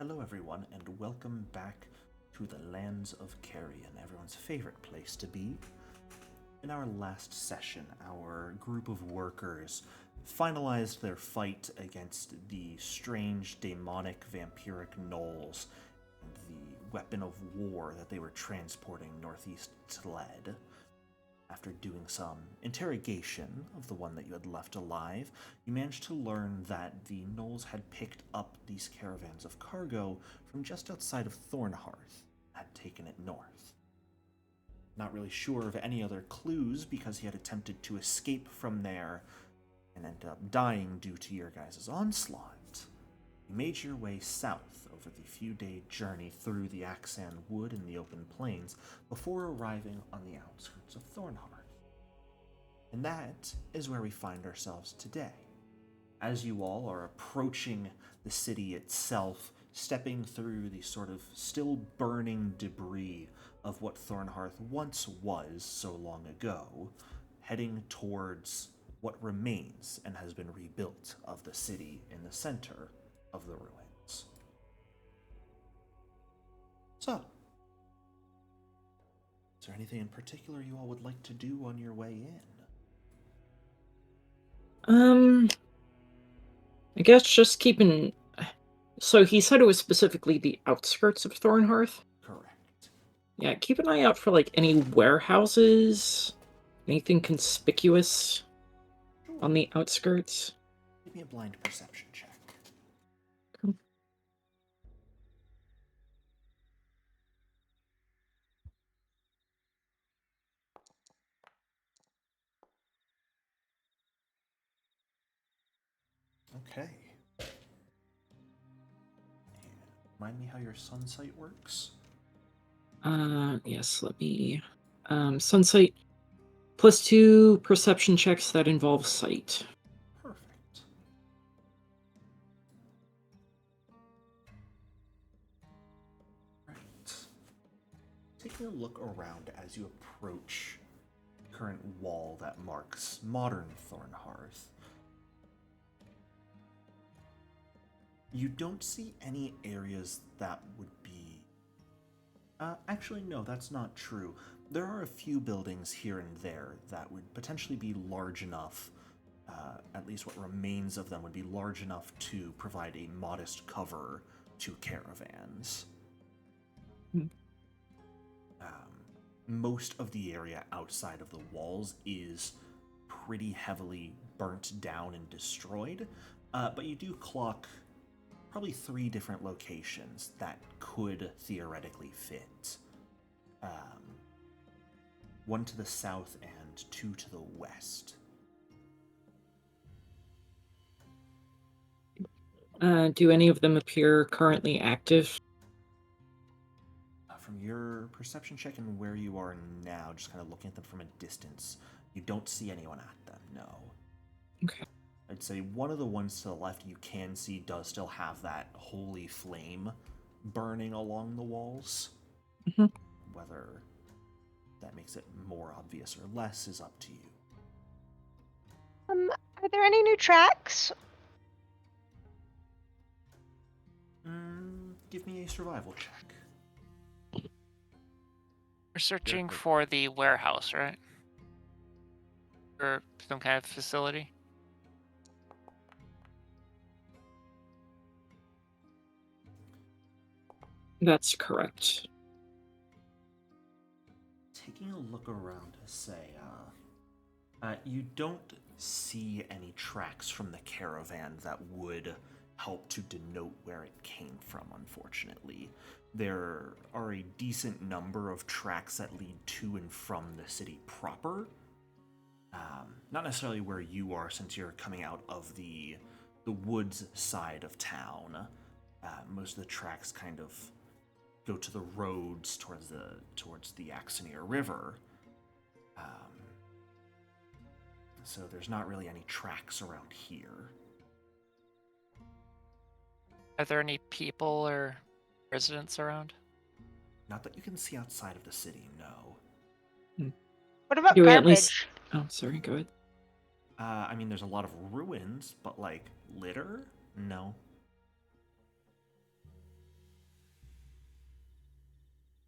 Hello, everyone, and welcome back to the lands of Carrion, everyone's favorite place to be. In our last session, our group of workers finalized their fight against the strange, demonic, vampiric gnolls and the weapon of war that they were transporting northeast Mislaid. After doing some interrogation of the one that you had left alive, you managed to learn that the gnolls had picked up these caravans of cargo from just outside of Thornhearth, had taken it north. Not really sure of any other clues because he had attempted to escape from there and ended up dying due to your guys' onslaught. You made your way south over the few-day journey through the Axan Wood and the open plains before arriving on the outskirts of Thornhearth. And that is where we find ourselves today. As you all are approaching the city itself, stepping through the sort of still burning debris of what Thornhearth once was so long ago, heading towards what remains and has been rebuilt of the city in the center of the ruins. So, is there anything in particular you all would like to do on your way in? I guess just keeping. So he said it was specifically the outskirts of Thornhearth? Correct. Yeah, keep an eye out for, any warehouses, anything conspicuous on the outskirts. Give me a blind perception check. Cool. Okay. Remind me how your sun sight works? Yes, let me. Sunsight, +2 perception checks that involve sight. Perfect. Right. Taking a look around as you approach the current wall that marks modern Thornhearth, you don't see any areas that would be. Actually, no, that's not true. There are a few buildings here and there that would potentially be large enough, at least what remains of them would be large enough to provide a modest cover to caravans. Hmm. Most of the area outside of the walls is pretty heavily burnt down and destroyed, but you do clock probably 3 different locations that could theoretically fit. One to the south and 2 to the west. Do any of them appear currently active? From your perception check and where you are now, just kind of looking at them from a distance, you don't see anyone at them, no. Okay. I'd say one of the ones to the left you can see does still have that holy flame burning along the walls. Mhm. Whether that makes it more obvious or less is up to you. Are there any new tracks? Give me a survival check. We're searching for the warehouse, right? Or some kind of facility? That's correct. Taking a look around to say, you don't see any tracks from the caravan that would help to denote where it came from, unfortunately. There are a decent number of tracks that lead to and from the city proper. Not necessarily where you are, since you're coming out of the woods side of town. Most of the tracks kind of go to the roads towards the Axanier River. So there's not really any tracks around here. Are there any people or residents around? Not that you can see outside of the city, no. What about Do we at least? garbage? Oh, sorry. Go ahead. I mean, there's a lot of ruins, but like litter? No.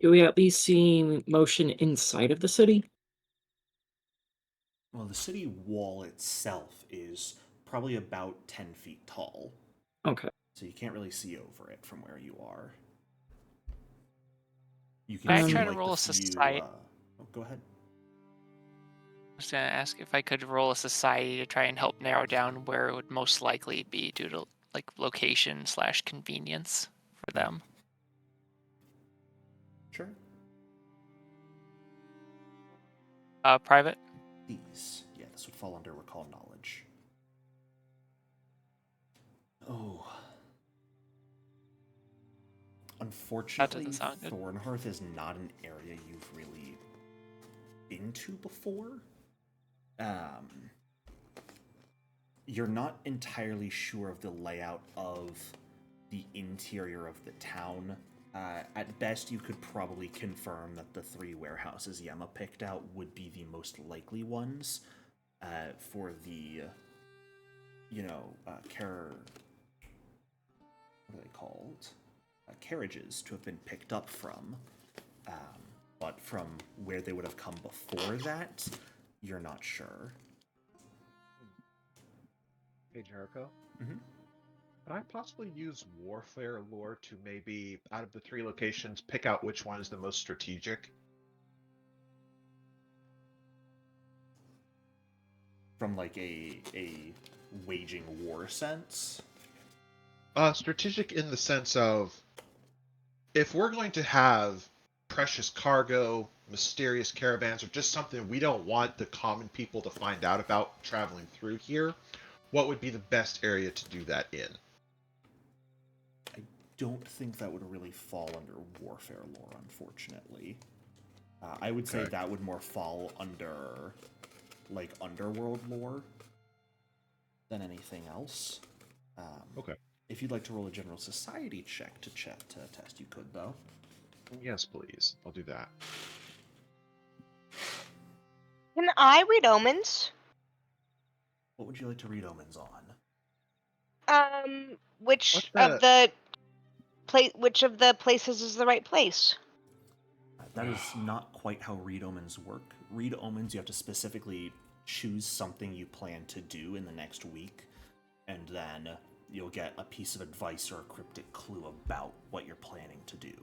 Do we at least see motion inside of the city? Well, the city wall itself is probably about 10 feet tall, Okay. so you can't really see over it from where you are. You can Can I see try to like roll the a few. society? Oh, go ahead. I was gonna ask if I could roll a society to try and help narrow down where it would most likely be due to like location / convenience for them. Sure. Private. These. Yeah, this would fall under recall knowledge. Oh. Unfortunately, doesn't sound good. Thornhearth is not an area you've really been to before. You're not entirely sure of the layout of the interior of the town. At best, you could probably confirm that the 3 warehouses Yema picked out would be the most likely ones for the, what are they called? Carriages to have been picked up from. But from where they would have come before that, you're not sure. Hey, Jericho. Mm-hmm. Could I possibly use warfare lore to maybe, out of the 3 locations, pick out which one is the most strategic? From like a waging war sense? Strategic in the sense of, if we're going to have precious cargo, mysterious caravans, or just something we don't want the common people to find out about traveling through here, what would be the best area to do that in? I don't think that would really fall under warfare lore, unfortunately. I would say that would more fall under, like, underworld lore than anything else. Okay. If you'd like to roll a general society check to test, you could, though. Yes, please. I'll do that. Can I read omens? What would you like to read omens on? Which What of the which of the places is the right place? That is not quite how read omens work. Read omens, you have to specifically choose something you plan to do in the next week, and then you'll get a piece of advice or a cryptic clue about what you're planning to do.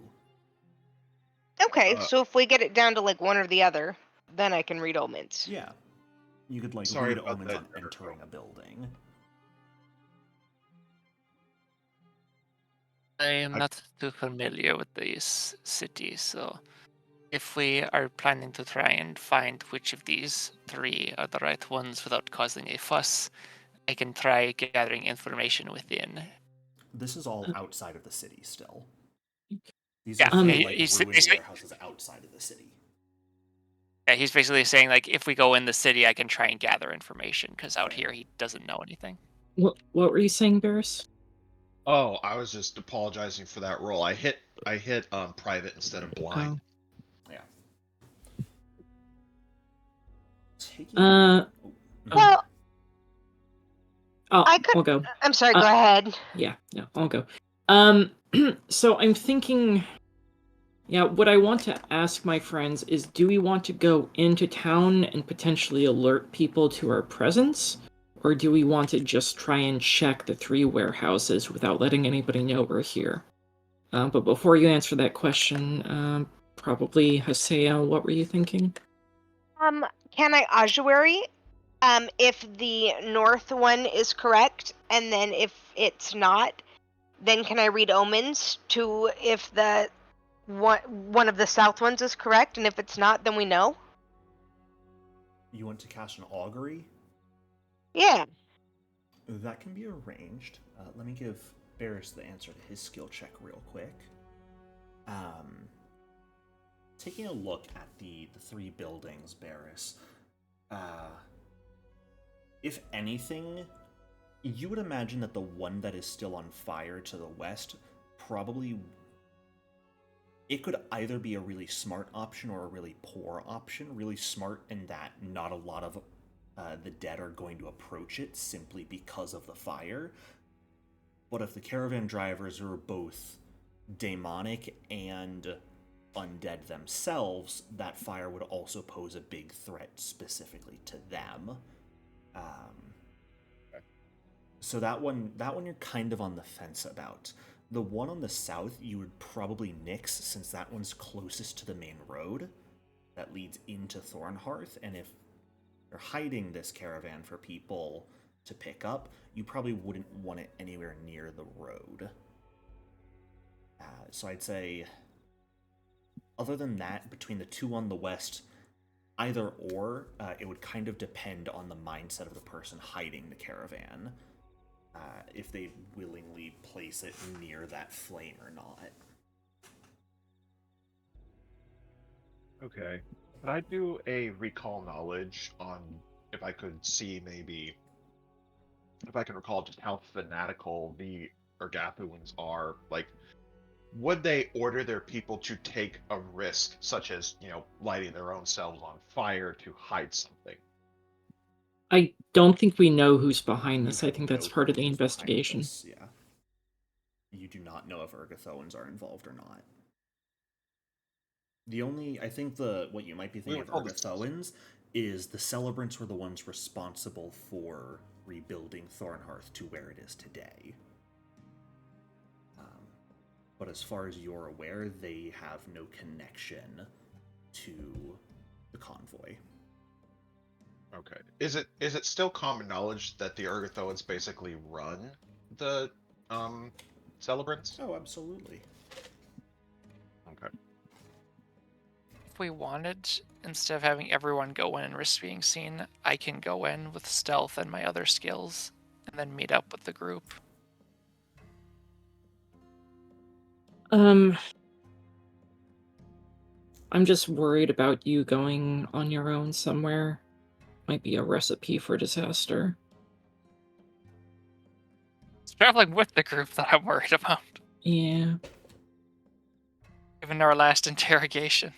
Okay, so if we get it down to like one or the other, then I can read omens. Yeah. You could, like, Sorry read about omens that, on entering a building. I am not too familiar with these cities, so if we are planning to try and find which of these 3 are the right ones without causing a fuss, I can try gathering information within. This is all outside of the city still. These Yeah, are he- three, like, he's ruined basically- warehouses outside of the city. Yeah, he's basically saying like if we go in the city, I can try and gather information because out here he doesn't know anything. What were you saying, Barris? Oh, I was just apologizing for that roll. I hit private instead of blind. Yeah. Uh, Well, I'll go. I'm sorry. Go ahead. Yeah, no, I'll go. So I'm thinking, yeah, what I want to ask my friends is, do we want to go into town and potentially alert people to our presence? Or do we want to just try and check the 3 warehouses without letting anybody know we're here? But before you answer that question, probably Hasea, what were you thinking? Can I ossuary? If the north one is correct, and then if it's not, then can I read omens to if the one of the south ones is correct, and if it's not, then we know. You want to cast an augury? Yeah. That can be arranged. Let me give Barris the answer to his skill check real quick. Taking a look at the 3 buildings, Barris, if anything, you would imagine that the one that is still on fire to the west probably... It could either be a really smart option or a really poor option. Really smart in that not a lot of the dead are going to approach it simply because of the fire. But if the caravan drivers are both demonic and undead themselves, that fire would also pose a big threat specifically to them. So that one you're kind of on the fence about. The one on the south you would probably nix, since that one's closest to the main road that leads into Thornhearth, and if you're hiding this caravan for people to pick up, you probably wouldn't want it anywhere near the road. So I'd say, other than that, between the two on the west, either or, it would kind of depend on the mindset of the person hiding the caravan. If they willingly place it near that flame or not. Okay. Could I do a recall knowledge on if I could see maybe if I can recall just how fanatical the Urgathuans are? Like, would they order their people to take a risk, such as, lighting their own selves on fire to hide something? I don't think we know who's behind this. I You think don't that's know part of the who's behind investigation. this, yeah. You do not know if Urgathoans are involved or not. The only, I think what you might be thinking of Urgathoans is the Celebrants were the ones responsible for rebuilding Thornhearth to where it is today. But as far as you're aware, they have no connection to the convoy. Okay. Is it still common knowledge that the Urgathoans basically run the Celebrants? Oh, absolutely. Okay. If we wanted, instead of having everyone go in and risk being seen, I can go in with stealth and my other skills, and then meet up with the group. I'm just worried about you going on your own somewhere. Might be a recipe for disaster. It's traveling with the group that I'm worried about. Yeah. Given our last interrogation.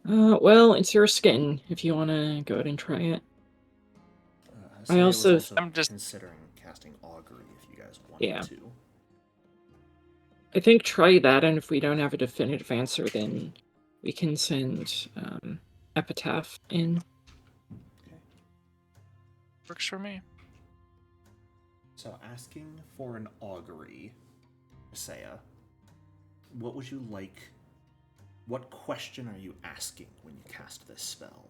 Well, it's your skin if you want to go ahead and try it. I also I'm just considering casting Augury if you guys wanted to. I think try that, and if we don't have a definitive answer, then we can send Epitaph in. Okay. Works for me. So asking for an Augury, Isaiah, what would you like? What question are you asking when you cast this spell?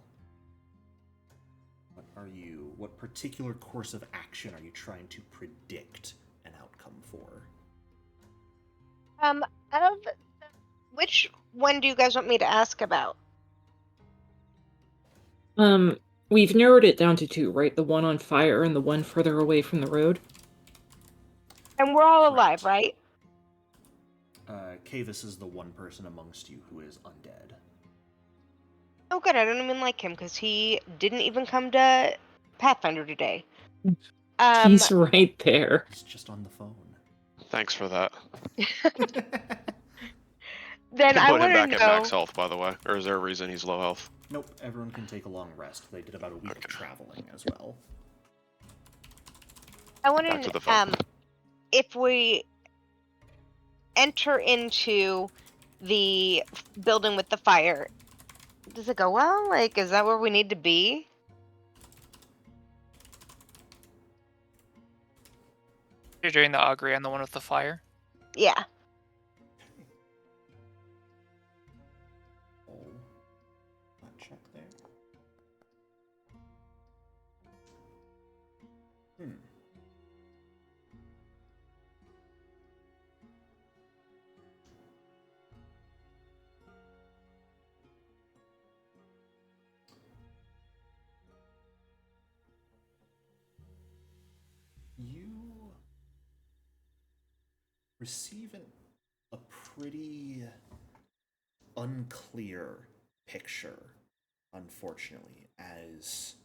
What particular course of action are you trying to predict an outcome for? Out of which one do you guys want me to ask about? We've narrowed it down to two, right? The one on fire and the one further away from the road. And we're all Correct. alive, right? Kavis is the one person amongst you who is undead. Oh, good. I don't even like him because he didn't even come to Pathfinder today. He's right there. He's just on the phone. Thanks for that. Then I Put him want back to at know. max health, by the way. Or is there a reason he's low health? Nope, everyone can take a long rest. They did about a week of traveling as well. I want Back to to the phone. if we enter into the building with the fire, does it go well? Like, is that where we need to be? You're doing the augury on the one with the fire? Yeah. Oh, not check there. You receive a pretty unclear picture, unfortunately, as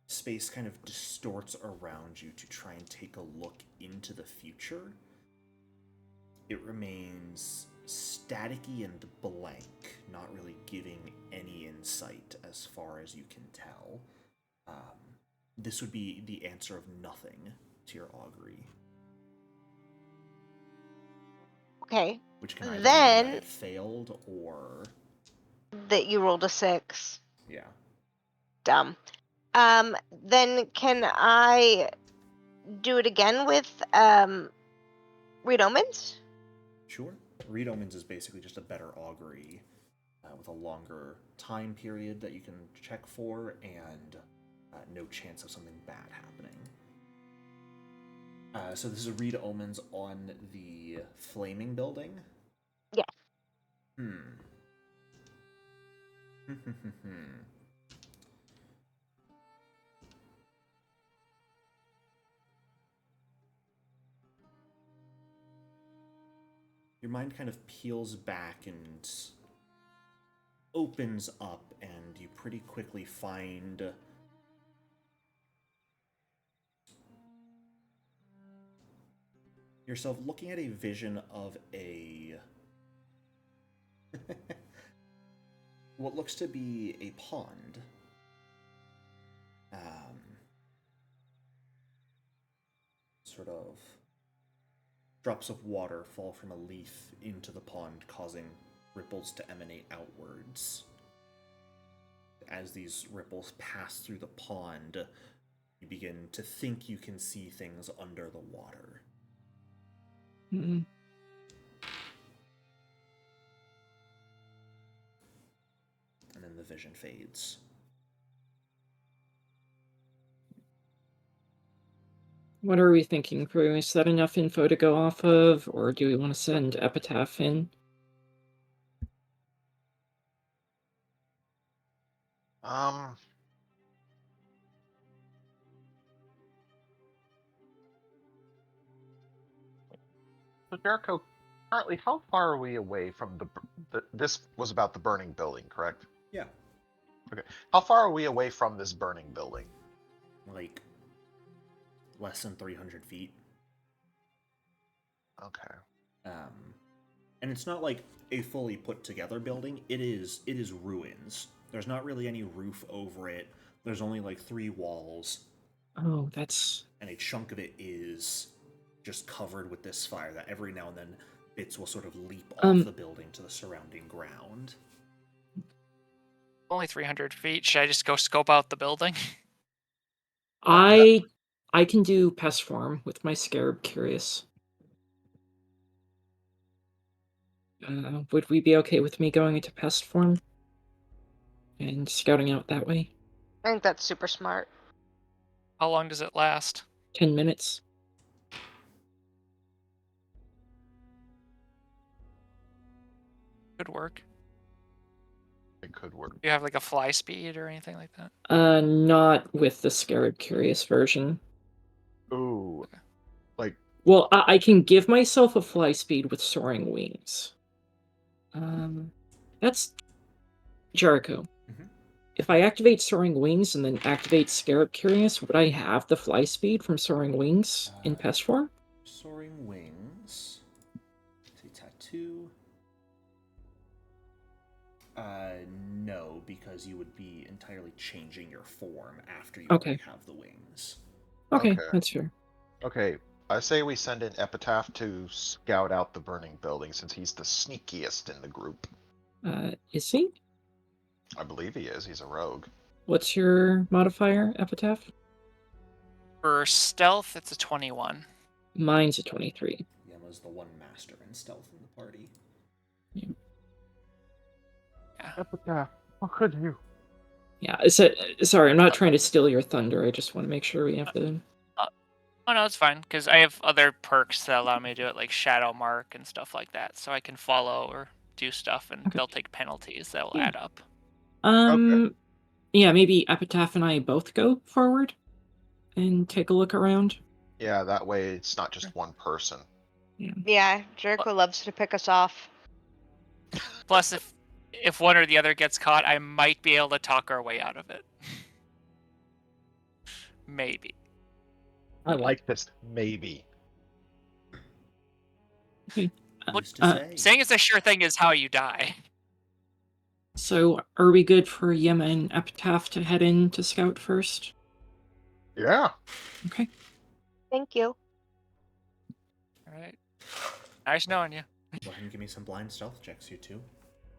space kind of distorts around you to try and take a look into the future. It remains staticky and blank, not really giving any insight as far as you can tell. This would be the answer of nothing to your augury. Okay. which can either mean Then- that it failed or That you rolled a 6. yeah. Dumb. Then can I do it again with read omens? Sure. Read Omens is basically just a better augury with a longer time period that you can check for and no chance of something bad happening. So this is Read Omens on the flaming building? Yeah. Your mind kind of peels back and opens up, and you pretty quickly find yourself looking at a vision of a what looks to be a pond. Sort of drops of water fall from a leaf into the pond, causing ripples to emanate outwards. As these ripples pass through the pond, you begin to think you can see things under the water. Mm-hmm. And then the vision fades. What are we thinking? Do we set enough info to go off of, or do we want to send Epitaph in? So Jericho, currently, how far are we away from this was about the burning building, correct? Yeah. Okay. How far are we away from this burning building? Like less than 300 feet. Okay. And it's not like a fully put together building. It is ruins. There's not really any roof over it. There's only like 3 walls. Oh, that's... And a chunk of it is just covered with this fire that every now and then bits will sort of leap off the building to the surrounding ground. Only 300 feet. Should I just go scope out the building? I can do pest form with my scarab curious. Would we be okay with me going into pest form and scouting out that way? I think that's super smart. How long does it last? 10 minutes. Could work. It could work. Do you have like a fly speed or anything like that? Not with the scarab curious version. Ooh. Like, Well, I can give myself a fly speed with soaring wings. That's Jericho. Mhm. If I activate soaring wings and then activate scarab curious, would I have the fly speed from soaring wings in pest form? Soaring wings. Say tattoo. No, because you would be entirely changing your form after you Okay. already have the wings. Okay, Okay. that's fair. okay, I say we send in Epitaph to scout out the burning building since he's the sneakiest in the group. Is he? I believe he is. He's a rogue. What's your modifier, Epitaph? For stealth, it's a 21. Mine's a 23. Yema's the one master in stealth in the party. Epitaph, how could you? Yeah, sorry, I'm not trying to steal your thunder. I just want to make sure we have the... Oh no, it's fine, because I have other perks that allow me to do it, like Shadow Mark and stuff like that, so I can follow or do stuff, and Okay. they'll take penalties that will Yeah. add up. Yeah, maybe Epitaph and I both go forward and take a look around. Yeah, that way it's not just one person. Yeah, Jericho loves to pick us off. Plus, if one or the other gets caught, I might be able to talk our way out of it. Maybe. I like this. Maybe. Okay. Who's to say? Saying it's a sure thing is how you die. So, are we good for Yema and Epitaph to head in to scout first? Yeah. Okay. Thank you. Alright. Nice knowing you. Go ahead and give me some blind stealth checks, you two.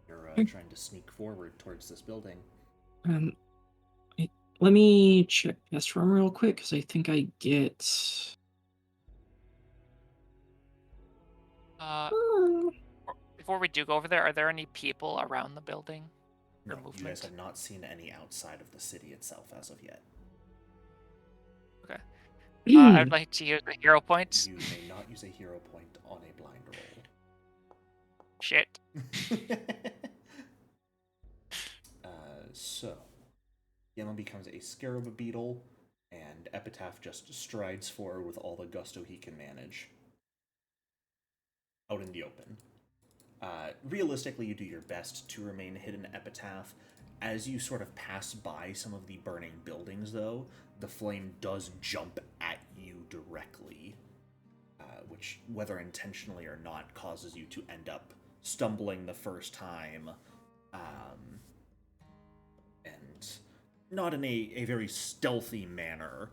You're trying to sneak forward towards this building. Let me check test room real quick, because I think I get... Before we do go over there, are there any people around the building? No, Or movement? you guys have not seen any outside of the city itself as of yet. Okay. I'd like to use a hero point. You may not use a hero point on a blind roll. Shit. So, Yema becomes a scarab beetle, and Epitaph just strides forward with all the gusto he can manage. Out in the open. Realistically, you do your best to remain hidden, Epitaph. As you sort of pass by some of the burning buildings, though, the flame does jump at you directly, which, whether intentionally or not, causes you to end up stumbling the first time, and not in a very stealthy manner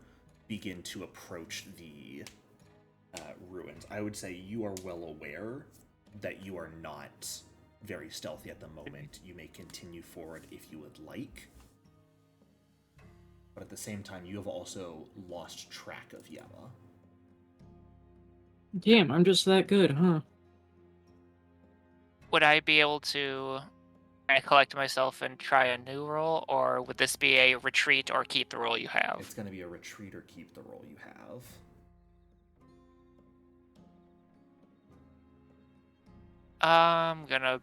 begin to approach the ruins. I would say you are well aware that you are not very stealthy at the moment. You may continue forward if you would like, but at the same time, you have also lost track of Yema. Damn, I'm just that good, huh? Would I be able to collect myself and try a new roll, or would this be a retreat or keep the roll you have? It's going to be a retreat or keep the roll you have. I'm gonna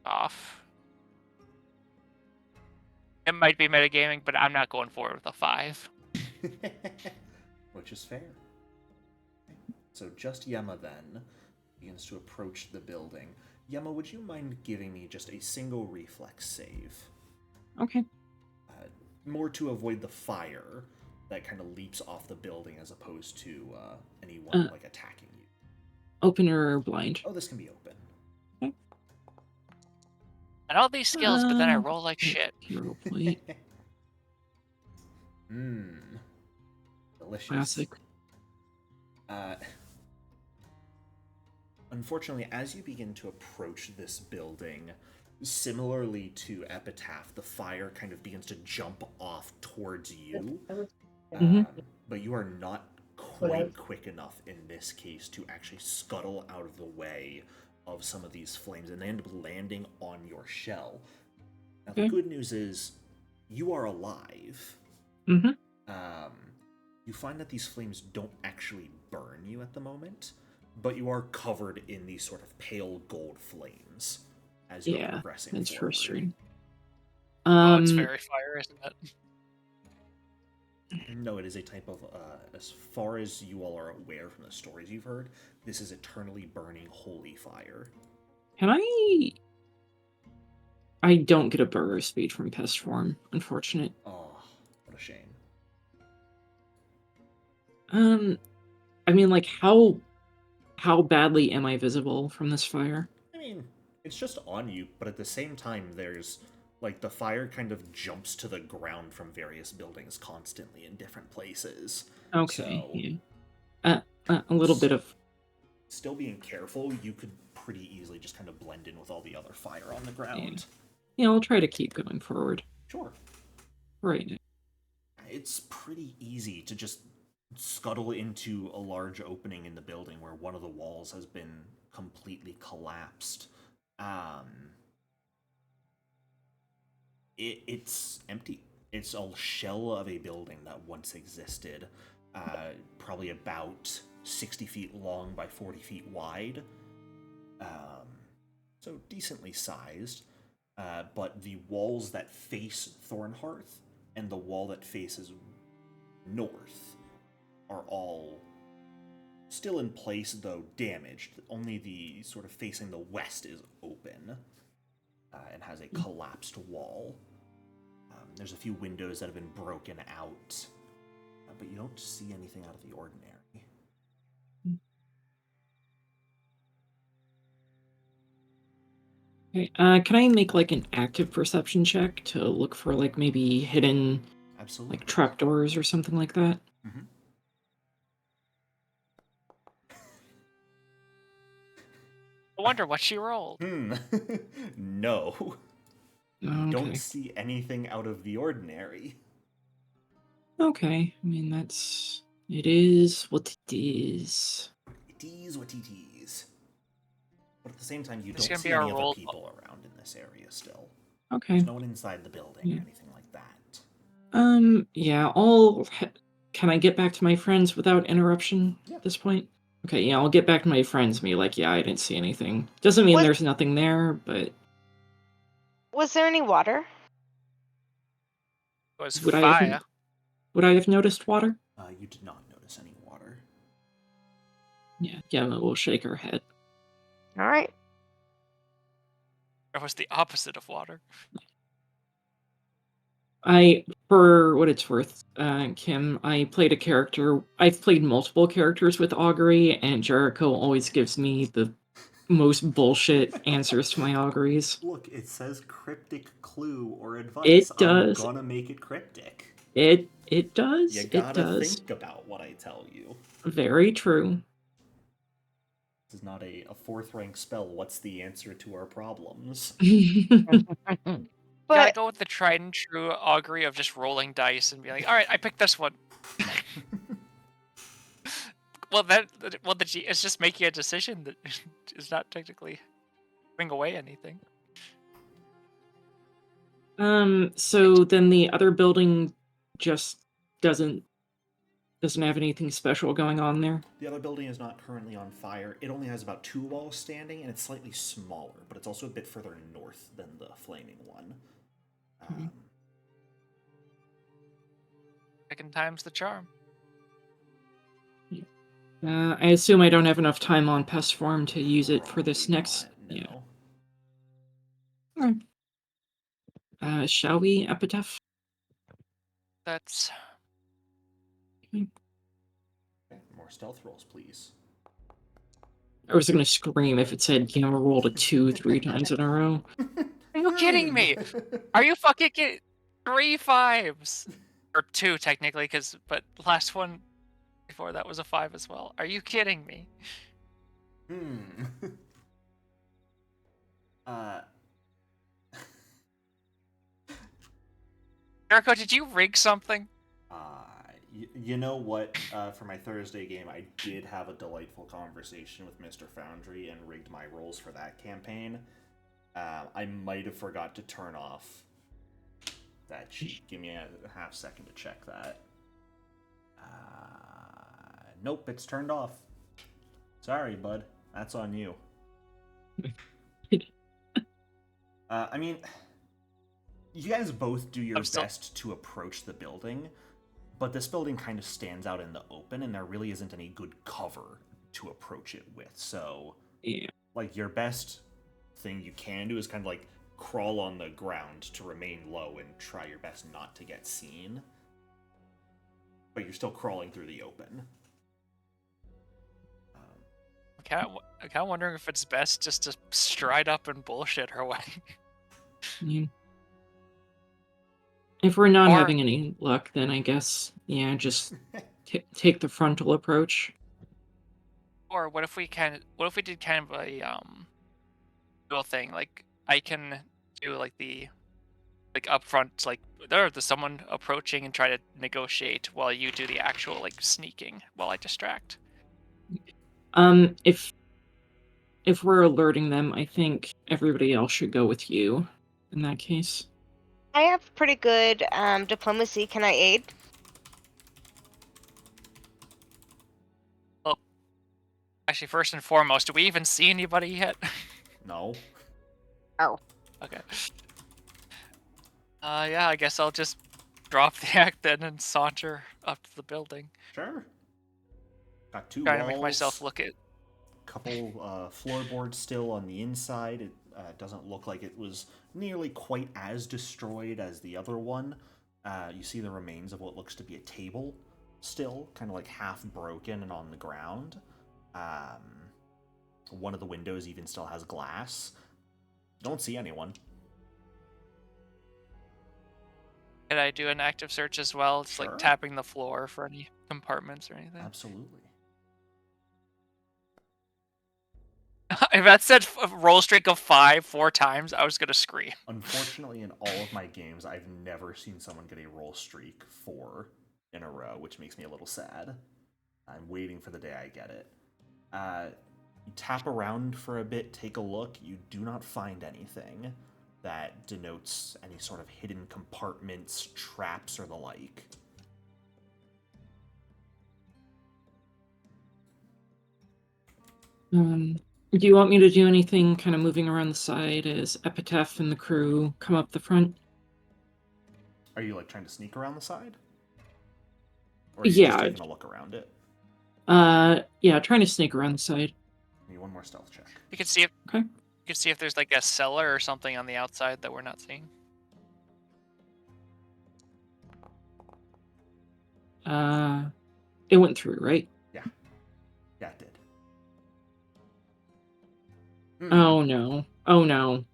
off. It might be metagaming, but I'm not going forward with a 5. Which is fair. So just Yema then begins to approach the building. Yema, would you mind giving me just a single reflex save? Okay. More to avoid the fire that kind of leaps off the building as opposed to anyone like attacking you. Open or blind? Oh, this can be open. And all these skills, but then I roll like shit. Hero point. Delicious. Classic. Unfortunately, as you begin to approach this building, similarly to Epitaph, the fire kind of begins to jump off towards you. But you are not quite quick enough in this case to actually scuttle out of the way of some of these flames, and they end up landing on your shell. Now, the good news is you are alive. You find that these flames don't actually burn you at the moment, but you are covered in these sort of pale gold flames as you're progressing that's forward. frustrating. It's fairy fire, isn't it? No, it is a type of, as far as you all are aware from the stories you've heard, this is eternally burning holy fire. Can I don't get a burrow speed from pest form, unfortunate. Oh, what a shame. I mean, like, how badly am I visible from this fire? I mean, it's just on you, but at the same time, there's, like, the fire kind of jumps to the ground from various buildings constantly in different places. Okay, a little bit of... Still being careful, you could pretty easily just kind of blend in with all the other fire on the ground. Yeah, I'll try to keep going forward. Sure. Right. It's pretty easy to just scuttle into a large opening in the building where one of the walls has been completely collapsed. It's empty. It's a shell of a building that once existed, probably about 60 feet long by 40 feet wide. So decently sized. But the walls that face Thornhearth and the wall that faces north are all still in place, though damaged. Only the sort of facing the west is open and has a collapsed wall. There's a few windows that have been broken out, but you don't see anything out of the ordinary. Okay, can I make, like, an active perception check to look for, like, maybe hidden, Absolutely. like, trapdoors or something like that? I wonder what she rolled. No. You don't Okay. see anything out of the ordinary. Okay. I mean, it is what it is. It is what it is. But at the same time, you It's don't gonna see be our any other roll- people around in this area still. Okay. There's no one inside the building Yeah. or anything like that. Yeah, can I get back to my friends without interruption Yeah. at this point? Okay, yeah, I'll get back to my friends and be like, yeah, I didn't see anything. Doesn't mean What- there's nothing there, but Was there any water? It was would fire. would I have noticed water? You did not notice any water. Yeah, we'll shake her head. All right. It was the opposite of water. For what it's worth, Kim, I've played multiple characters with Augury, and Jericho always gives me the most bullshit answers to my auguries. Look, it says cryptic clue or advice. It does. I'm gonna make it cryptic. It does. You It gotta does. think about what I tell you. Very true. This is not a fourth rank spell. What's the answer to our problems? You gotta But go with the tried and true augury of just rolling dice and be like, all right, I picked this one. It's just making a decision that is not technically giving away anything. So then the other building just doesn't have anything special going on there. The other building is not currently on fire. It only has about 2 walls standing, and it's slightly smaller, but it's also a bit further north than the flaming one. Second time's the charm. I assume I don't have enough time on pest form to use it for this Probably next. not, no. Yeah. Shall we, Epitaph? That's Okay, more stealth rolls, please. I was gonna scream if it said, rolled a 2 3 times in a row. Are you kidding me? Are you fucking kidding? 3 5s. Or 2 technically, but the last one before that was a 5 as well. Are you kidding me? Jericho, did you rig something? You know what? For my Thursday game, I did have a delightful conversation with Mr. Foundry and rigged my rolls for that campaign. I might have forgot to turn off that sheet. Give me a half second to check that. Nope, it's turned off. Sorry, bud. That's on you. I mean, you guys both do your best to approach the building, but this building kind of stands out in the open, and there really isn't any good cover to approach it with. So, Yeah. like, your best thing you can do is kind of like crawl on the ground to remain low and try your best not to get seen. But you're still crawling through the open. I'm kind of wondering if it's best just to stride up and bullshit her way. Yeah. If we're not Or- having any luck, then I guess, just take the frontal approach. Or what if we did kind of a dual thing? Like I can do like the up front, like there's someone approaching and try to negotiate while you do the actual like sneaking while I distract. If we're alerting them, I think everybody else should go with you in that case. I have pretty good diplomacy. Can I aid? Well, actually, first and foremost, do we even see anybody yet? No. Oh. Okay. Yeah, I guess I'll just drop the act then and saunter up to the building. Sure. Got 2 Trying walls. to make myself look at. Couple floorboards still on the inside. It doesn't look like it was nearly quite as destroyed as the other one. You see the remains of what looks to be a table still, kind of like half broken and on the ground. One of the windows even still has glass. Don't see anyone. Could I do an active search as well? It's Sure. like tapping the floor for any compartments or anything. Absolutely. If that said roll streak of 5 4 times, I was gonna scream. Unfortunately, in all of my games, I've never seen someone get a roll streak 4 in a row, which makes me a little sad. I'm waiting for the day I get it. You tap around for a bit, take a look. You do not find anything that denotes any sort of hidden compartments, traps, or the like. Do you want me to do anything kind of moving around the side as Epitaph and the crew come up the front? Are you like trying to sneak around the side? Or are you Yeah. just taking a look around it? Yeah, trying to sneak around the side. Give me one more stealth check. You can see if Okay. you can see if there's like a cellar or something on the outside that we're not seeing. It went through, right? Yeah. Yeah, it did. Oh no. Oh no.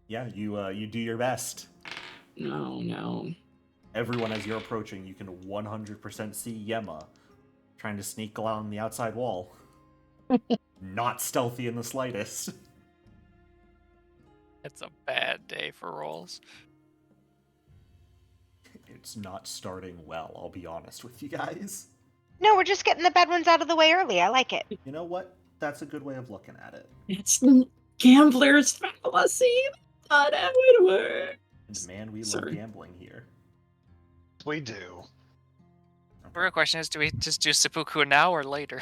Yeah, you do your best. No. Everyone, as you're approaching, you can 100% see Yema trying to sneak along the outside wall. Not stealthy in the slightest. It's a bad day for rolls. It's not starting well, I'll be honest with you guys. No, we're just getting the bad ones out of the way early. I like it. You know what? That's a good way of looking at it. It's gambler's fallacy. That's not how it works. And man, we love Sorry. gambling here. We do. The real question is, do we just do seppuku now or later?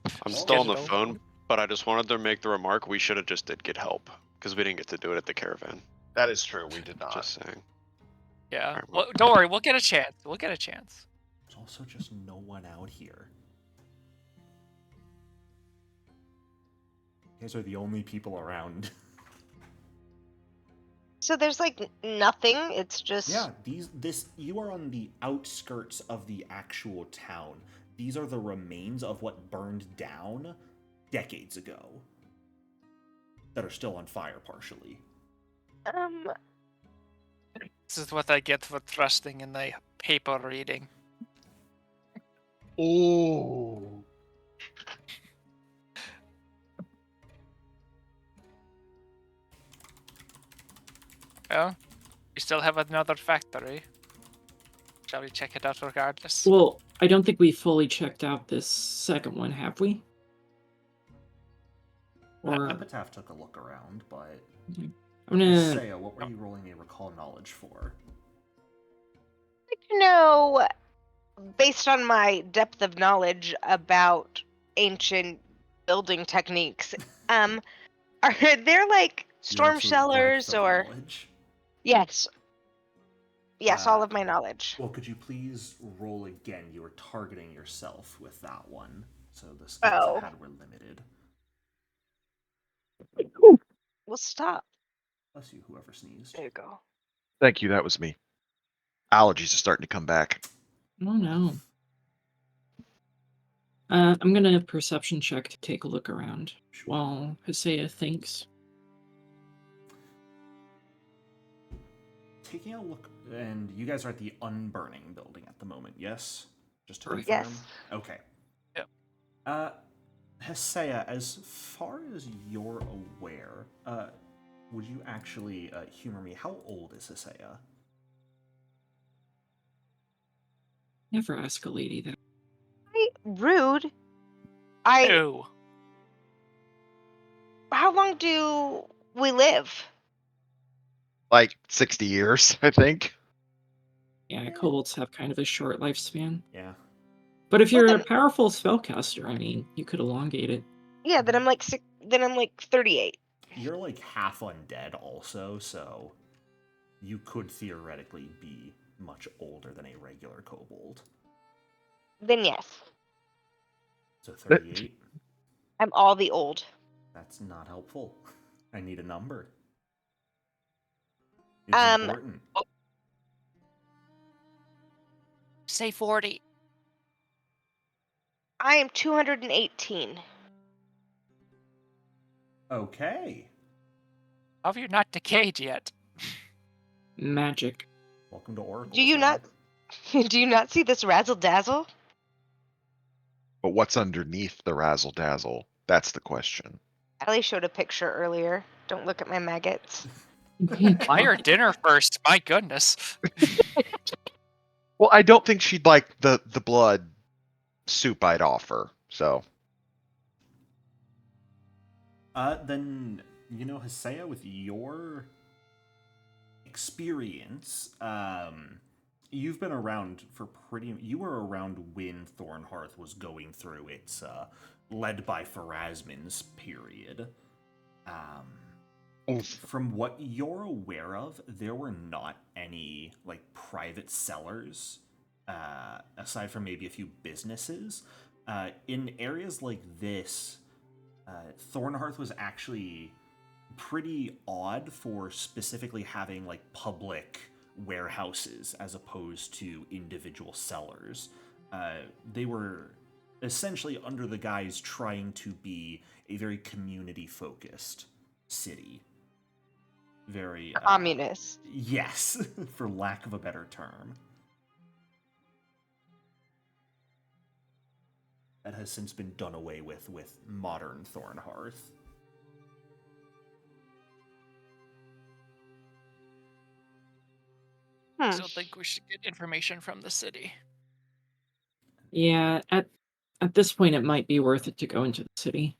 I'm Oh, still on the get it phone, over. but I just wanted to make the remark we should have just did get help because we didn't get to do it at the caravan. That is true. We did not. Just saying. Yeah. Alright, Well, don't worry, we'll get a chance. We'll get a chance. There's also just no one out here. You guys are the only people around. So there's like nothing. It's just Yeah, you are on the outskirts of the actual town. These are the remains of what burned down decades ago. That are still on fire partially. This is what I get for trusting in the paper reading. Oh. Well, we still have another factory. Shall we check it out regardless? Well, I don't think we fully checked out this second one, have we? Or Epitaph took a look around, but I'm gonna. Saya, what were you rolling a recall knowledge for? to know, based on my depth of knowledge about ancient building techniques, are there like storm Your absolute cellars breadth of or knowledge. yes, all Uh, of my knowledge. Well, could you please roll again? You were targeting yourself with that one, so the skills Oh. I had were limited. Well, stop. Bless you, whoever sneezed. There you go. Thank you. That was me. Allergies are starting to come back. Oh no. I'm gonna perception check to take a look around while Hosea thinks. Taking a look, and you guys are at the unburning building at the moment, yes? Just to Right. confirm? Yes. Okay. Yep. Hesea, as far as you're aware, would you actually humor me? How old is Hesea? Never ask a lady that. Rude. Ew. How long do we live? Like 60 years, I think. Yeah, kobolds have kind of a short lifespan. Yeah. But if Well, you're a then- powerful spellcaster, I mean, you could elongate it. Yeah, then I'm like 38. You're like half undead also, so you could theoretically be much older than a regular kobold. Then yes, So 38? I'm all the old. That's not helpful. I need a number. It's important. Say 40. I am 218. Okay. How have you not decayed yet? Magic. Welcome to Oracle. Do you not see this razzle dazzle? But what's underneath the razzle dazzle? That's the question. Allie showed a picture earlier. Don't look at my maggots. Buy her dinner first. My goodness. Well, I don't think she'd like the blood soup I'd offer. So Then, Hesea, with your experience, you've been around for you were around when Thornhearth was going through its, led by Pharasmin's period. From what you're aware of, there were not any, like, private sellers, aside from maybe a few businesses. In areas like this, Thornhearth was actually pretty odd for specifically having, like, public warehouses as opposed to individual sellers. They were essentially under the guise trying to be a very community-focused city. Very Communist. yes, for lack of a better term. That has since been done away with modern Thornhearth. I still think we should get information from the city. Yeah, at this point, it might be worth it to go into the city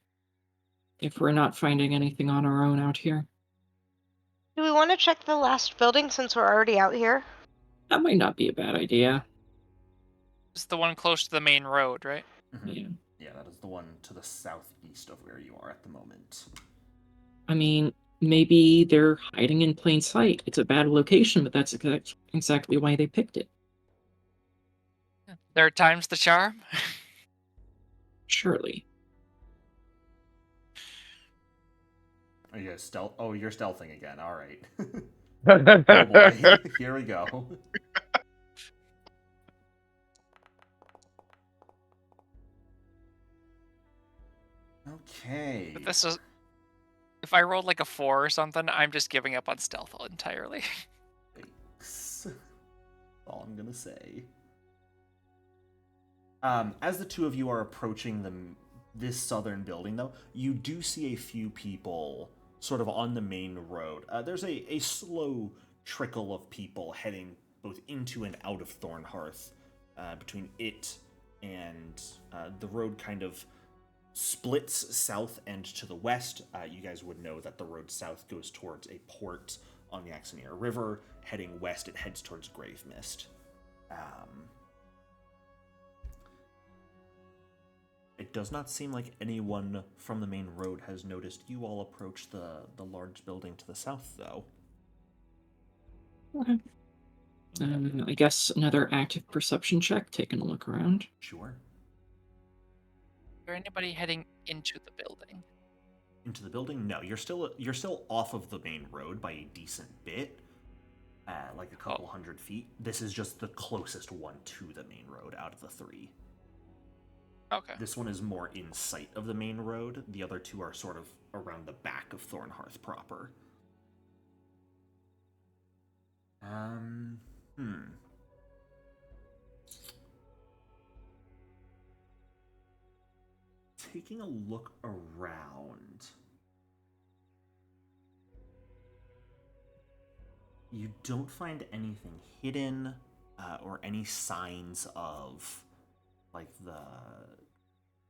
if we're not finding anything on our own out here. Do we want to check the last building since we're already out here? That might not be a bad idea. It's the one close to the main road, right? Mm-hmm. Yeah. Yeah, that is the one to the southeast of where you are at the moment. I mean, maybe they're hiding in plain sight. It's a bad location, but that's exactly why they picked it. Third time's the charm. Surely. Are you guys stealth? Oh, you're stealthing again. All right. Oh boy, here we go. Okay. But this is. If I rolled like a 4 or something, I'm just giving up on stealth entirely. Thanks. That's all I'm gonna say. As the two of you are approaching this southern building, though, you do see a few people sort of on the main road. There's a slow trickle of people heading both into and out of Thornhearth. Between it and the road kind of splits south and to the west. You guys would know that the road south goes towards a port on the Axonier River. Heading west, it heads towards Grave Mist. It does not seem like anyone from the main road has noticed you all approach the large building to the south, though. Okay. I guess another active perception check, taking a look around. Sure. Is there anybody heading into the building? Into the building? No, you're still off of the main road by a decent bit, like a couple hundred feet. This is just the closest one to the main road out of the three. Okay. This one is more in sight of the main road. The other two are sort of around the back of Thornhearth proper. Taking a look around, you don't find anything hidden or any signs of, like, the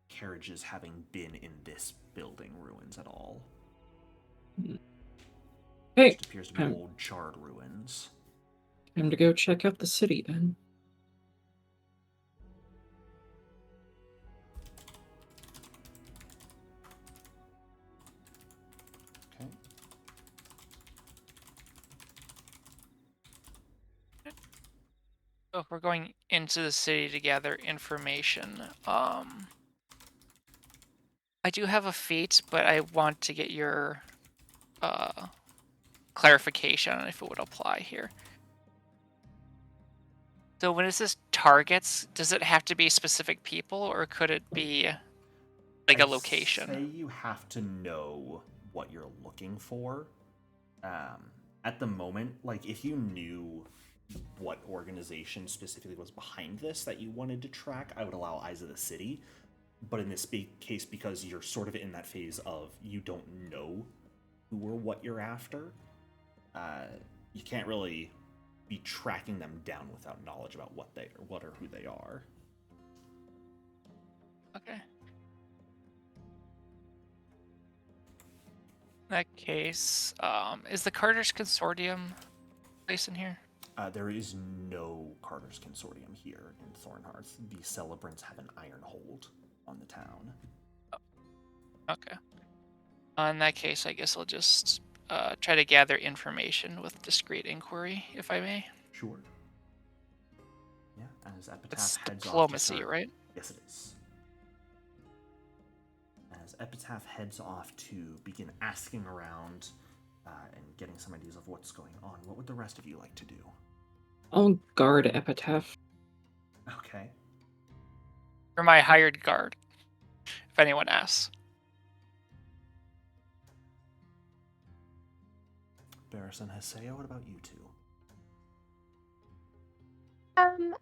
carriages having been in this building ruins at all. Hey, It appears to be old, charred ruins. Time to go check out the city, then. Okay. So if we're going into the city to gather information, I do have a feat, but I want to get your clarification on if it would apply here. So when it says targets, does it have to be specific people, or could it be like a location? I'd say you have to know what you're looking for. At the moment, like, if you knew what organization specifically was behind this that you wanted to track, I would allow Eyes of the City. But in this case, because you're sort of in that phase of you don't know who or what you're after, you can't really be tracking them down without knowledge about what or who they are. Okay. In that case, is the Carter's Consortium place in here? There is no Carter's Consortium here in Thornhearth. The Celebrants have an iron hold on the town. Okay. In that case, I guess I'll just try to gather information with discreet inquiry, if I may. Sure. Yeah, as Epitaph It's heads diplomacy, off to right? Yes, it is. As Epitaph heads off to begin asking around and getting some ideas of what's going on, what would the rest of you like to do? I'll guard Epitaph. Okay. You're my hired guard, if anyone asks. Barris and Hesea, what about you two? I'm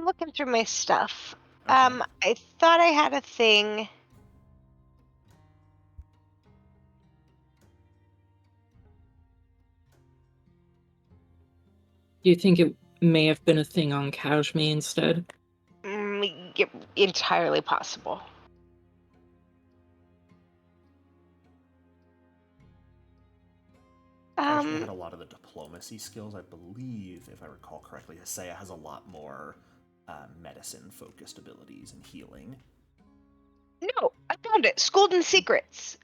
looking through my stuff. Okay. I thought I had a thing. Do you think it may have been a thing on Kashmir instead? Entirely possible. Kashmir had a lot of the diplomacy skills, I believe, if I recall correctly. Hesea has a lot more medicine-focused abilities and healing. No, I found it. Schooled in Secrets.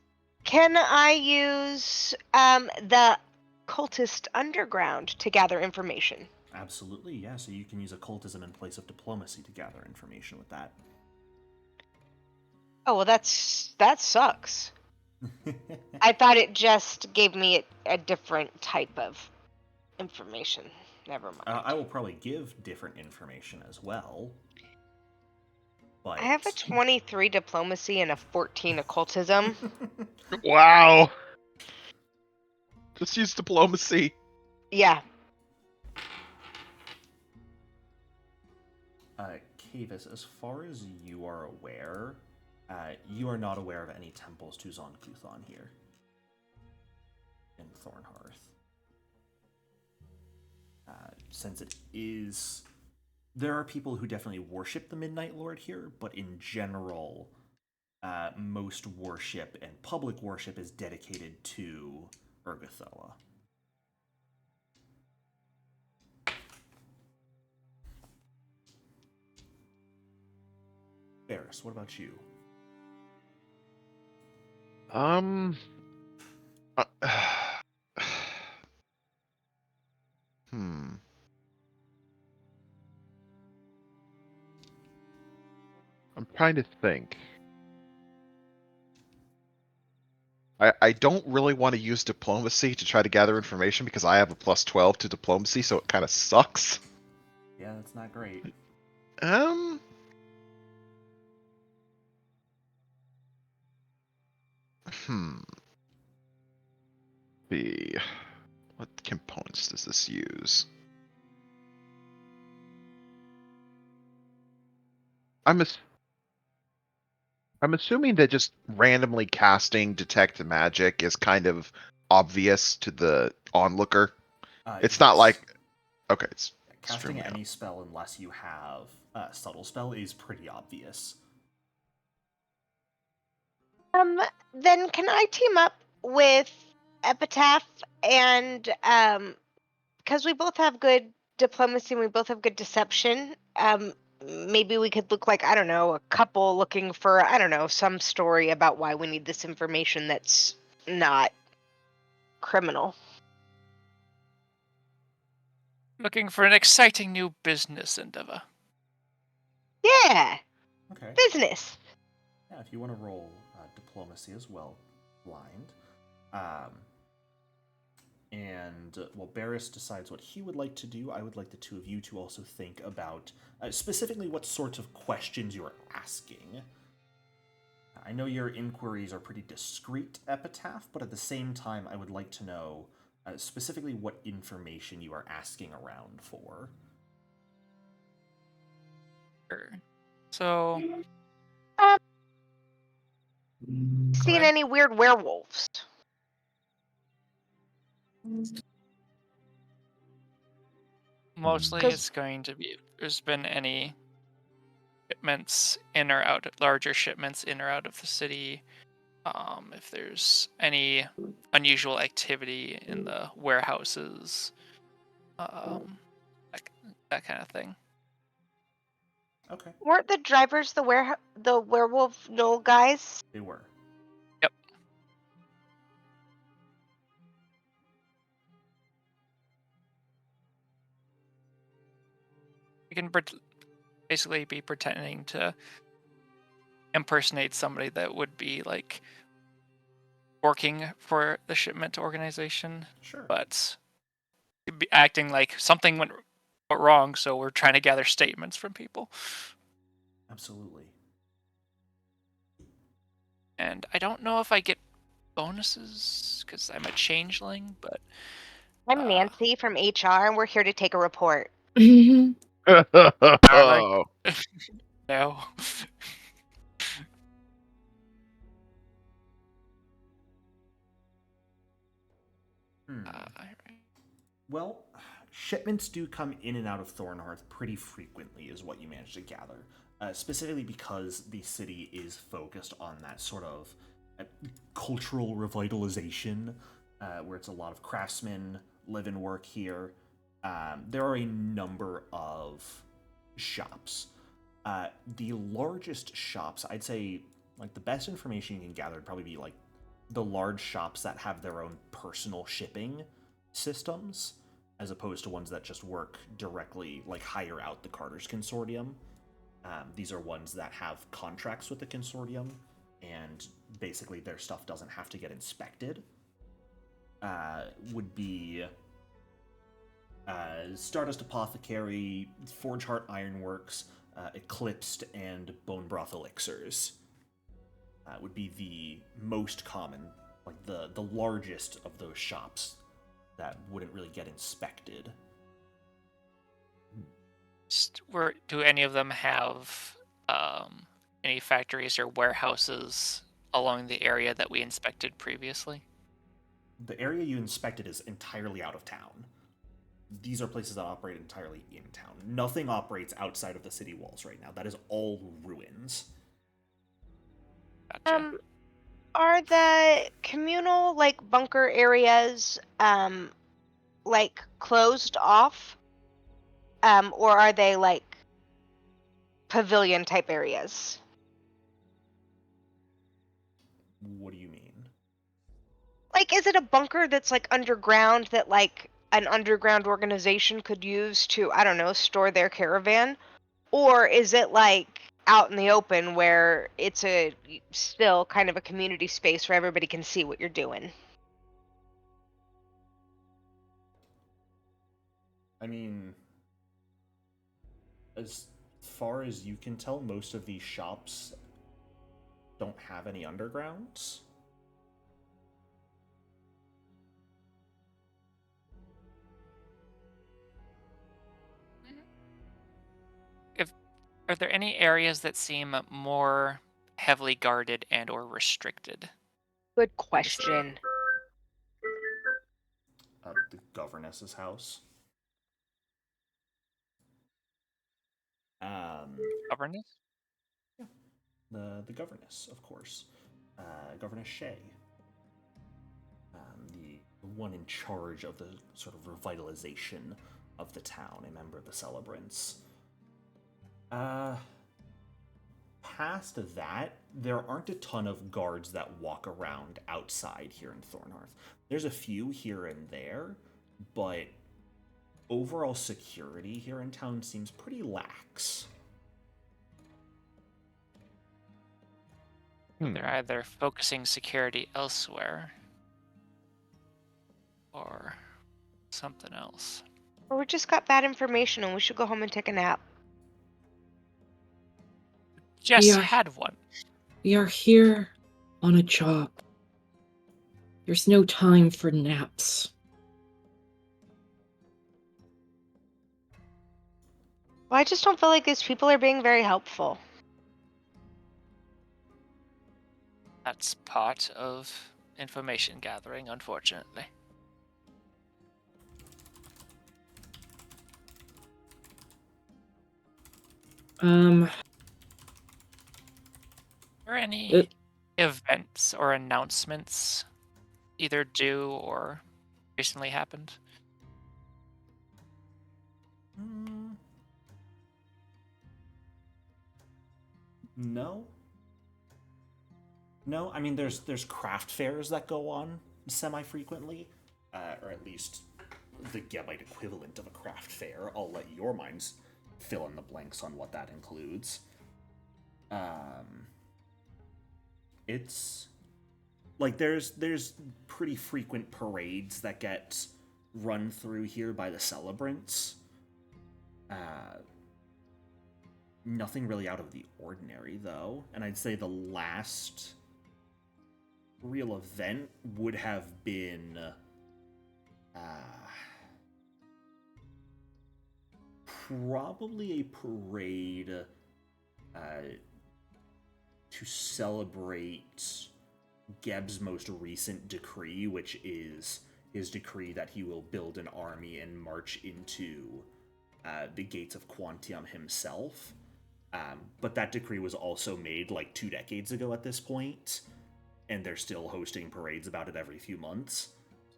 Can I use the cultist underground to gather information? Absolutely, yeah. So you can use occultism in place of diplomacy to gather information with that. Oh, well, that sucks. I thought it just gave me a different type of information. Never mind. I will probably give different information as well. But I have a 23 diplomacy and a 14 occultism. Wow. Just use diplomacy. Yeah. Kavis, as far as you are aware, you are not aware of any temples to Zonkuthon here in Thornhearth. Since it is... There are people who definitely worship the Midnight Lord here, but in general, most worship and public worship is dedicated to Urgathoa. Barris, what about you? I'm trying to think. I don't really want to use diplomacy to try to gather information because I have a plus 12 to diplomacy, so it kind of sucks. Yeah, that's not great. What components does this use? I'm assuming that just randomly casting detect magic is kind of obvious to the onlooker. It's not Yes. like okay, it's Casting extremely any spell unless you have a subtle spell is pretty obvious. Then can I team up with Epitaph and because we both have good diplomacy and we both have good deception, maybe we could look like, I don't know, a couple looking for, I don't know, some story about why we need this information that's not criminal. Looking for an exciting new business endeavor. Yeah, Okay. business. Yeah, if you want to roll diplomacy as well, blind. While Barris decides what he would like to do, I would like the two of you to also think about specifically what sorts of questions you're asking. I know your inquiries are pretty discreet, Epitaph, but at the same time, I would like to know specifically what information you are asking around for. Sure. So, seen Okay. any weird werewolves? Mostly 'Cause- it's going to be there's been any shipments in or out, larger shipments in or out of the city. If there's any unusual activity in the warehouses, that, that kind of thing. Okay. Weren't the drivers the werewolf gnoll guys? They were. Yep. You can basically be pretending to impersonate somebody that would be like working for the shipment organization, Sure. but you'd be acting like something went wrong, so we're trying to gather statements from people. Absolutely. And I don't know if I get bonuses because I'm a changeling, but I'm Nancy from HR, and we're here to take a report. Oh. no. Well, shipments do come in and out of Thornhearth pretty frequently, is what you managed to gather. Specifically because the city is focused on that sort of cultural revitalization, where it's a lot of craftsmen live and work here. There are a number of shops. The largest shops, I'd say, like the best information you can gather would probably be like the large shops that have their own personal shipping systems, as opposed to ones that just work directly, like hire out the Carter's Consortium. These are ones that have contracts with the Consortium, and basically their stuff doesn't have to get inspected. Would be Stardust Apothecary, Forgeheart Ironworks, Eclipsed, and Bone Broth Elixirs. Would be the most common, like the largest of those shops that wouldn't really get inspected. Do any of them have any factories or warehouses along the area that we inspected previously? The area you inspected is entirely out of town. These are places that operate entirely in town. Nothing operates outside of the city walls right now. That is all ruins. Gotcha. Are the communal like bunker areas like closed off? Or are they like pavilion type areas? What do you mean? Like, is it a bunker that's like underground that like an underground organization could use to, I don't know, store their caravan? Or is it like out in the open where it's a still kind of a community space where everybody can see what you're doing? I mean, as far as you can tell, most of these shops don't have any undergrounds. Are there any areas that seem more heavily guarded and or restricted? Good question. The governess's house. Governance? The governess, of course. Governess Shay. The one in charge of the sort of revitalization of the town, a member of the Celebrants. Past that, there aren't a ton of guards that walk around outside here in Thornhearth. There's a few here and there, but overall security here in town seems pretty lax. They're either focusing security elsewhere or something else. Or we just got bad information and we should go home and take a nap. Just Yeah. had one. We are here on a job. There's no time for naps. Well, I just don't feel like these people are being very helpful. That's part of information gathering, unfortunately. Um, Are any it, events or announcements either due or recently happened? Mm, no. No, I mean there's craft fairs that go on semi-frequently, or at least the Gebite equivalent of a craft fair. I'll let your minds fill in the blanks on what that includes. It's like there's pretty frequent parades that get run through here by the celebrants. Nothing really out of the ordinary though, and I'd say the last real event would have been probably a parade to celebrate Geb's most recent decree, which is his decree that he will build an army and march into the gates of Quantium himself. But that decree was also made like 2 decades ago at this point, and they're still hosting parades about it every few months.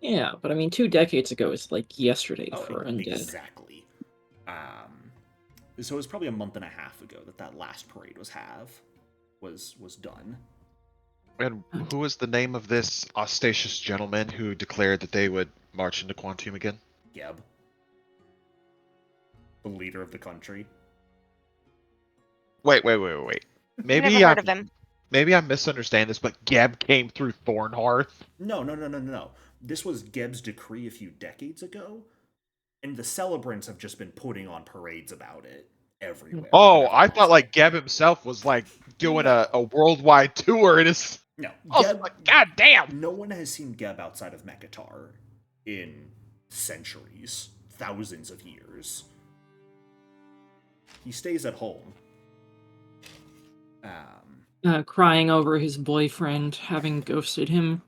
yeah, but I mean, 2 decades ago is like yesterday for undead. Exactly. So it was probably a month and a half ago that last parade was done. And who was the name of this ostentatious gentleman who declared that they would march into Quantium again? Geb, the leader of the country. Wait. Never heard of him. Maybe I'm misunderstanding this, but Geb came through Thornhearth? No. This was Geb's decree a few decades ago, and the celebrants have just been putting on parades about it everywhere. Oh, I thought like Geb himself was like doing a worldwide tour and his. No, I was like, God damn! No one has seen Geb outside of Mekatar in centuries, thousands of years. He stays at home. Crying over his boyfriend having ghosted him.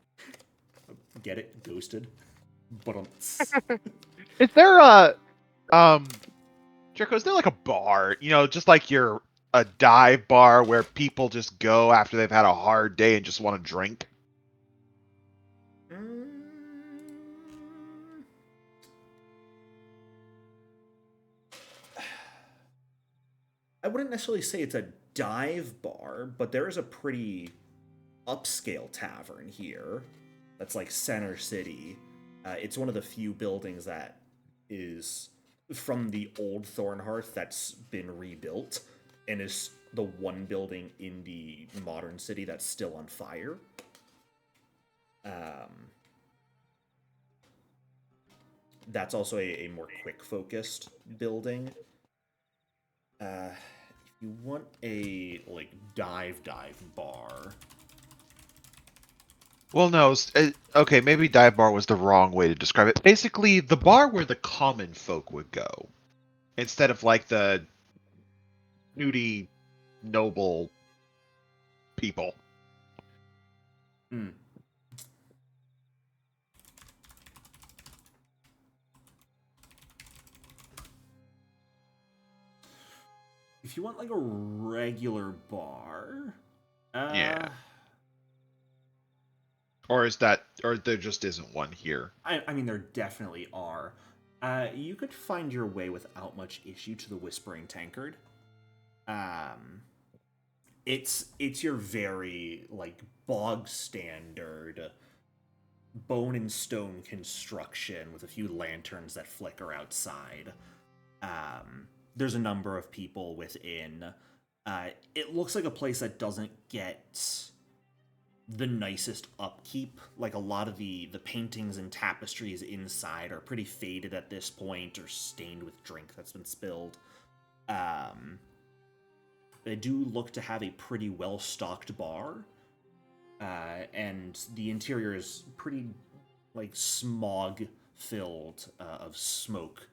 Get it? Ghosted? But Is there Jericho, is there like a bar, just like a dive bar where people just go after they've had a hard day and just want to drink? I wouldn't necessarily say it's a dive bar, but there is a pretty upscale tavern here that's like center city. It's one of the few buildings that is from the old Thornhearth that's been rebuilt, and is the one building in the modern city that's still on fire. That's also a more quick focused building. If you want a like dive bar. Well, no. Okay, maybe dive bar was the wrong way to describe it. Basically, the bar where the common folk would go, instead of like the snooty, noble people. If you want like a regular bar, Yeah. Or there just isn't one here? I mean, there definitely are. You could find your way without much issue to the Whispering Tankard. It's your very like bog standard bone and stone construction with a few lanterns that flicker outside. There's a number of people within. It looks like a place that doesn't get the nicest upkeep. Like a lot of the paintings and tapestries inside are pretty faded at this point or stained with drink that's been spilled. They do look to have a pretty well-stocked bar, and the interior is pretty like smog filled of smoke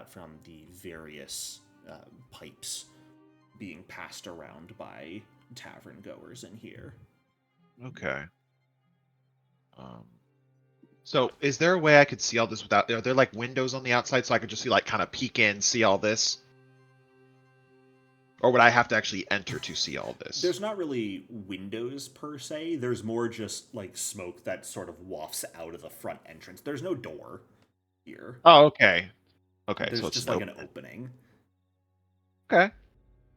from the various pipes being passed around by tavern goers in here. Okay. So is there a way I could see all this without? Are there like windows on the outside so I could just see like kind of peek in, see all this? Or would I have to actually enter to see all this? There's not really windows per se. There's more just like smoke that sort of wafts out of the front entrance. There's no door here. Oh, okay. Okay, There's so it's just an like an open. opening. Okay.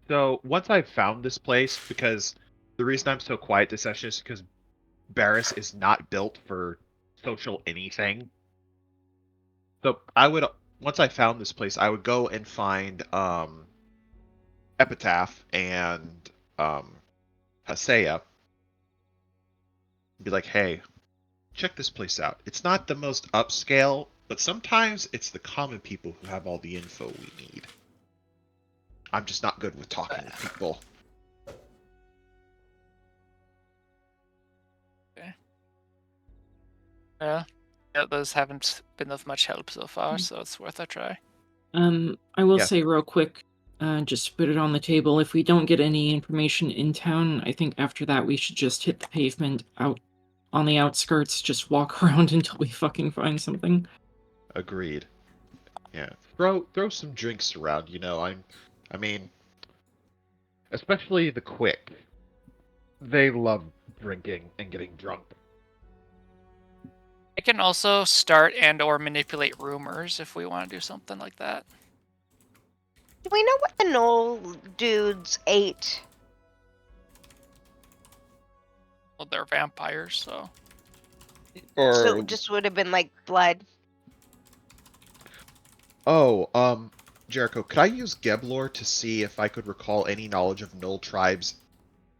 So once I've found this place, because the reason I'm so quiet this session is because Barris is not built for social anything. So once I found this place, I would go and find Epitaph and Hasea. Be like, hey, check this place out. It's not the most upscale, but sometimes it's the common people who have all the info we need. I'm just not good with talking with people. Okay. Yeah, those haven't been of much help so far, so it's worth a try. I will Yes. say real quick, just to put it on the table, if we don't get any information in town, I think after that we should just hit the pavement out on the outskirts, just walk around until we fucking find something. Agreed. Yeah. Throw some drinks around, I mean, especially the quick. They love drinking and getting drunk. I can also start and or manipulate rumors if we want to do something like that. Do we know what the gnoll dudes ate? Well, they're vampires, so So it just would have been like blood. Oh, Jericho, could I use Geblor to see if I could recall any knowledge of Gnoll tribes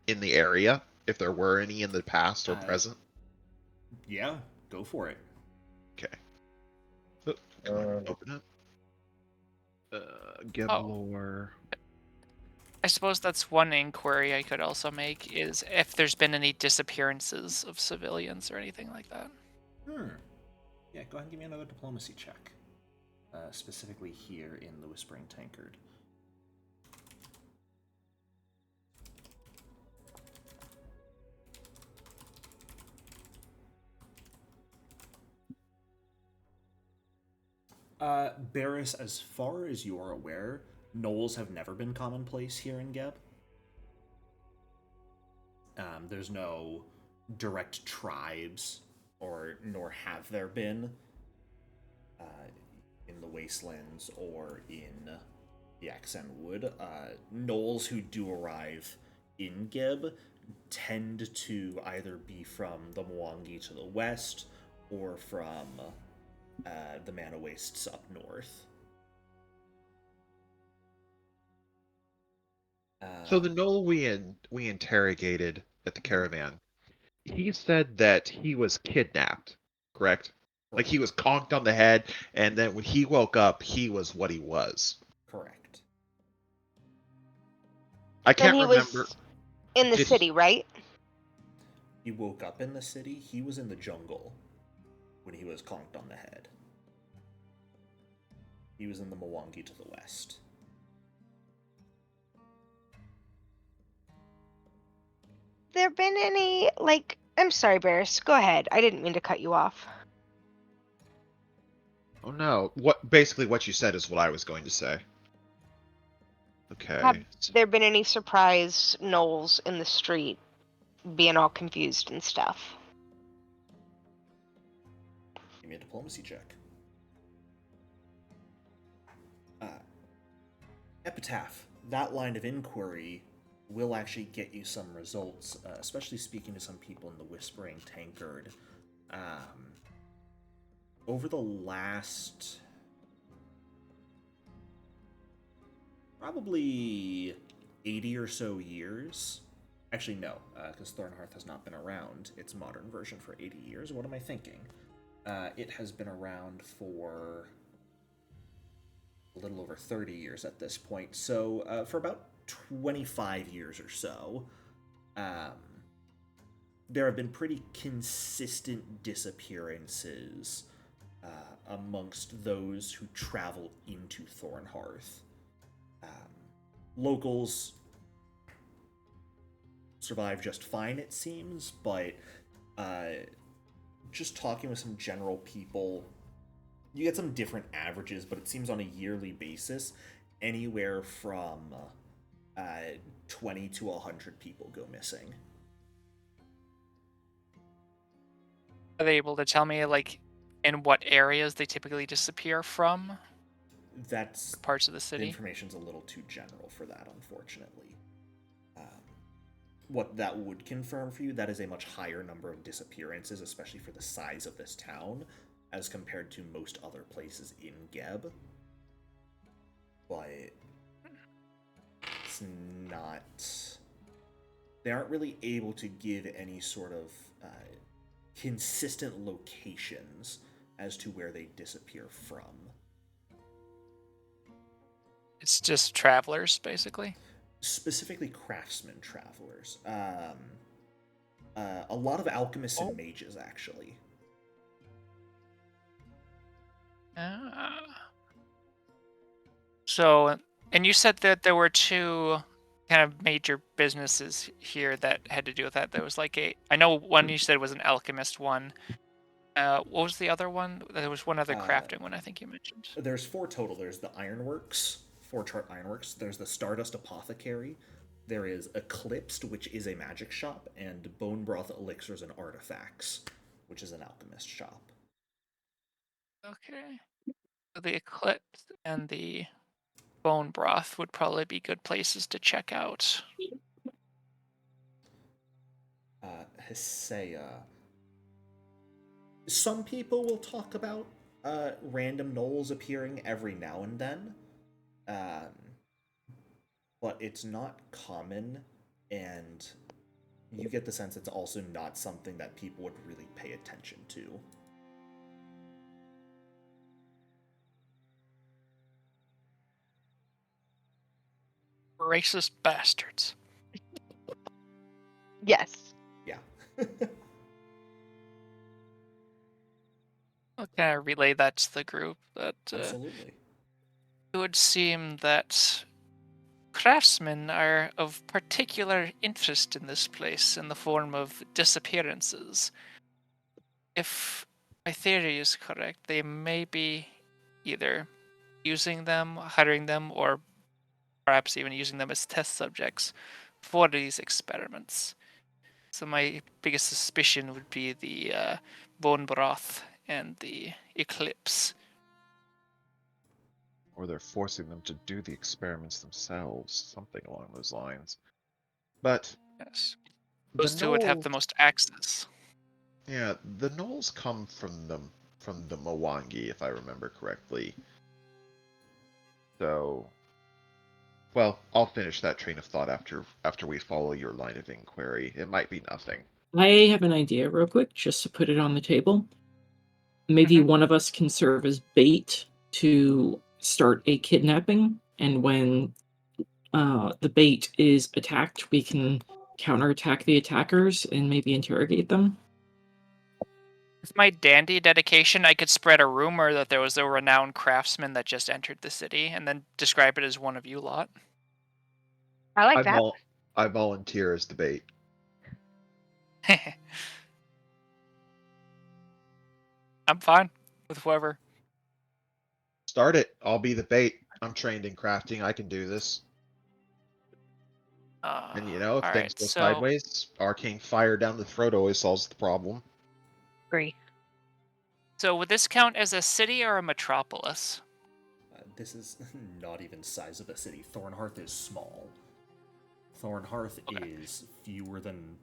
in the area, if there were any in the past or present? Yeah, go for it. Okay. Oh, come on, open up. Geblor. I suppose that's one inquiry I could also make, is if there's been any disappearances of civilians or anything like that. Yeah, go ahead and give me another diplomacy check. Specifically here in the Whispering Tankard. Barris, as far as you are aware, gnolls have never been commonplace here in Geb. There's no direct tribes, nor have there been in the Wastelands or in the Accent Wood. Gnolls who do arrive in Geb tend to either be from the Mwangi to the west or from the Mana Wastes up north. So the Gnoll we interrogated at the caravan, he said that he was kidnapped, correct? Like he was conked on the head, and then when he woke up, he was what he was. Correct. I can't Then he remember. was in the Did city, right? He woke up in the city. He was in the jungle when he was conked on the head. He was in the Mwangi to the west. There been any, like, I'm sorry, Barris. Go ahead. I didn't mean to cut you off. Oh no! Basically what you said is what I was going to say. Okay. Have there been any surprise gnolls in the street being all confused and stuff? Give me a diplomacy check. Epitaph, that line of inquiry will actually get you some results, especially speaking to some people in the Whispering Tankard. Over the last probably 80 or so years. Actually, no, because Thornhearth has not been around its modern version for 80 years. What am I thinking? It has been around for a little over 30 years at this point. So for about 25 years or so, there have been pretty consistent disappearances amongst those who travel into Thornhearth. Locals survive just fine, it seems, but just talking with some general people, you get some different averages, but it seems on a yearly basis, anywhere from 20 to 100 people go missing. Are they able to tell me, like, in what areas they typically disappear from? That's Parts of the the city? information's a little too general for that, unfortunately. What that would confirm for you, that is a much higher number of disappearances, especially for the size of this town, as compared to most other places in Geb. But it's not... They aren't really able to give any sort of consistent locations as to where they disappear from. It's just travelers, basically? Specifically craftsmen travelers. A lot of alchemists and mages, actually. So, and you said that there were two kind of major businesses here that had to do with that. There was like I know one you said was an alchemist one. What was the other one? There was one other crafting one I think you mentioned. There's 4 total. There's the Ironworks, 4 chart Ironworks. There's the Stardust Apothecary. There is Eclipsed, which is a magic shop, and Bone Broth Elixirs and Artifacts, which is an alchemist shop. Okay. So the Eclipse and the Bone Broth would probably be good places to check out. Hesea. Some people will talk about random gnolls appearing every now and then, but it's not common, and you get the sense it's also not something that people would really pay attention to. Racist bastards. Yes. Yeah. I'll kind of relay that to the group. That Absolutely. it would seem that craftsmen are of particular interest in this place in the form of disappearances. If my theory is correct, they may be either using them, hiring them, or perhaps even using them as test subjects for these experiments. So my biggest suspicion would be the Bone Broth and the Eclipse. Or they're forcing them to do the experiments themselves, something along those lines. But Yes. the Those two would have gnolls, the most access. yeah, the gnolls come from the Mwangi, if I remember correctly. So, well, I'll finish that train of thought after we follow your line of inquiry. It might be nothing. I have an idea real quick, just to put it on the table. Maybe one of us can serve as bait to start a kidnapping, and when the bait is attacked, we can counterattack the attackers and maybe interrogate them. With my dandy dedication, I could spread a rumor that there was a renowned craftsman that just entered the city, and then describe it as one of you lot. I like that. I volunteer as the bait. I'm fine with whoever. Start it. I'll be the bait. I'm trained in crafting. I can do this. And you know, if things go sideways, arcane fire down the throat always solves the problem. Agree. So would this count as a city or a metropolis? This is not even size of a city. Thornhearth is small. Thornhearth is fewer than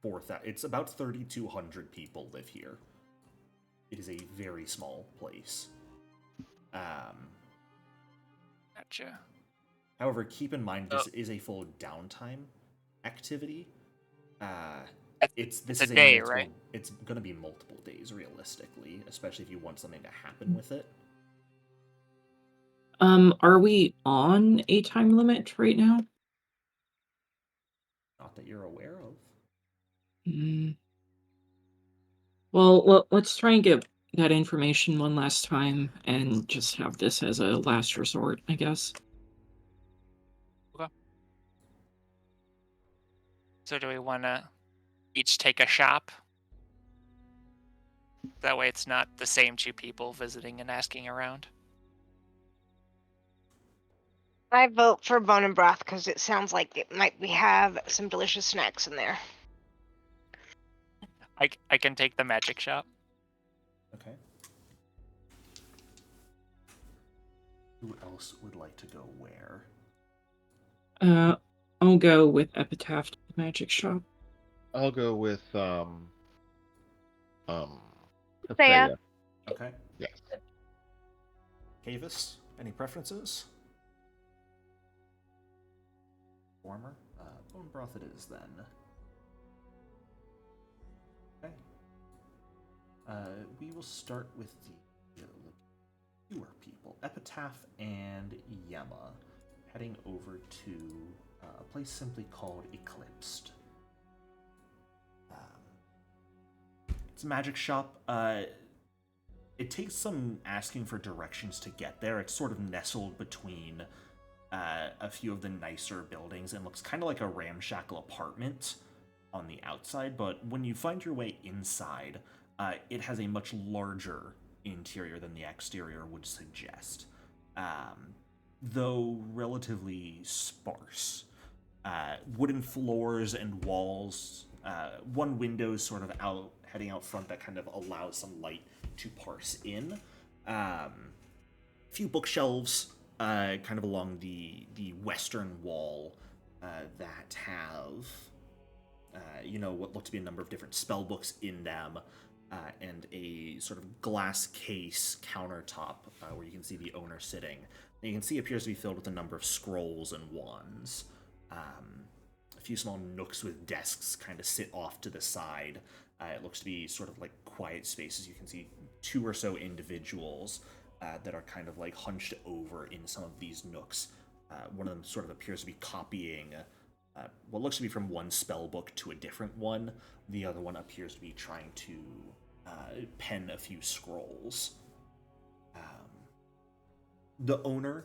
4,000. It's about 3,200 people live here. It is a very small place. Gotcha. However, keep in mind this is a full downtime activity. This is a day, multiple, right? It's going to be multiple days, realistically, especially if you want something to happen with it. Are we on a time limit right now? Not that you're aware of. Well, let's try and get that information one last time and just have this as a last resort, I guess. Okay. So do we want to each take a shop? That way it's not the same two people visiting and asking around. I vote for bone and broth because it sounds like we have some delicious snacks in there. I can take the magic shop. Okay. Who else would like to go where? I'll go with Epitaph to the magic shop. I'll go with Saya. Saya. Okay. Yes. Kavis, any preferences? Former? Bone broth it is then. Okay. We will start with the fewer people. Epitaph and Yema heading over to a place simply called Eclipsed. It's a magic shop. It takes some asking for directions to get there. It's sort of nestled between a few of the nicer buildings and looks kind of like a ramshackle apartment on the outside, but when you find your way inside, it has a much larger interior than the exterior would suggest, though relatively sparse. Wooden floors and walls, one window sort of heading out front that kind of allows some light to parse in. A few bookshelves kind of along the western wall that have what look to be a number of different spell books in them, and a sort of glass case countertop where you can see the owner sitting. And you can see it appears to be filled with a number of scrolls and wands. A few small nooks with desks kind of sit off to the side. It looks to be sort of like quiet spaces. You can see two or so individuals that are kind of like hunched over in some of these nooks. One of them sort of appears to be copying what looks to be from one spell book to a different one. The other one appears to be trying to pen a few scrolls. The owner,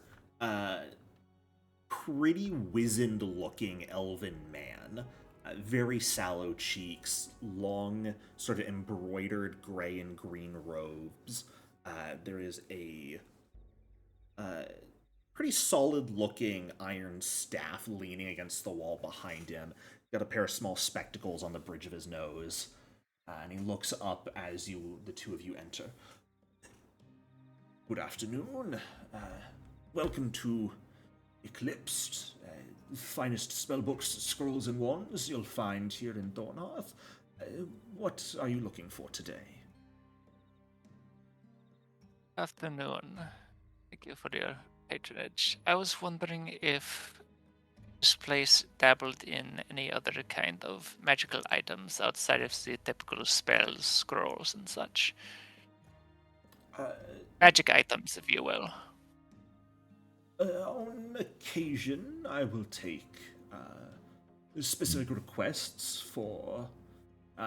pretty wizened-looking elven man, very sallow cheeks, long, sort of embroidered gray and green robes. There is a pretty solid-looking iron staff leaning against the wall behind him. Got a pair of small spectacles on the bridge of his nose, and he looks up as the two of you enter. Good afternoon. Welcome to Eclipsed. Finest spellbooks, scrolls, and wands you'll find here in Thornhearth. What are you looking for today? Afternoon. Thank you for your patronage. I was wondering if this place dabbled in any other kind of magical items outside of the typical spells, scrolls, and such. Magic items, if you will. On occasion, I will take specific requests for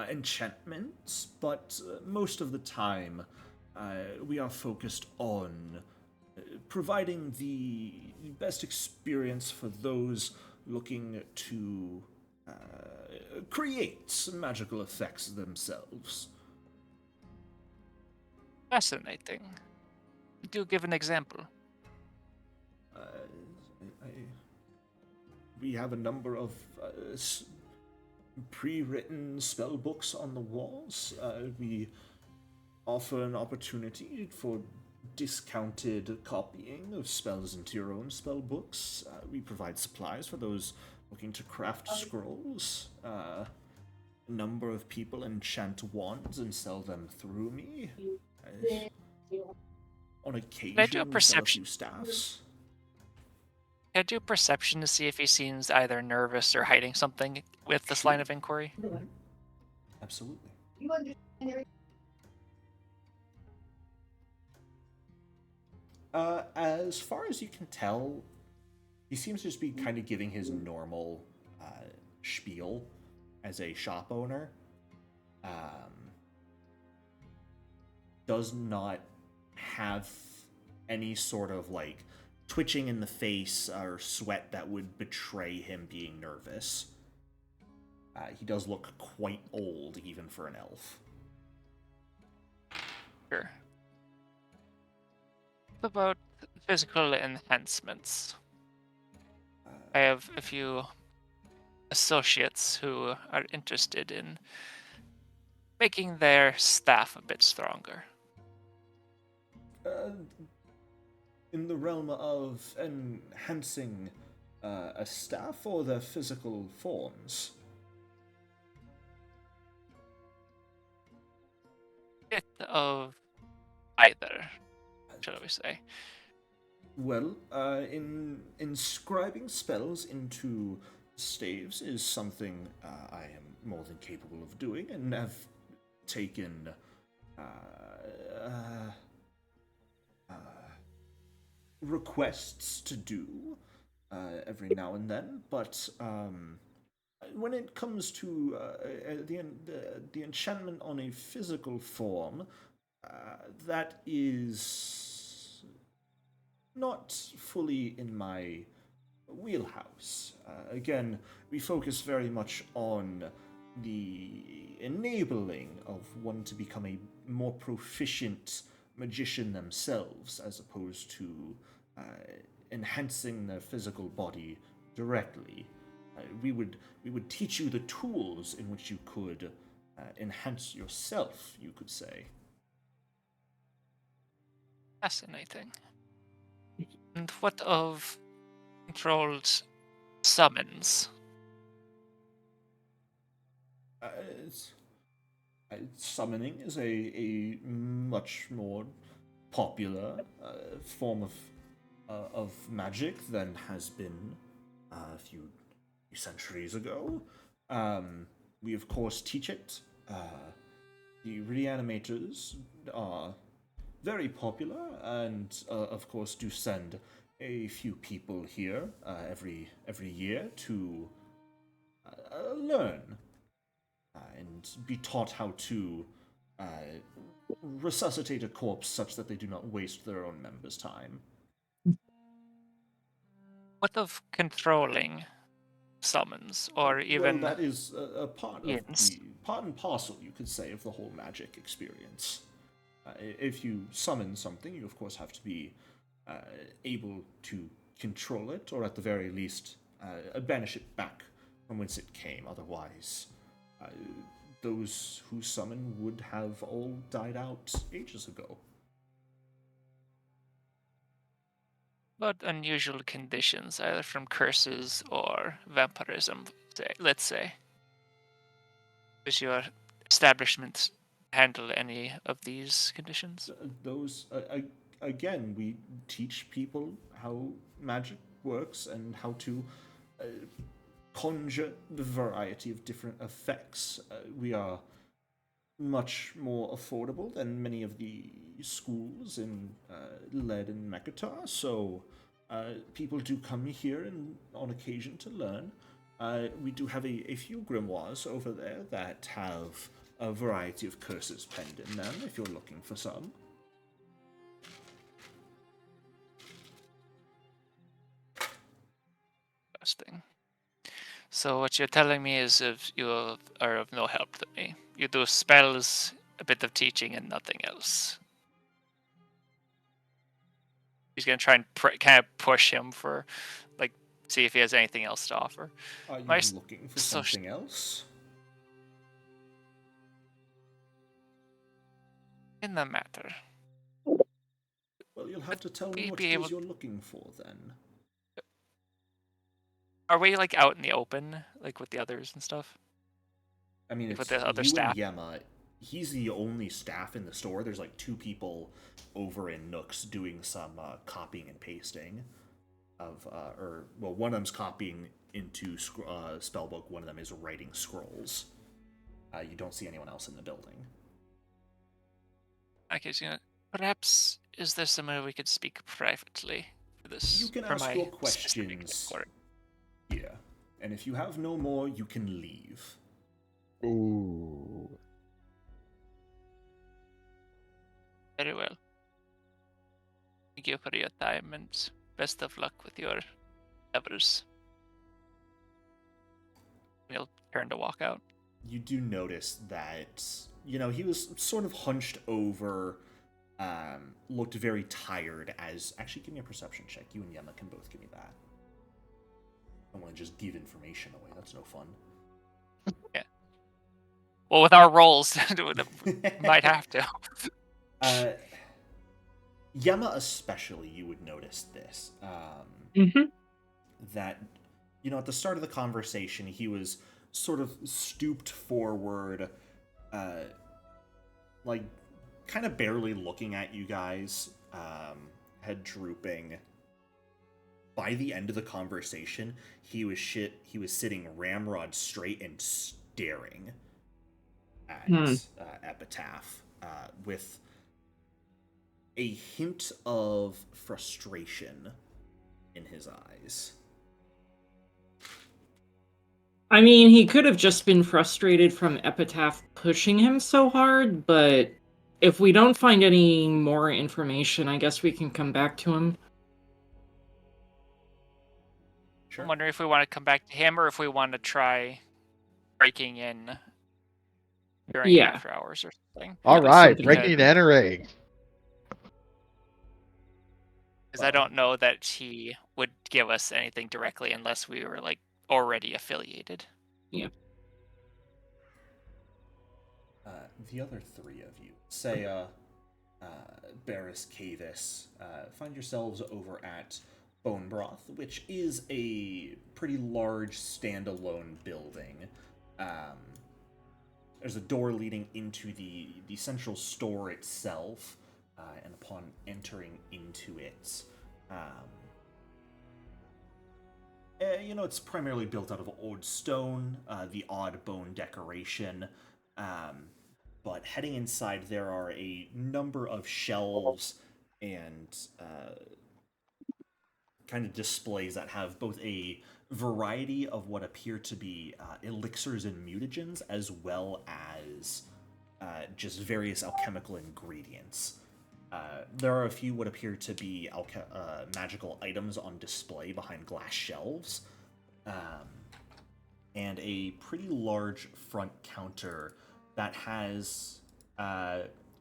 enchantments, but most of the time we are focused on providing the best experience for those looking to create magical effects themselves. Fascinating. Do give an example. We have a number of pre-written spell books on the walls. We offer an opportunity for discounted copying of spells into your own spell books. We provide supplies for those looking to craft scrolls. A number of people enchant wands and sell them through me. On occasion, I do a we sell a perception? few staffs. Can I do perception to see if he seems either nervous or hiding something with this line of inquiry? Absolutely. As far as you can tell, he seems to just be kind of giving his normal spiel as a shop owner. Does not have any sort of like twitching in the face or sweat that would betray him being nervous. He does look quite old, even for an elf. Sure. What about physical enhancements? I have a few associates who are interested in making their staff a bit stronger. In the realm of enhancing a staff or their physical forms? Bit of either, shall we say. Well, in inscribing spells into staves is something I am more than capable of doing, and have taken requests to do every now and then. But when it comes to the enchantment on a physical form, that is not fully in my wheelhouse. Again, we focus very much on the enabling of one to become a more proficient magician themselves, as opposed to enhancing their physical body directly. We would teach you the tools in which you could enhance yourself, you could say. Fascinating. And what of controlled summons? Summoning is a much more popular form of magic than has been a few centuries ago. We of course teach it. The reanimators are very popular, and of course do send a few people here every year to learn and be taught how to resuscitate a corpse such that they do not waste their own members' time. What of controlling summons, or even Well, that is a part of Yes. the part and parcel, you could say, of the whole magic experience. If you summon something, you of course have to be able to control it, or at the very least, banish it back from whence it came. Otherwise, those who summon would have all died out ages ago. but unusual conditions, either from curses or vampirism, let's say. Does your establishment handle any of these conditions? Those again, we teach people how magic works and how to conjure the variety of different effects. We are much more affordable than many of the schools in Lead and Mekatar, so people do come here and on occasion to learn. We do have a few grimoires over there that have a variety of curses penned in them, if you're looking for some. Interesting. So what you're telling me is if you are of no help to me. You do spells, a bit of teaching, and nothing else. He's gonna try and kind of push him for, like, see if he has anything else to offer. Are you My looking for something else? In the matter, Well, you'll have to tell me we'd what be it able- is you're looking for, then. are we like out in the open, like with the others and stuff? I mean, Like with it's the other you staff? and Yema. He's the only staff in the store. There's like two people over in Nooks doing some copying and pasting of, one of them's copying into spellbook. One of them is writing scrolls. You don't see anyone else in the building. Okay, so perhaps is there somewhere we could speak privately for this? You can for ask my your specific questions inquiry? here, and if you have no more, you can leave. Ooh. Very well. Thank you for your time and best of luck with your endeavors. He'll turn to walk out. You do notice that, he was sort of hunched over, looked very tired as... Actually, give me a perception check. You and Yema can both give me that. I don't want to just give information away. That's no fun. Yeah. Well, with our rolls, might have to. Yema especially, you would notice this. That, at the start of the conversation, he was sort of stooped forward, like, kind of barely looking at you guys, head drooping. By the end of the conversation, he was sitting ramrod straight and staring at Epitaph, with a hint of frustration in his eyes. I mean, he could have just been frustrated from Epitaph pushing him so hard, but if we don't find any more information, I guess we can come back to him. Sure. I'm wondering if we want to come back to him or if we want to try breaking in during after hours or something. All right, something breaking and entering. Because I don't know that he would give us anything directly unless we were like already affiliated. Yeah. The other three of you, Saya, Barris, Cavis, find yourselves over at Bone Broth, which is a pretty large standalone building. There's a door leading into the central store itself, and upon entering into it, it's primarily built out of old stone, the odd bone decoration, but heading inside there are a number of shelves and kind of displays that have both a variety of what appear to be elixirs and mutagens, as well as just various alchemical ingredients. There are a few what appear to be magical items on display behind glass shelves, and a pretty large front counter that has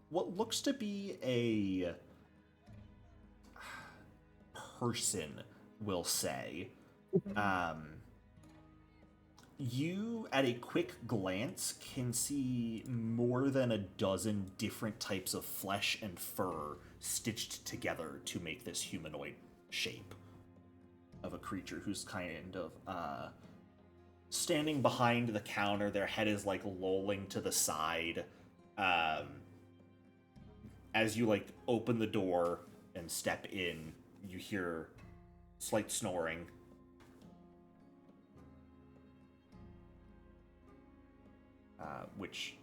what looks to be a person, we'll say. You, at a quick glance, can see more than a dozen different types of flesh and fur stitched together to make this humanoid shape of a creature who's kind of standing behind the counter. Their head is like lolling to the side. As you like open the door and step in, you hear slight snoring. Which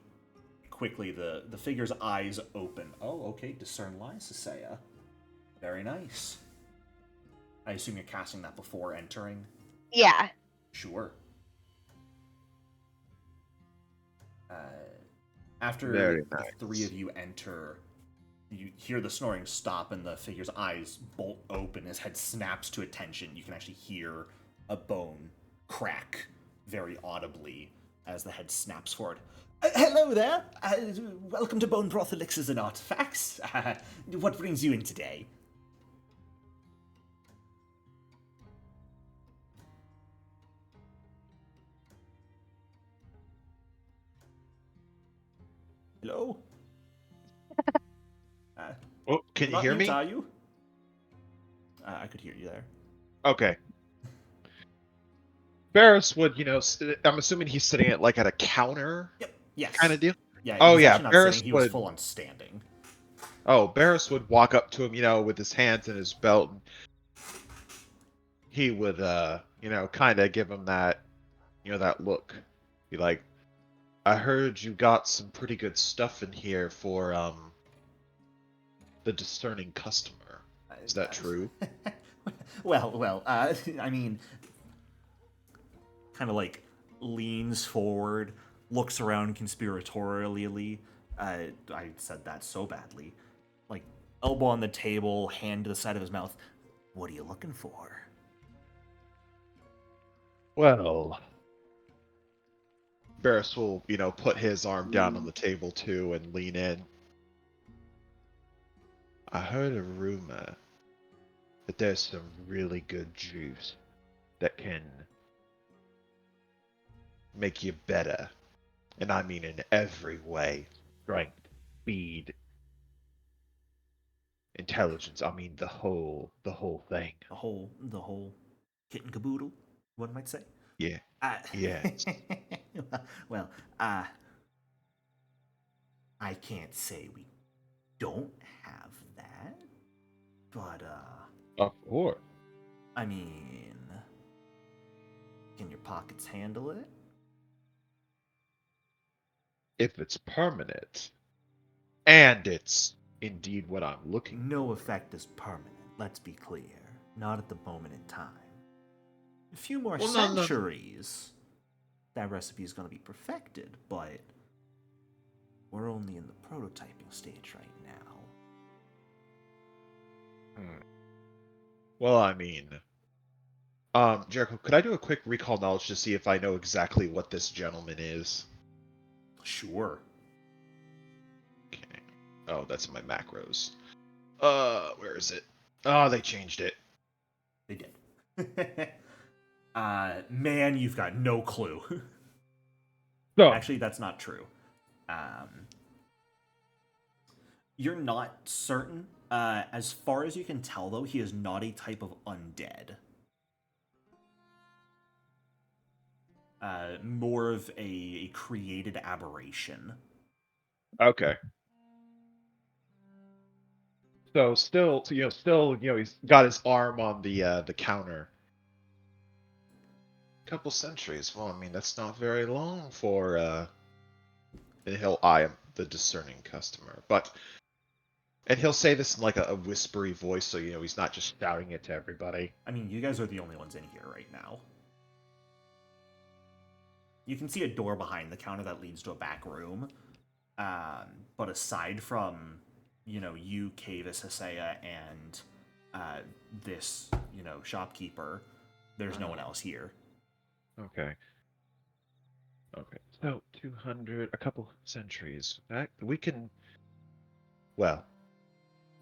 quickly the figure's eyes open. Oh, okay, discern lies, Sasaya. Very nice. I assume you're casting that before entering? Yeah. Sure. After Very the nice. three of you enter, you hear the snoring stop and the figure's eyes bolt open. His head snaps to attention. You can actually hear a bone crack very audibly as the head snaps forward. Hello there. Welcome to Bone Broth Elixirs and Artifacts. What brings you in today? Hello? Oh, can you hear me? Are you? I could hear you there. Okay. Barris would, I'm assuming he's sitting at like at a counter. Yep. Yes. Kind of deal. Yeah. Oh He's yeah, actually not Barris sitting, he would. was full on standing. Oh, Barris would walk up to him, with his hands in his belt. He would, kind of give him that, that look. Be like, I heard you got some pretty good stuff in here for, the discerning customer. Is that true? Well, I mean, kind of like leans forward, looks around conspiratorially. I said that so badly. Like, elbow on the table, hand to the side of his mouth. What are you looking for? Well, Barris will, put his arm down on the table too and lean in. I heard a rumor that there's some really good juice that can make you better. And I mean in every way. Strength, speed, intelligence. I mean the whole thing. The whole kit and caboodle, one might say. Yeah. Uh, Yes. well, I can't say we don't have that, but Of course. I mean, can your pockets handle it? If it's permanent, and it's indeed what I'm looking No for. effect is permanent, let's be clear. Not at the moment in time. A few more Well, no. centuries, that recipe is going to be perfected, but we're only in the prototyping stage right now. Well, I mean, Jericho, could I do a quick recall knowledge to see if I know exactly what this gentleman is? Sure. Okay. Oh, that's in my macros. Where is it? Oh, they changed it. They did. Man, you've got no clue. No. Actually, that's not true. You're not certain. As far as you can tell, though, he is not a type of undead. More of a created aberration. Okay. So still, he's got his arm on the counter. Couple centuries. Well, I mean, that's not very long for and he'll eye the discerning customer, and he'll say this in like a whispery voice, so he's not just shouting it to everybody. I mean, you guys are the only ones in here right now. You can see a door behind the counter that leads to a back room. But aside from, you, Kavis, Hesea, and this, shopkeeper, there's no one else here. Okay. So 200, a couple centuries back, we can. Well,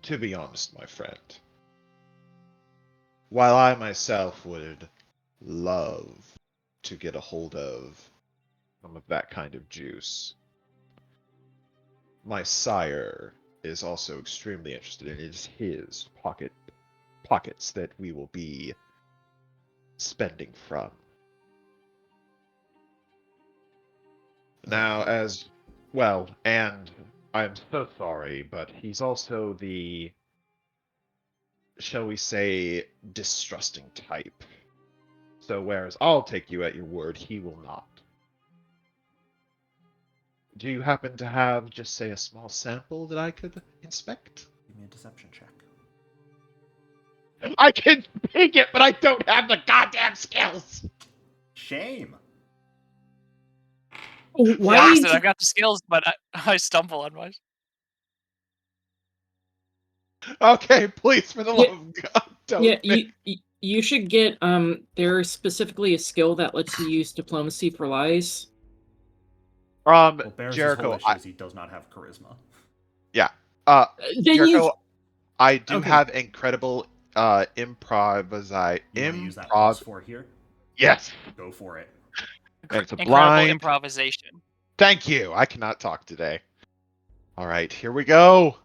to be honest, my friend, while I myself would love to get a hold of some of that kind of juice, my sire is also extremely interested, and it is his pockets that we will be spending from. Now, as well, and I'm so sorry, but he's also the, shall we say, distrusting type. So whereas I'll take you at your word, he will not. Do you happen to have, just say, a small sample that I could inspect? Give me a deception check. I can speak it, but I don't have the goddamn skills! Shame! Why Yeah, are I you? said I've got the skills, but I stumble on mine. Okay, please, for the Yeah, love of God, don't. Yeah, you should get there's specifically a skill that lets you use diplomacy for lies. Well, Barris' whole Jericho, issue is he does not have charisma. yeah. Then Jericho, I do Okay. have incredible You want to use that +4 here? Yes, Go for it. and it's a Incredible blind. improvisation. Thank you. I cannot talk today. All right, here we go.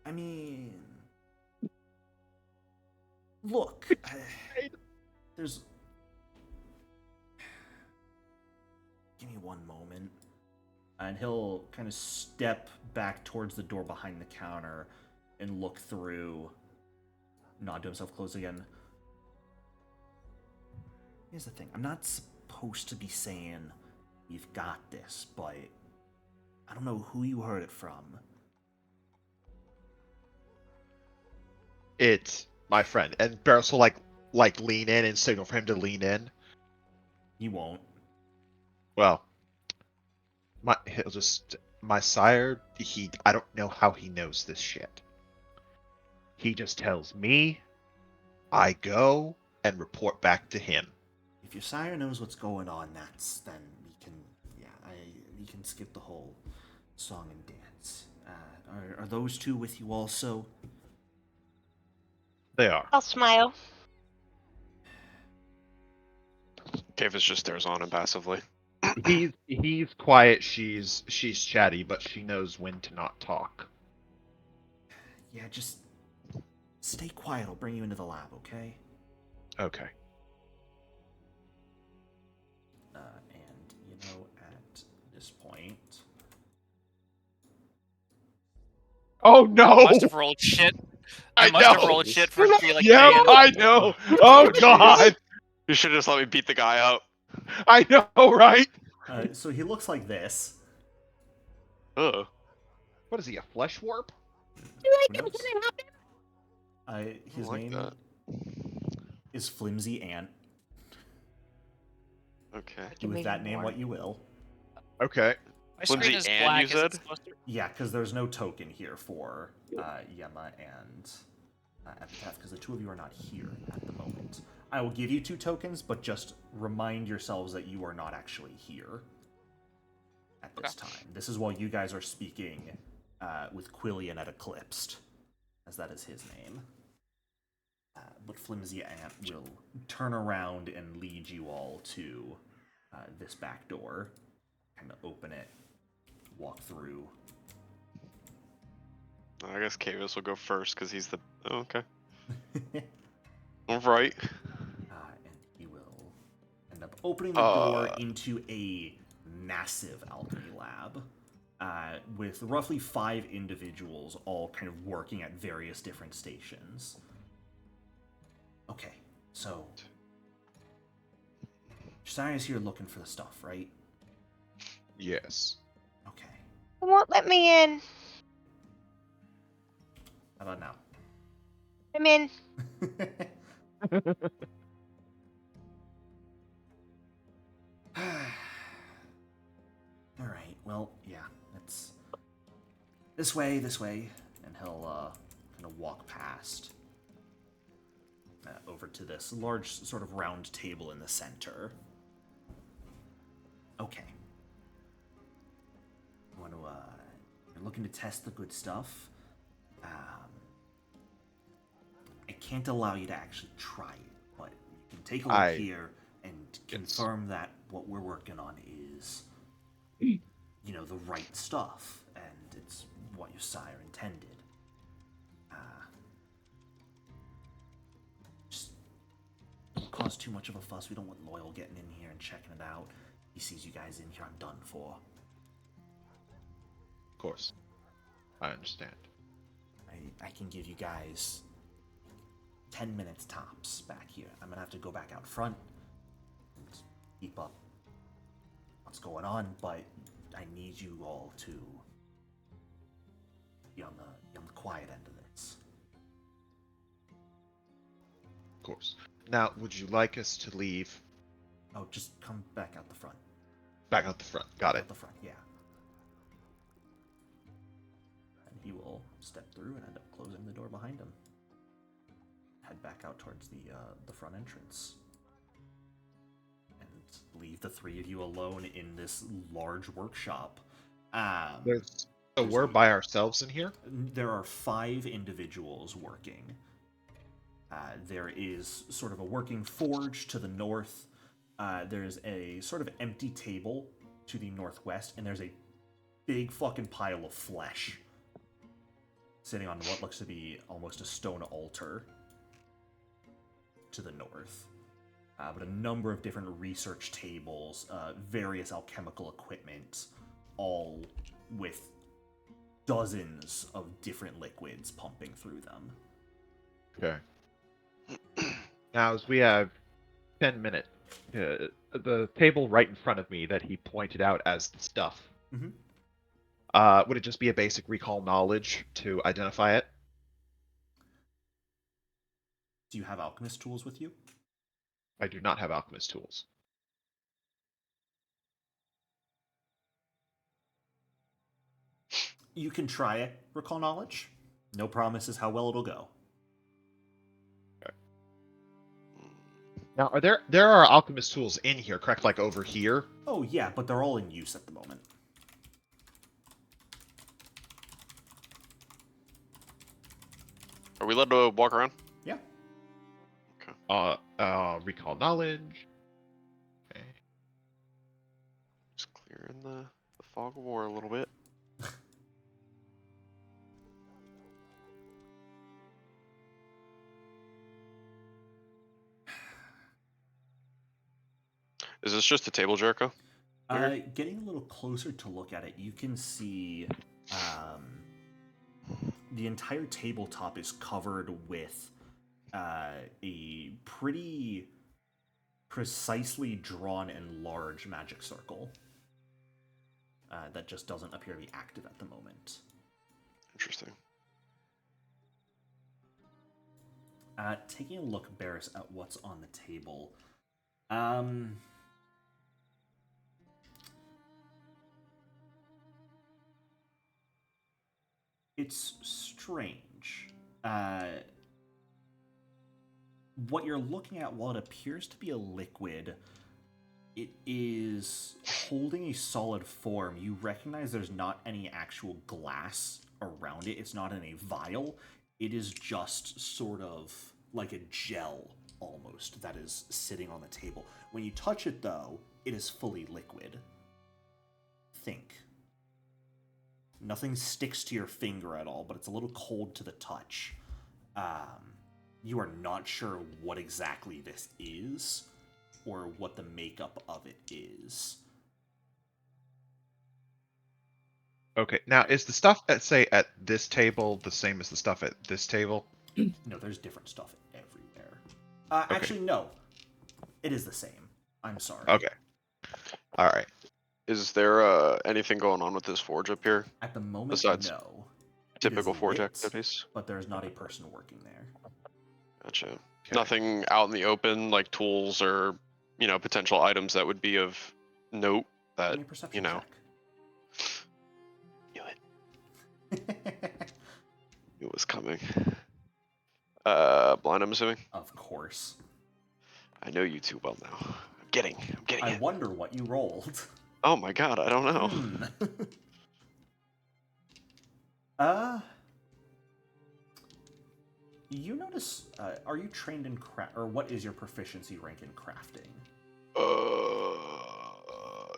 I mean, look, there's. Give me one moment. And he'll kind of step back towards the door behind the counter and look through, nod to himself, close again. Here's the thing. I'm not supposed to be saying you've got this, but I don't know who you heard it from. It's my friend, and Barris will like lean in and signal for him to lean in. He won't. Well, my sire. I don't know how he knows this shit. He just tells me, I go and report back to him. If your sire knows what's going on, then we can, we can skip the whole song and dance. Are those two with you also? They are. I'll smile. Kavis just stares on him passively. He's quiet. She's chatty, but she knows when to not talk. Yeah, just stay quiet. I'll bring you into the lab, okay? Okay. And at this point, Oh no! I must have rolled shit. I must have rolled shit for feeling Yeah, pain. I know. Oh god! You should just let me beat the guy up. I know, right? so he looks like this. Ugh. What is he, a flesh warp? Who knows? His like name that. is Flimsy Ant. Okay. Do with that name what you will. Okay. My Flimsy screen is and black. you Is said? it supposed to? Yeah, because there's no token here for Yema and Epitaph, because the two of you are not here at the moment. I will give you 2 tokens, but just remind yourselves that you are not actually here at this time. This is while you guys are speaking with Quillian at Eclipsed, as that is his name. But Flimsy Ant will turn around and lead you all to this back door. Kind of open it, walk through. I guess Kavis will go first because he's the. Oh, okay. All right. And he will end up opening the door into a massive alchemy lab with roughly 5 individuals all kind of working at various different stations. Okay, so Josiah's here looking for the stuff, right? Yes. Okay. They won't let me in. How about now? I'm in. All right. Well, yeah. It's this way, and he'll kind of walk past over to this large sort of round table in the center. Okay. You want to? You're looking to test the good stuff. I can't allow you to actually try it, but you can take a look here and confirm that what we're working on is, the right stuff, and it's what your sire intended. Just don't cause too much of a fuss. We don't want Loyal getting in here and checking it out. He sees you guys in here, I'm done for. Of course. I understand. I can give you guys 10 minutes tops back here. I'm gonna have to go back out front and keep up what's going on, but I need you all to be on the quiet end of this. Of course. Now, would you like us to leave? Oh, just come back out the front. Back out the front. Got it. Out the front, yeah. And he will step through and end up closing the door behind him. Head back out towards the front entrance. And leave the 3 of you alone in this large workshop. So we're by ourselves in here? There are 5 individuals working. There is sort of a working forge to the north. There's a sort of empty table to the northwest, and there's a big fucking pile of flesh sitting on what looks to be almost a stone altar to the north. But a number of different research tables, various alchemical equipment, all with dozens of different liquids pumping through them. Okay. Now, as we have 10 minutes, the table right in front of me that he pointed out as the stuff, would it just be a basic recall knowledge to identify it? Do you have alchemist tools with you? I do not have alchemist tools. You can try it, recall knowledge. No promises how well it'll go. Now, there are alchemist tools in here, correct? Like over here. Oh yeah, but they're all in use at the moment. Are we allowed to walk around? Yeah. Recall knowledge. Okay. Just clearing the fog of war a little bit. Is this just a table, Jericho? Getting a little closer to look at it, you can see the entire tabletop is covered with a pretty precisely drawn and large magic circle that just doesn't appear to be active at the moment. Interesting. Taking a look, Barris, at what's on the table. It's strange. What you're looking at, while it appears to be a liquid, it is holding a solid form. You recognize there's not any actual glass around it. It's not in a vial. It is just sort of like a gel, almost, that is sitting on the table. When you touch it, though, it is fully liquid. Think. Nothing sticks to your finger at all, but it's a little cold to the touch. You are not sure what exactly this is, or what the makeup of it is. Okay, now is the stuff at, say, at this table the same as the stuff at this table? No, there's different stuff everywhere. Okay. Actually, no. It is the same. I'm sorry. Okay. Alright. Is there anything going on with this forge up here? At the moment, Besides no. It typical is forge lit, activities? but there's not a person working there. Gotcha. Okay. Nothing out in the open, like tools or, potential items that would be of note that, Give me a perception Knew it. check. It was coming. Blind, I'm assuming? Of course. I know you too well now. I'm getting I it. wonder what you rolled. Oh my god, I don't know. You notice, are you trained in craft, or what is your proficiency rank in crafting?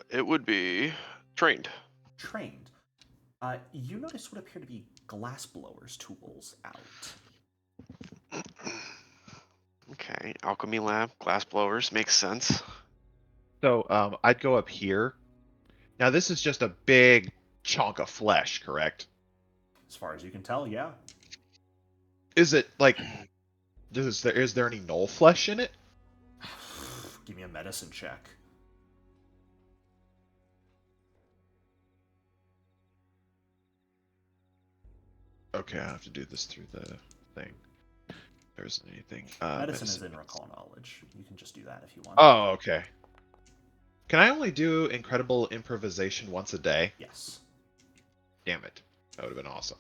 It would be trained. Trained. You notice what appear to be glassblower's tools out. Okay, alchemy lab, glass blowers, makes sense. So, I'd go up here. Now, this is just a big chunk of flesh, correct? As far as you can tell, yeah. Is it, like... is there any gnoll flesh in it? Give me a medicine check. Okay, I have to do this through the thing. There isn't anything. Medicine is in recall knowledge. You can just do that if you want. Oh, okay. Can I only do incredible improvisation once a day? Yes. Damn it. That would have been awesome.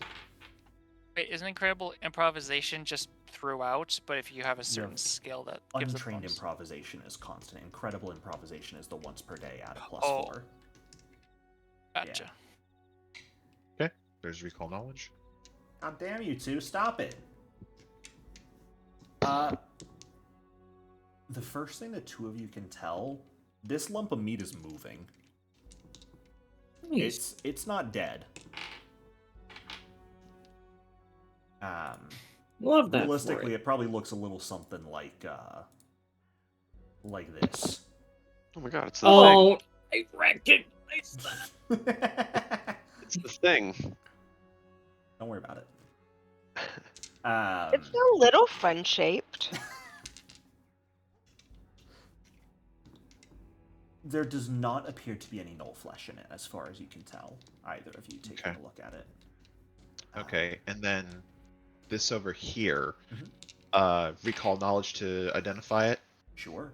Wait, isn't incredible improvisation just throughout? But if you have a certain Yeah. skill that gives it Untrained bonus? improvisation is constant. Incredible improvisation is the once per day at a +4. Gotcha. Okay, there's recall knowledge. God damn you two, stop it. The first thing the two of you can tell, this lump of meat is moving. Nice. It's not dead. Love that. Realistically, it probably looks a little something like this. Oh my god, it's the Oh, I recognize that. thing. It's the thing. Don't worry about it. It's a little fun shaped. There does not appear to be any gnoll flesh in it, as far as you can tell. Either of you taking Okay. a look at it. Okay, and then this over here, Mhm. recall knowledge to identify it. Sure.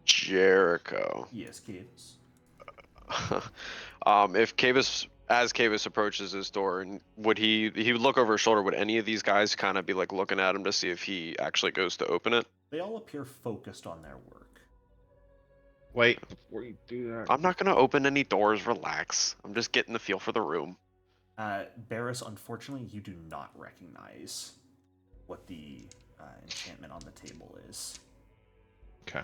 Jericho. Yes, Caves. If Cavis as Kavis approaches his door, and he would look over his shoulder? Would any of these guys kind of be like looking at him to see if he actually goes to open it? They all appear focused on their work. Wait, before you do that. I'm not gonna open any doors. Relax. I'm just getting the feel for the room. Barris, unfortunately, you do not recognize what the enchantment on the table is. Okay.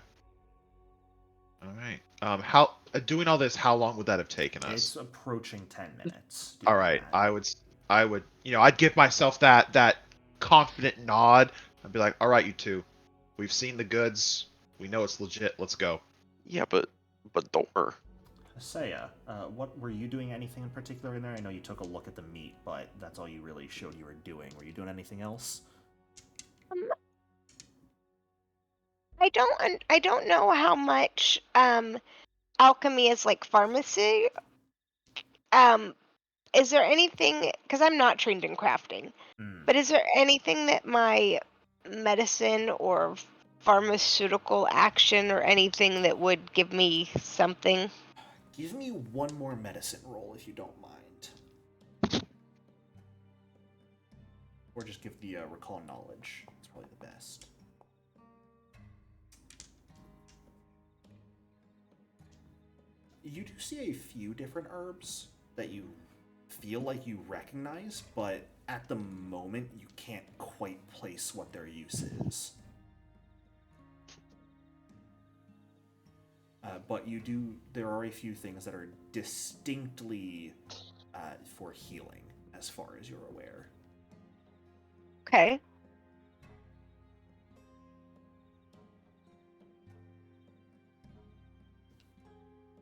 All right. How doing all this? How long would that have taken us? It's approaching 10 minutes. All right. I would, I'd give myself that confident nod. I'd be like, all right, you two, we've seen the goods. We know it's legit. Let's go. Yeah, but door. Saya, what were you doing? Anything in particular in there? I know you took a look at the meat, but that's all you really showed you were doing. Were you doing anything else? I don't know how much alchemy is like pharmacy. Is there anything, because I'm not trained in crafting, but is there anything that my medicine or pharmaceutical action or anything that would give me something? Give me one more medicine roll if you don't mind. Or just give the recall knowledge. It's probably the best. You do see a few different herbs that you feel like you recognize, but at the moment you can't quite place what their use is. But you do. There are a few things that are distinctly for healing, as far as you're aware. Okay.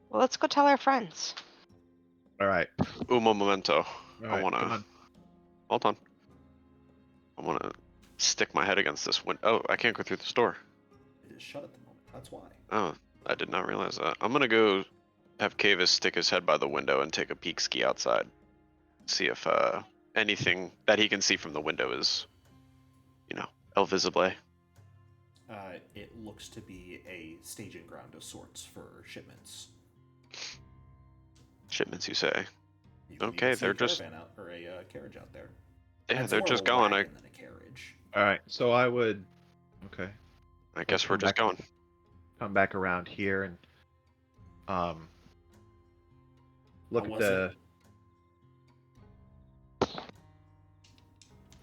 Well, let's go tell our friends. All right. Umo momento. All I right, wanna. come on. Hold on. I wanna stick my head against this window. Oh, I can't go through this door. It is shut at the moment. That's why. Oh, I did not realize that. I'm gonna go have Kavis stick his head by the window and take a peek ski outside. See if anything that he can see from the window is, el visible. It looks to be a staging ground of sorts for shipments. Shipments, you say? You Okay, can see they're a just. caravan or a carriage out there. Yeah, It's they're more just of a going. wagon than a carriage. All right. So I would. Okay. I guess we're come just back- going. Come back around here and look How at was the.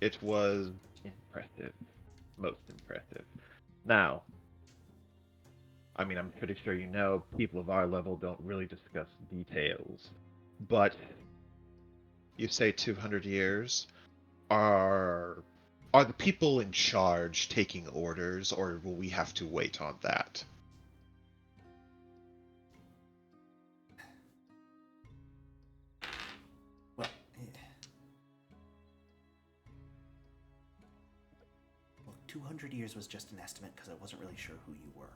It was impressive. Most impressive. Now, I mean, I'm pretty sure you know people of our level don't really discuss details. But you say 200 years. Are the people in charge taking orders, or will we have to wait on that? Well, look, 200 years was just an estimate because I wasn't really sure who you were.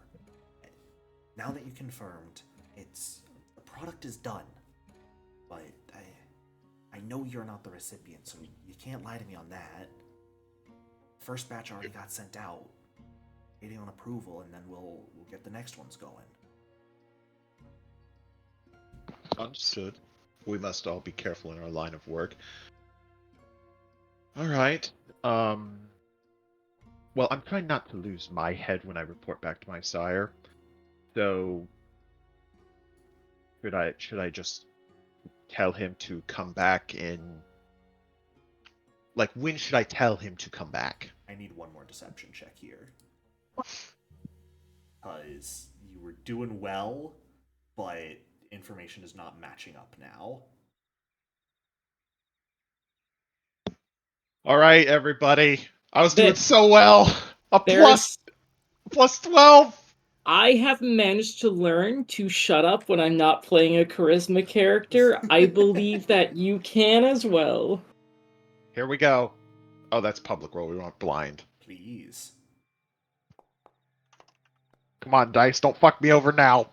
Now that you confirmed, the product is done. But I know you're not the recipient, so you can't lie to me on that. First batch already got sent out, waiting on approval, and then we'll get the next ones going. Understood. We must all be careful in our line of work. All right. Well, I'm trying not to lose my head when I report back to my sire. So, should I just tell him to come back in? Like, when should I tell him to come back? I need one more deception check here. Because you were doing well, but information is not matching up now. All right, everybody. I was doing There- so well. A There's plus 12. I have managed to learn to shut up when I'm not playing a charisma character. I believe that you can as well. Here we go. Oh, that's public roll. We want blind. Please. Come on, dice. Don't fuck me over now.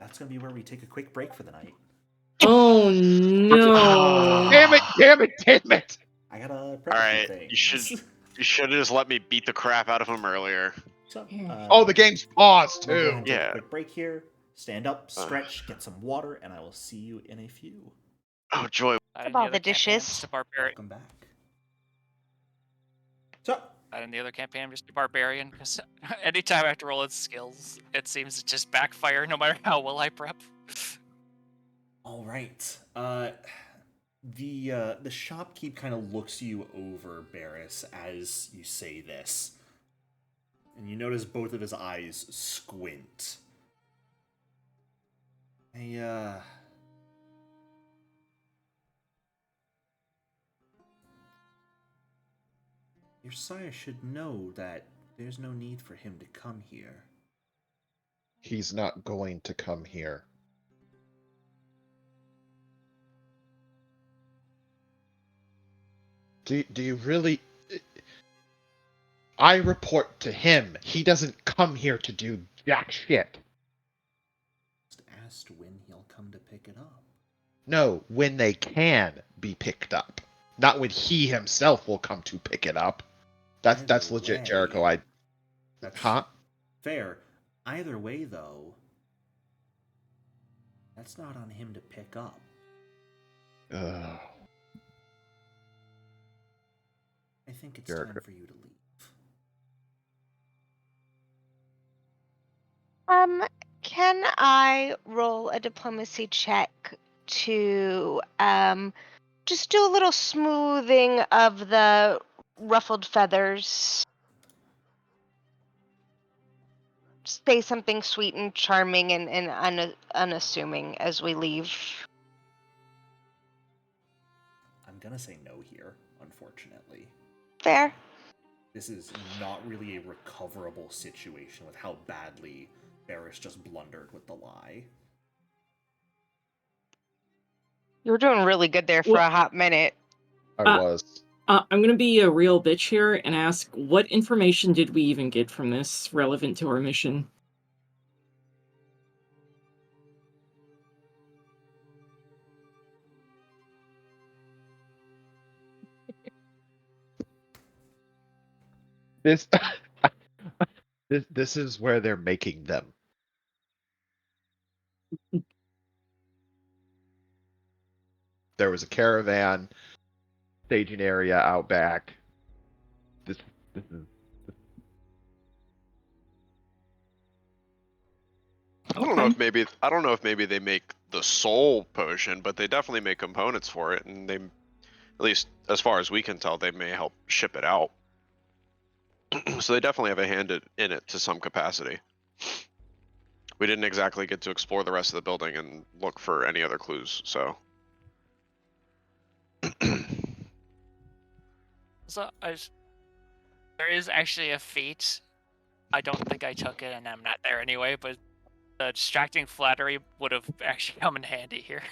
That's going to be where we take a quick break for the night. Oh no! Damn it! Damn it! Damn it! I gotta prep All a few right, things. you should have just let me beat the crap out of him earlier. So, Oh, the game's paused we'll go too. ahead and take a Yeah. quick break here. Stand up, stretch, get some water, and I will see you in a few. Oh joy. Not in Of all other the campaign, I'm dishes. just a barbarian. Welcome back. So, Not in the other campaign, I'm just a barbarian. Because anytime I have to roll its skills, it seems to just backfire no matter how well I prep. all right. The shopkeep kind of looks you over, Barris, as you say this, and you notice both of his eyes squint. Your sire should know that there's no need for him to come here. He's not going to come here. Do you really? I report to him. He doesn't come here to do jack shit. Just asked when he'll come to pick it up. No, when they can be picked up. Not when he himself will come to pick it up. That's Either legit, way, Jericho. That's Huh? fair. Either way, though, that's not on him to pick up. Ugh. I think it's Jericho. time for you to leave. Can I roll a diplomacy check to just do a little smoothing of the ruffled feathers? Say something sweet and charming and unassuming as we leave. I'm gonna say no here, unfortunately. Fair. This is not really a recoverable situation with how badly Barris just blundered with the lie. You were doing really good there for Well- a hot minute. I Uh, was. I'm gonna be a real bitch here and ask, what information did we even get from this relevant to our mission? This this is where they're making them. There was a caravan staging area out back. This is I don't know if maybe they make the soul potion, but they definitely make components for it, and they, at least as far as we can tell, they may help ship it out. So they definitely have a hand in it to some capacity. We didn't exactly get to explore the rest of the building and look for any other clues, so. So there is actually a feat. I don't think I took it, and I'm not there anyway. But the distracting flattery would have actually come in handy here.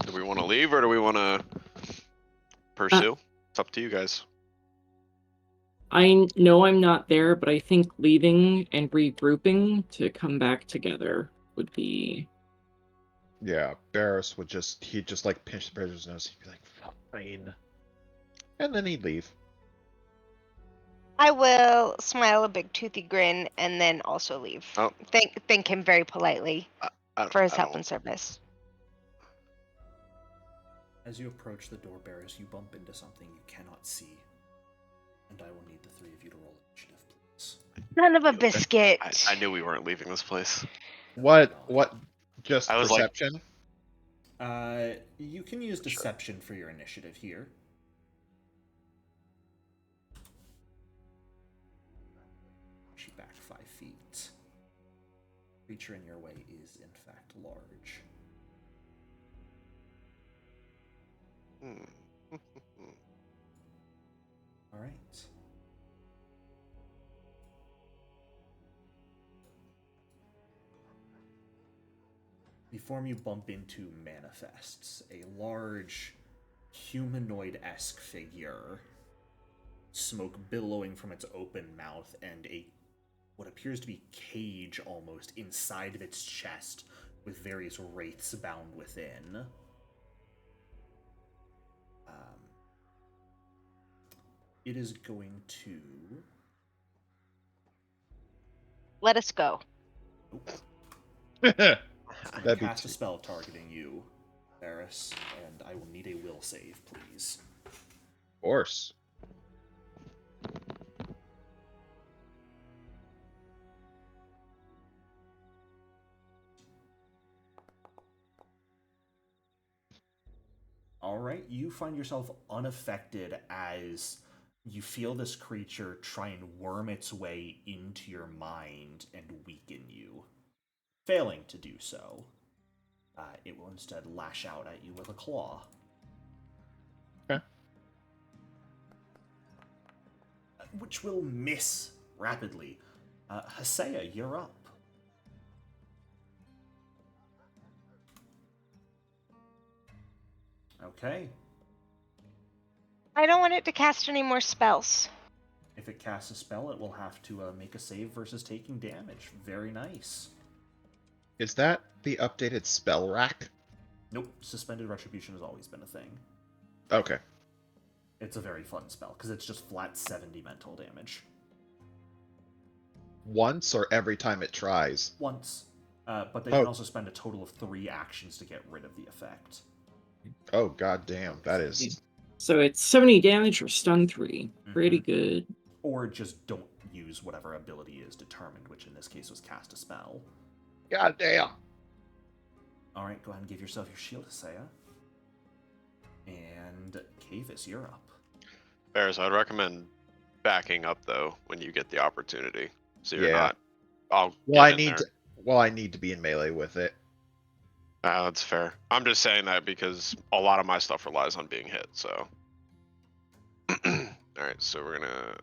Do we want to leave or do we want to pursue? It's up to you guys. I know I'm not there, but I think leaving and regrouping to come back together would be... yeah. Barris he'd just like pinch the Barris' nose. He'd be like, fine, and then he'd leave. I will smile a big toothy grin and then also leave. Oh. Thank him very politely for his I help don't- and service. As you approach the door, Barris, you bump into something you cannot see. And I will need the three of you to roll initiative, please. Son of a biscuit. I knew we weren't leaving this place. What? Just I was like- perception? You can use deception for your initiative here. Push you back 5 feet. Creature in your way is, in fact, large. All right. The form you bump into manifests a large, humanoid-esque figure, smoke billowing from its open mouth, and what appears to be cage almost inside of its chest, with various wraiths bound within. it is going to. Let us go. It's going to That'd be cast a too- spell targeting you, Varys, and I will need a will save, please. Of course. All right, you find yourself unaffected as you feel this creature try and worm its way into your mind and weaken you. Failing to do so, it will instead lash out at you with a claw. Okay. Which will miss rapidly. Hasea, you're up. Okay. I don't want it to cast any more spells. If it casts a spell, it will have to make a save versus taking damage. Very nice. Is that the updated spell rack? Nope, suspended retribution has always been a thing. Okay. It's a very fun spell, because it's just flat 70 mental damage. Once or every time it tries? Once. But they Oh. can also spend a total of 3 actions to get rid of the effect. Oh, goddamn. That is... So it's 70 damage or stun 3. Pretty good. Or just don't use whatever ability is determined, which in this case was cast a spell. Goddamn. Alright, go ahead and give yourself your shield, Hasea. And Kavis, you're up. Bears, I'd recommend backing up though when you get the opportunity, so you're Yeah. not. I'll Well, get I in need there. to... Well, I need to be in melee with it. That's fair. I'm just saying that because a lot of my stuff relies on being hit. So. All right, so we're gonna.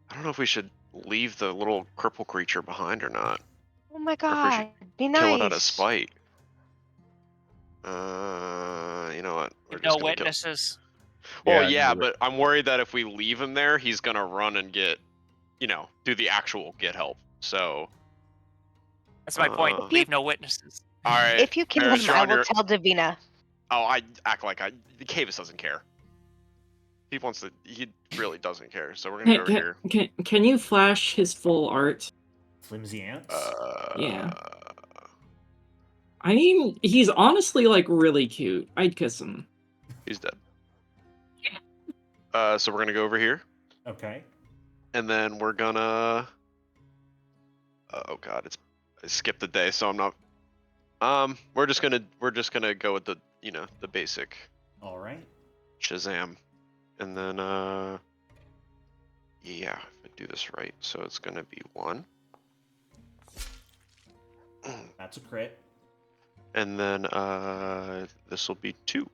I don't know if we should leave the little cripple creature behind or not, Oh my or if we should god, be nice. kill it out of spite. You know what? We're With just no gonna kill. witnesses. Well, Yeah, yeah, no but I'm worried that if we leave him there, he's gonna run and get, do the actual get help. So. That's my point. If you- Leave no witnesses. All right. If you kill Barris, him, you're I on will your- tell Davina. Oh, I act like Cavis doesn't care. He wants to. He really doesn't care. So we're gonna go over here. Can you flash his full art? Flimsy ants? Yeah. I mean, he's honestly like really cute. I'd kiss him. He's dead. So we're gonna go over here, Okay. and then we're gonna. Oh God, I skipped the day, so I'm not. We're just gonna go with the the basic Alright. Shazam, and then yeah, if I do this right, so it's gonna be 1. That's a crit. And then this will be 2.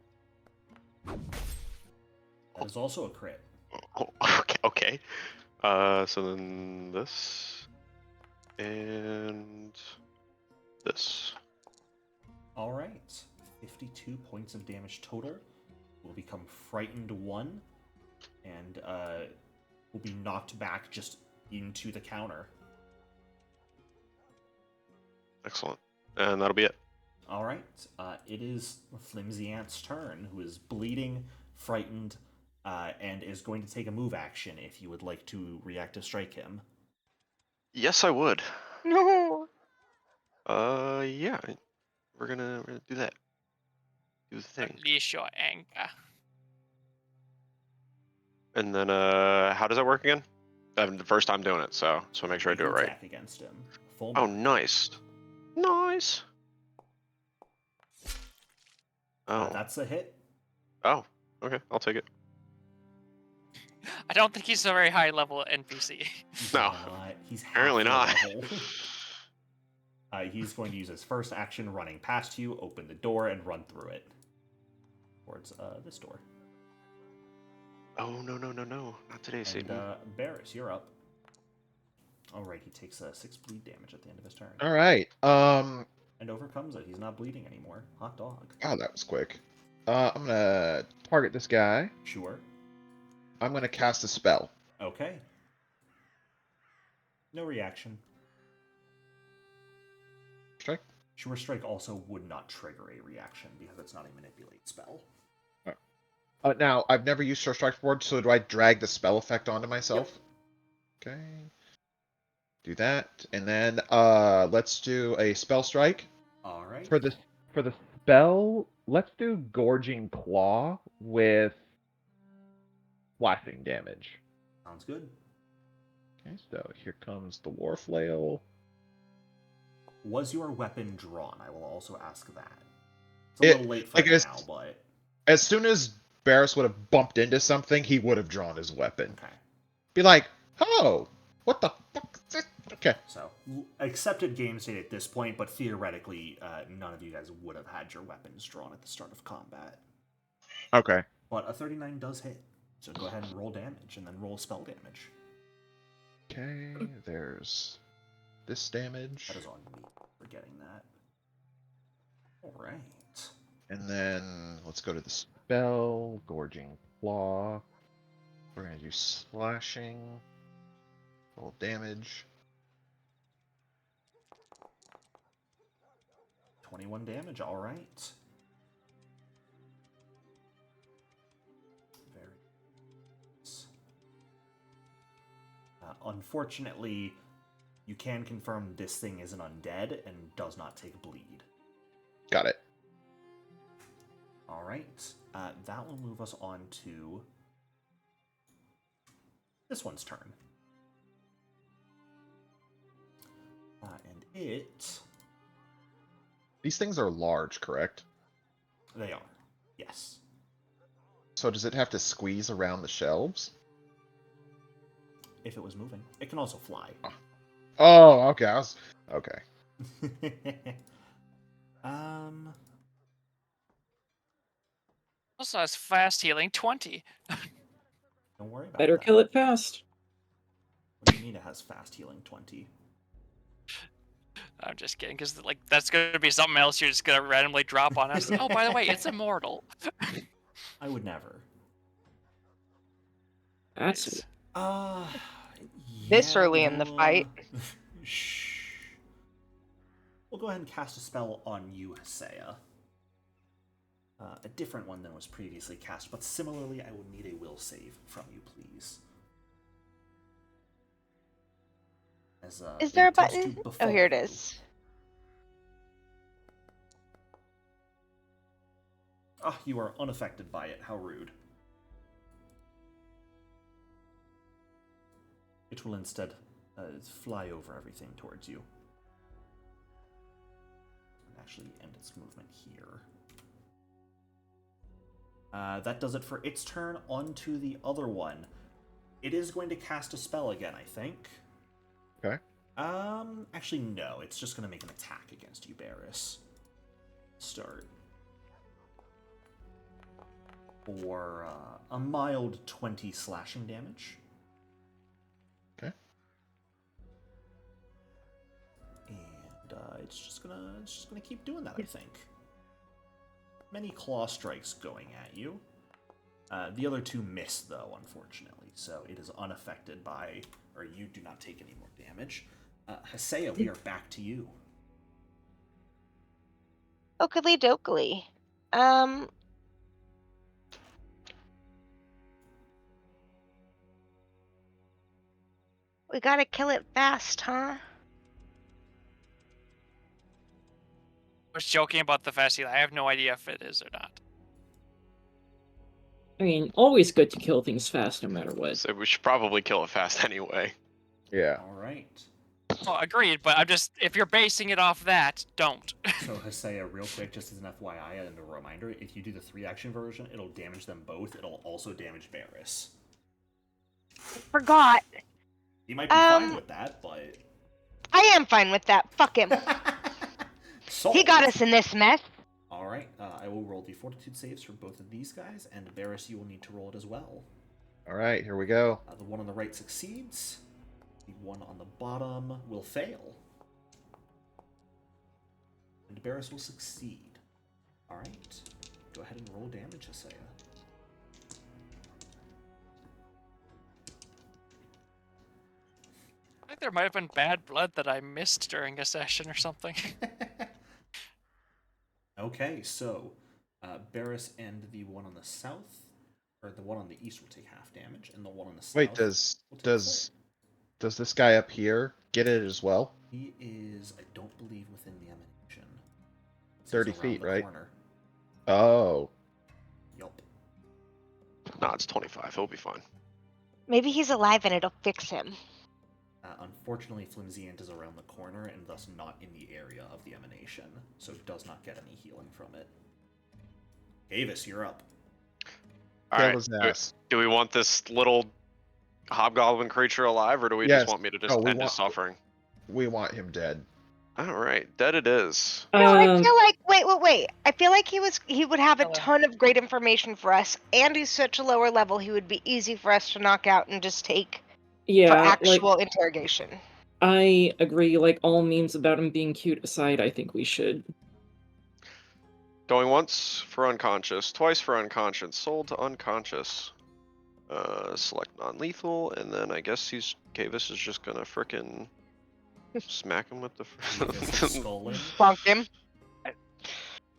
That is also a crit. Oh, okay. So then this and this. Alright. 52 points of damage total. Will become frightened 1. And will be knocked back just into the counter. Excellent. And that'll be it. Alright. It is Flimsy Ant's turn, who is bleeding, frightened, and is going to take a move action if you would like to react to strike him. Yes, I would. No. Yeah. We're gonna do that. Do the thing. Unleash your anger. And then how does that work again? The first time doing it, so make sure I do it right. Attack against him. Full Oh, move. nice. Nice. Oh. That's a hit. Oh. Okay, I'll take it. I don't think he's a very high level NPC. He's No. not. He's half Apparently the not. level. He's going to use his first action running past you, open the door, and run through it. Towards this door. Oh, no. Not today, And Satan. Barris, you're up. Alright, he takes 6 bleed damage at the end of his turn. All right. And overcomes it. He's not bleeding anymore. Hot dog. Oh, that was quick. I'm gonna target this guy. Sure. I'm gonna cast a spell. Okay. No reaction. Strike. Sure Strike also would not trigger a reaction because it's not a manipulate spell. Now, I've never used Short Strike before, so do I drag the spell effect onto myself? Okay. Do that, and then let's do a spell strike. All right. For the spell, let's do Gorging Claw with slashing damage. Sounds good. Okay, so here comes the War Flail. Was your weapon drawn? I will also ask that. It's a little late for now, but As soon as Barris would have bumped into something, he would have drawn his weapon. okay. Be like, oh, what the fuck is this? Okay. So, accepted game state at this point, but theoretically, none of you guys would have had your weapons drawn at the start of combat. Okay. But a 39 does hit. So go ahead and roll damage, and then roll spell damage. Okay, there's this damage. That is on me for getting that. Alright. And then let's go to the spell, Gorging Claw. We're going to do slashing. Roll damage. 21 damage, alright. Very nice. Unfortunately, you can confirm this thing is an undead and does not take bleed. Got it. Alright. That will move us on to this one's turn. And it... These things are large, correct? They are. Yes. So does it have to squeeze around the shelves? If it was moving. It can also fly. Oh, okay. Okay. Also has fast healing 20. Don't worry about Better that. kill it fast. What do you mean it has fast healing 20? I'm just kidding, because like that's gonna be something else you're just gonna randomly drop on us. Oh, by the way, it's immortal. I would never. That's Nice. This early in the fight. Shh. We'll go ahead and cast a spell on you, Hasea. A different one than was previously cast, but similarly, I will need a will save from you, please. As, Is there a it attempts to button? Oh, befall here it you. is. Ah, you are unaffected by it. How rude. It will instead fly over everything towards you. And actually end its movement here. That does it for its turn. On to the other one. It is going to cast a spell again, I think. Okay. Actually, no. It's just going to make an attack against you, Barris. Start. For a mild 20 slashing damage. Okay. And it's just gonna keep doing that, I think. Many claw strikes going at you. The other two miss, though, unfortunately, so it is unaffected by, or you do not take any more damage. Hasea, we are back to you. Oakley dokley. We gotta kill it fast, huh? I was joking about the fast healing. I have no idea if it is or not. I mean, always good to kill things fast no matter what. So we should probably kill it fast anyway. Yeah. All right. Well, agreed, but I'm just, if you're basing it off that, don't. So Hasea, real quick, just as an FYI and a reminder, if you do the 3-action version, it'll damage them both. It'll also damage Barris. Forgot. You might be fine with that, but... I am fine with that. Fuck him. He got us in this mess. Alright, I will roll the fortitude saves for both of these guys, and Barris, you will need to roll it as well. Alright, here we go. The one on the right succeeds. The one on the bottom will fail. And Barris will succeed. Alright, go ahead and roll damage, Hasea. I think there might have been bad blood that I missed during a session or something. Okay, so Barris and the one on the south or the one on the east will take half damage, and the one on the south. Wait, will take does this guy up here get it as well? He is, I don't believe, within the emanation. It says 30 around feet, the right? corner. Oh. Yup. Nah, it's 25. He'll be fine. Maybe he's alive and it'll fix him. Unfortunately, Flimsy Ant is around the corner and thus not in the area of the emanation, so does not get any healing from it. Avis, you're up. All Kill right. his ass. Do we want this little hobgoblin creature alive, or do we Yes. just want me to just No, we end his want- suffering? We want him dead. All right, dead it is. No, I Um, feel like wait. I feel like he would have a Hello. ton of great information for us, and he's such a lower level. He would be easy for us to knock out and just take for yeah, actual like interrogation. I agree. Like all memes about him being cute aside, I think we should. Going once for unconscious, twice for unconscious, sold to unconscious. Select non-lethal, and then I guess Kavis is just gonna frickin' smack him with the. Avis is skull in. Bonk him.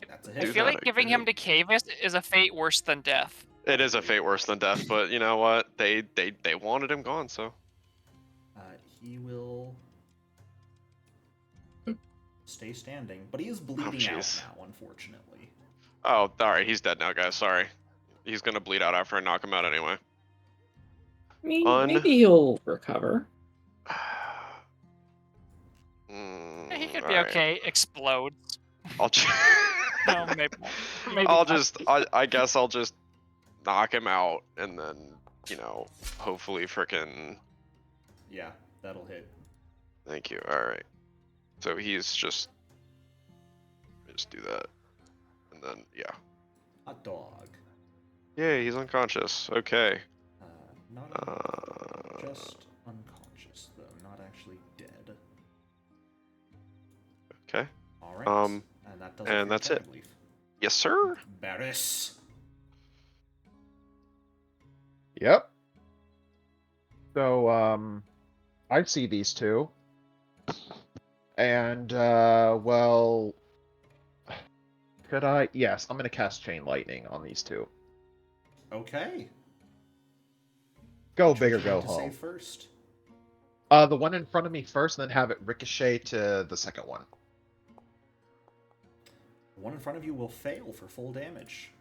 That's a I hit. Do feel that like giving him to again. Cavis is a fate worse than death. It is a fate worse than death, but you know what? They wanted him gone, so. He will stay standing, but he is bleeding out jeez. now, unfortunately. Oh, all right, he's dead now, guys. Sorry. He's gonna bleed out after I knock him out anyway. I mean, maybe he'll recover. Yeah, he could All be right. okay. Explodes. I'll No, maybe. Maybe I'll not. just, I guess I'll just knock him out, and then, you know, hopefully frickin'. Yeah, that'll hit. Thank you. All right. So he's just do that, and then yeah. Hot dog. Yay, he's unconscious. Okay. Not just unconscious, though. Not actually dead. Okay. All right. And that does it. and for your that's turn, it. I believe. Yes, sir. Barris. Yep. So, I see these two. And, well... Could I? Yes, I'm going to cast Chain Lightning on these two. Okay. Go Which would big or you go like to home. save first? The one in front of me first, and then have it ricochet to the second one. The one in front of you will fail for full damage.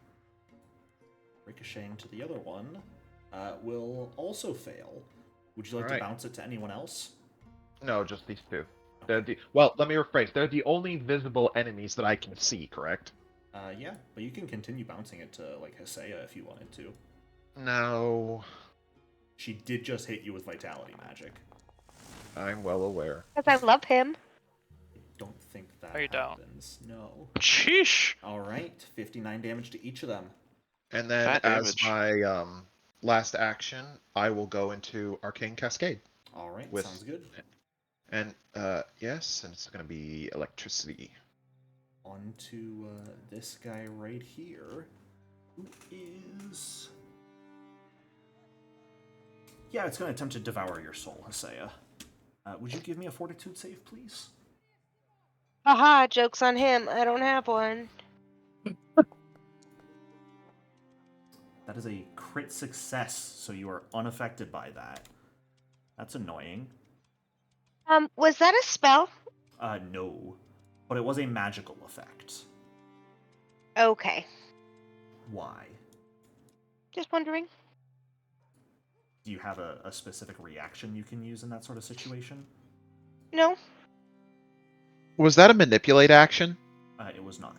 Ricocheting to the other one will also fail. Would you like to Alright. bounce it to anyone else? No, just these two. They're the well. Let me rephrase. They're the only visible enemies that I can see. Correct? Yeah, but you can continue bouncing it to, like, Hesea if you wanted to. No, She did just hit you with Vitality Magic. I'm well aware. Because I love him. I don't think that Oh, you don't. happens. No. Sheesh. Alright, 59 damage to each of them. And then Fat as damage. my last action, I will go into Arcane Cascade. Alright, With- sounds good. And yes, and it's going to be electricity. On to this guy right here, who is... Yeah, it's going to attempt to devour your soul, Hesea. Would you give me a fortitude save, please? Haha, joke's on him. I don't have one. That is a crit success, so you are unaffected by that. That's annoying. Was that a spell? No. But it was a magical effect. Okay. Why? Just wondering. Do you have a specific reaction you can use in that sort of situation? No. Was that a manipulate action? It was not.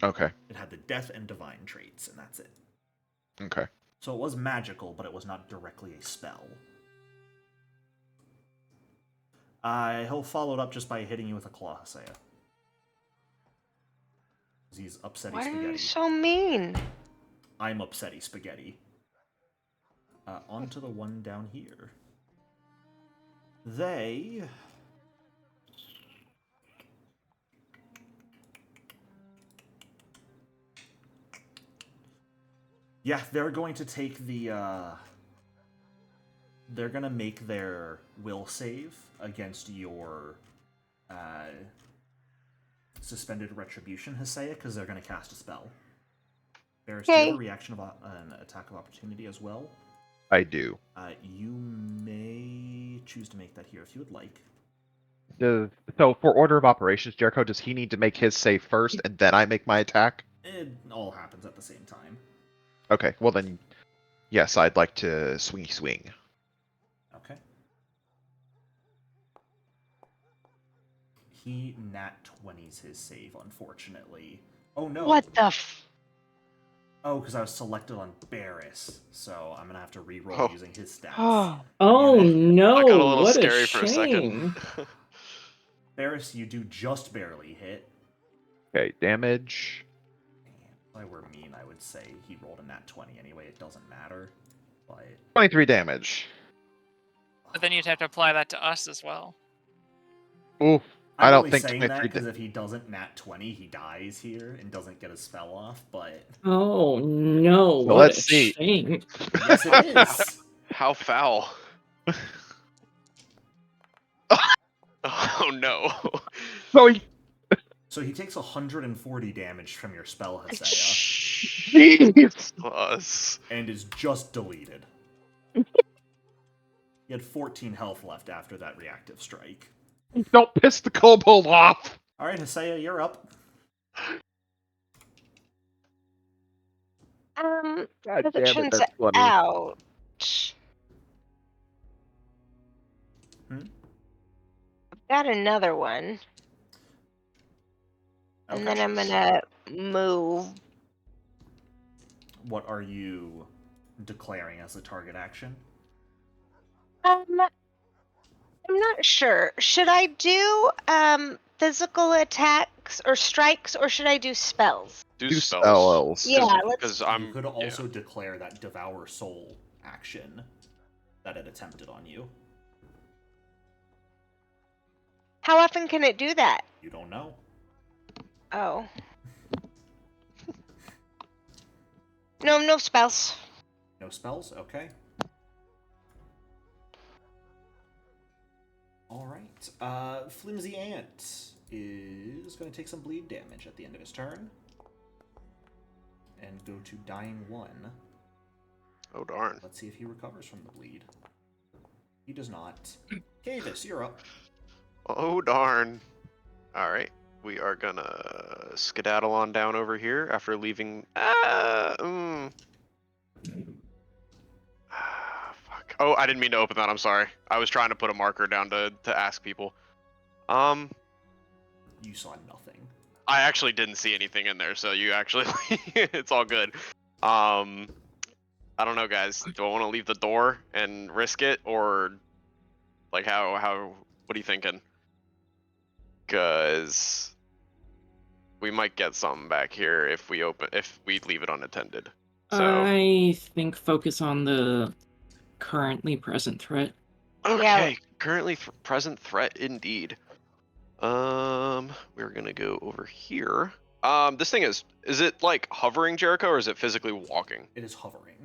Okay. It had the death and divine traits, and that's it. Okay. So it was magical, but it was not directly a spell. He'll follow it up just by hitting you with a claw, Hesea. He's upsetty Why are spaghetti. you so mean? I'm upsetty spaghetti. On to the one down here. They... Yeah, they're going to take the, They're gonna make their will save against your, suspended retribution, Hesea, because they're gonna cast a spell. Barris, do you have a Okay. reaction of an attack of opportunity as well? I do. You may choose to make that here if you would like. So for order of operations, Jericho, does he need to make his save first and then I make my attack? It all happens at the same time. Okay, well then, yes, I'd like to swing. Okay. He nat 20s his save, unfortunately. Oh no. What the Oh, because I was selected on Barris, so I'm gonna have to reroll Oh. using his stats. Oh. Oh Damn it. no! I got a little What scary a for a shame. second. Barris, you do just barely hit. Okay, damage. If I were mean, I would say he rolled a nat 20 anyway. It doesn't matter. But 23 damage. But then you'd have to apply that to us as well. Oof. I'm I don't only think saying that 23 because if he doesn't nat 20, he dies here and doesn't get a spell off. But Oh no! So What let's a see. shame. yes, it is. How foul. Oh no. So he... So he takes 140 damage from your spell, Hesea, Jeez! Plus. and is just deleted. He had 14 health left after that reactive strike. Don't piss the kobold off! All right, Hesea, you're up. God damn it, Positions that's funny. out. Hmm? Got another one. Okay. And then I'm gonna move. What are you declaring as a target action? I'm not sure. Should I do physical attacks or strikes, or should I do spells? Do Do spells. spells. Yeah, let's. Because You I'm. could yeah. also declare that Devour Soul action that it attempted on you. How often can it do that? You don't know. Oh. No spells. No spells? Okay. Alright. Flimsy Ant is going to take some bleed damage at the end of his turn. And go to Dying 1. Oh darn. Let's see if he recovers from the bleed. He does not. Cavis, you're up. Oh darn. Alright. We are gonna skedaddle on down over here after leaving. Fuck. Oh, I didn't mean to open that. I'm sorry. I was trying to put a marker down to ask people. You saw nothing. I actually didn't see anything in there, so you actually, it's all good. I don't know, guys. Do I want to leave the door and risk it, or like how? What are you thinking? Cause we might get something back here if we leave it unattended. So I think focus on the currently present threat. okay, currently present threat indeed. We're gonna go over here. This thing is it like hovering, Jericho, or is it physically walking? It is hovering.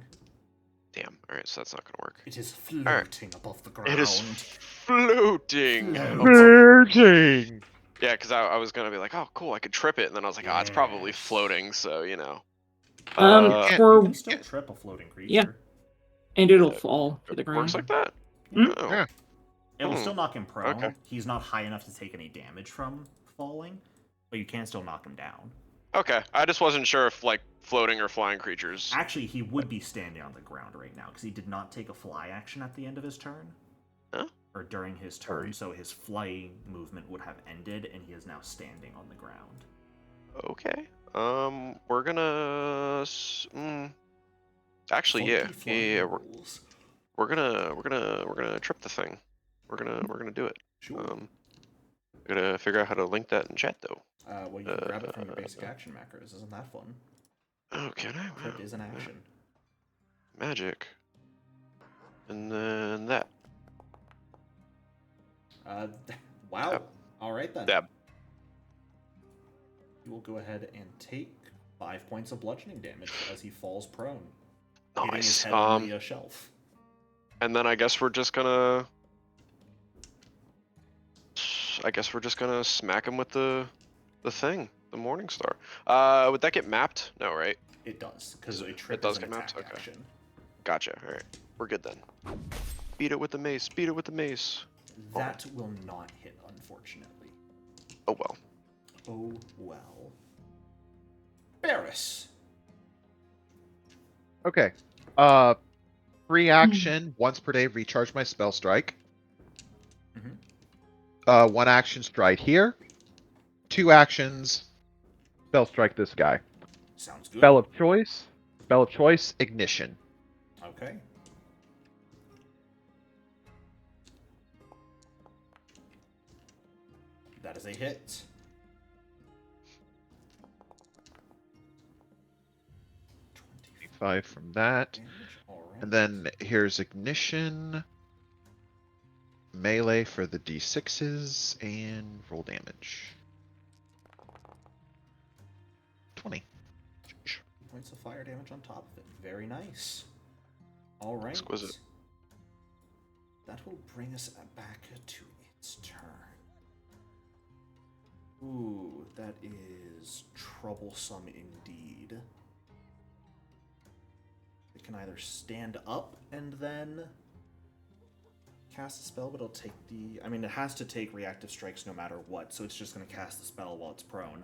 Damn. All right, so that's not gonna work. It is floating above the ground. It is floating. Flirting! Yeah, because I was gonna be like, oh, cool, I could trip it, and then I was like, oh, it's probably Yes. floating, so you know. You For can still trip a floating creature. Yeah. and it'll fall to the It works ground. like that. Hmm? Oh. Yeah. It will still knock him prone. Okay. He's not high enough to take any damage from falling, but you can still knock him down. Okay, I just wasn't sure if like floating or flying creatures. Actually, he would be standing on the ground right now because he did not take a fly action at the end of his turn. Huh? Or during his turn, so his flying movement would have ended, and he is now standing on the ground. Okay. We're gonna. Actually, yeah, Funky flying yeah. rules. We're gonna trip the thing. We're gonna do it. Sure. We're gonna figure out how to link that in chat though. Well, you can grab it from your basic action macros. Isn't that fun? Oh, can I? Wow. Trip is an action. Magic. And then that. Wow. Dab. All right then. Dab. You will go ahead and take 5 points of bludgeoning damage as he falls prone, hitting his Nice. head on the shelf. And then I guess we're just gonna. smack him with the thing. The Morning Star. Would that get mapped? No, right? It does, because a trip does is an get mapped? attack Okay. action. Gotcha. All right, we're good then. Beat it with the mace. Beat it with the mace. That will not hit, unfortunately. Oh well. Oh well. Barris. Okay. Free action, once per day, recharge my spell strike. One action, strike here. 2 actions, spell strike this guy. Sounds good. Spell of choice. Spell of choice, ignition. Okay. That is a hit. Five from that. Damage. All right. And then here's ignition. Melee for the d6s and roll damage. 20. Points of fire damage on top of it. Very nice. All right. Exquisite. That will bring us back to its turn. Ooh, that is troublesome indeed. It can either stand up and then cast a spell, but it'll take the... I mean, it has to take reactive strikes no matter what, so it's just going to cast the spell while it's prone.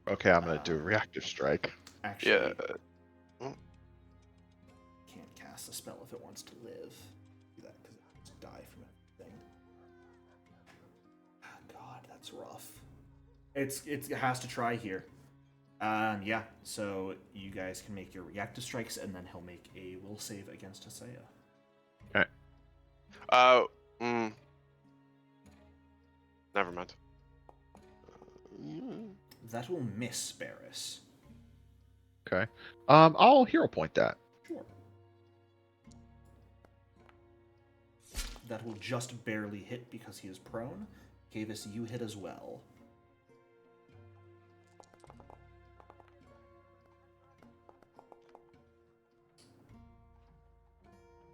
Okay, I'm gonna do a reactive strike. Actually, Yeah. can't cast the spell if it wants to live. Do that because it has to die from everything. God, that's rough. It has to try here. Yeah, so you guys can make your reactive strikes, and then he'll make a will save against Hasaya. Okay. Never mind. That will miss Barris. Okay. I'll hero point that. Sure. That will just barely hit because he is prone. Kavis, you hit as well.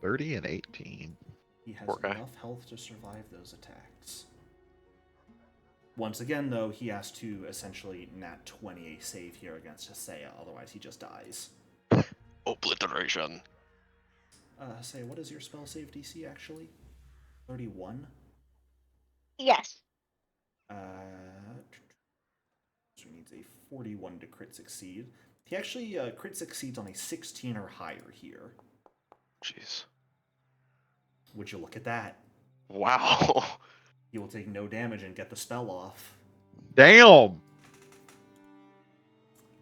$30 and 18. He has Poor guy. enough health to survive those attacks. Once again, though, he has to essentially nat 20 a save here against Hasaya, otherwise he just dies. Obliteration. Hasaya, what is your spell save DC actually? 31? Yes. So he needs a 41 to crit succeed. He actually crit succeeds on a 16 or higher here. Jeez. Would you look at that? Wow. He will take no damage and get the spell off. Damn!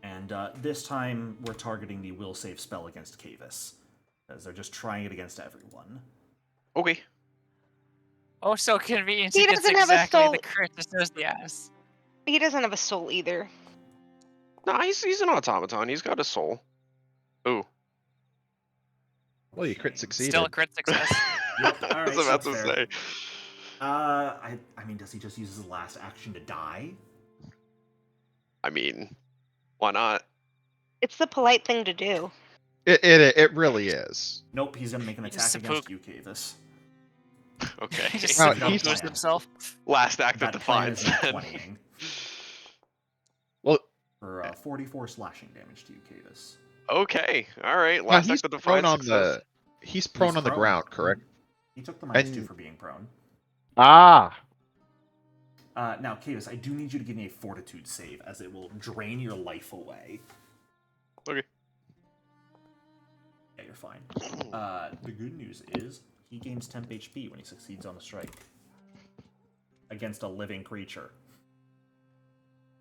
And this time, we're targeting the will save spell against Kavis, as they're just trying it against everyone. Okay. Oh, so convenient. He He gets doesn't have a exactly soul. the crit that knows the ass. He doesn't have a soul either. Nah, he's an automaton. He's got a soul. Ooh. Well, you crit succeeded. Still a crit success. Yep, I alright, was about that's to fair. say. I mean, does he just use his last action to die? I mean, why not? It's the polite thing to do. It really is. Nope, he's gonna make an He attack just against you, Kavis. Okay. He just Wow, simply he's- kills himself. Last act of That plan defiance. is not then. 20ing. Well, For 44 slashing damage to you, Kavis. Okay. All right. now Last he's act of prone defiance on success. the. He's prone on the ground, correct? He took the -2 And- for being prone. Ah. Now, Kavis, I do need you to give me a fortitude save, as it will drain your life away. Okay. Yeah, you're fine. The good news is, he gains temp HP when he succeeds on a strike. Against a living creature.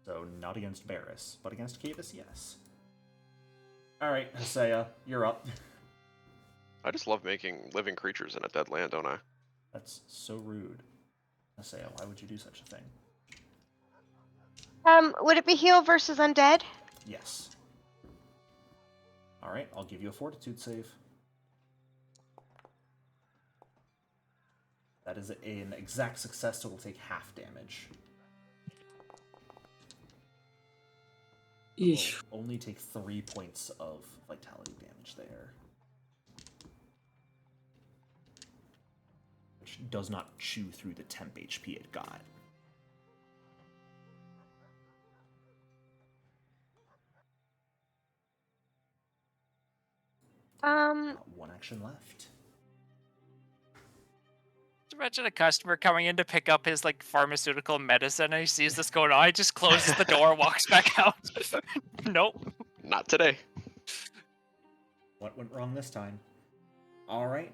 So, not against Barris, but against Kavis, yes. Alright, Hasaya, you're up. I just love making living creatures in a dead land, don't I? That's so rude. Hasaya, why would you do such a thing? Would it be heal versus undead? Yes. Alright, I'll give you a fortitude save. That is an exact success, so it'll take half damage. Eesh. Will only take 3 points of vitality damage there. Which does not chew through the temp HP it got. One action left. Imagine a customer coming in to pick up his like pharmaceutical medicine, and he sees this going on. He just closes the door, walks back out. Nope. Not today. What went wrong this time? All right.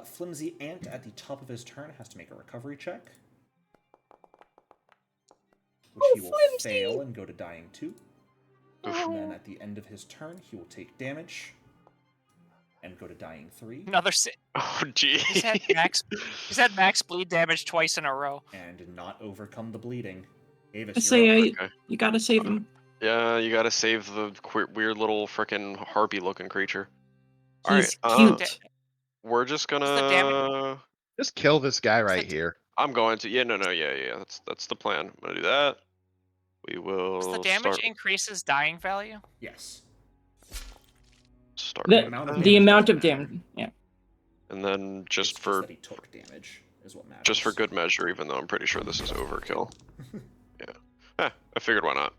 Flimsy Ant at the top of his turn has to make a recovery check, which he will fail and go to dying 2. And then at the end of his turn, he will take damage and go to dying 3. Another Oh, gee. He's had max bleed damage twice in a row. And not overcome the bleeding. I Avis, say you're up. Okay. you gotta save him. Yeah, you gotta save the weird little frickin' harpy-looking creature. He's Alright, cute. we're just the gonna... Just kill this guy right here. I'm going to... Yeah, yeah. That's the plan. I'm gonna do that. We will Does the damage increase his dying value? Yes. start The, with amount of that. the damage amount doesn't of matter. damage. Yeah. And then It's just that he took damage is what matters. just for good measure, even though I'm pretty sure this is overkill. Yeah. I figured why not.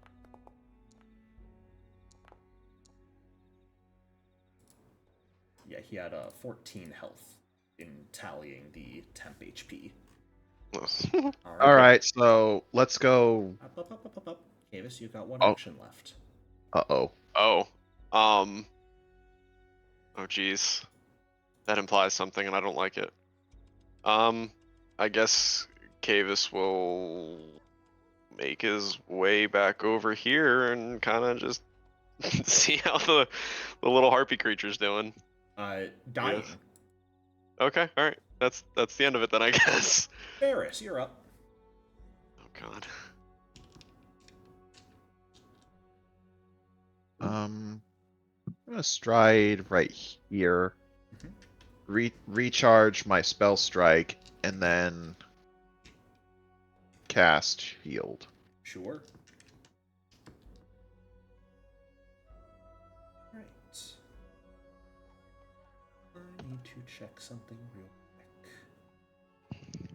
Yeah, he had 14 health in tallying the temp HP. All right, so let's go. Up. Avis, you've got one Oh. action left. Uh-oh. Oh. Oh geez. That implies something and I don't like it. I guess Cavis will make his way back over here and kind of just see how the little harpy creature's doing. Dying. Yes. Okay, alright. That's the end of it then, I guess. Ferris, you're up. Oh god. I'm gonna stride right here. Recharge my spell strike, and then cast shield. Sure. Right. I need to check something real quick.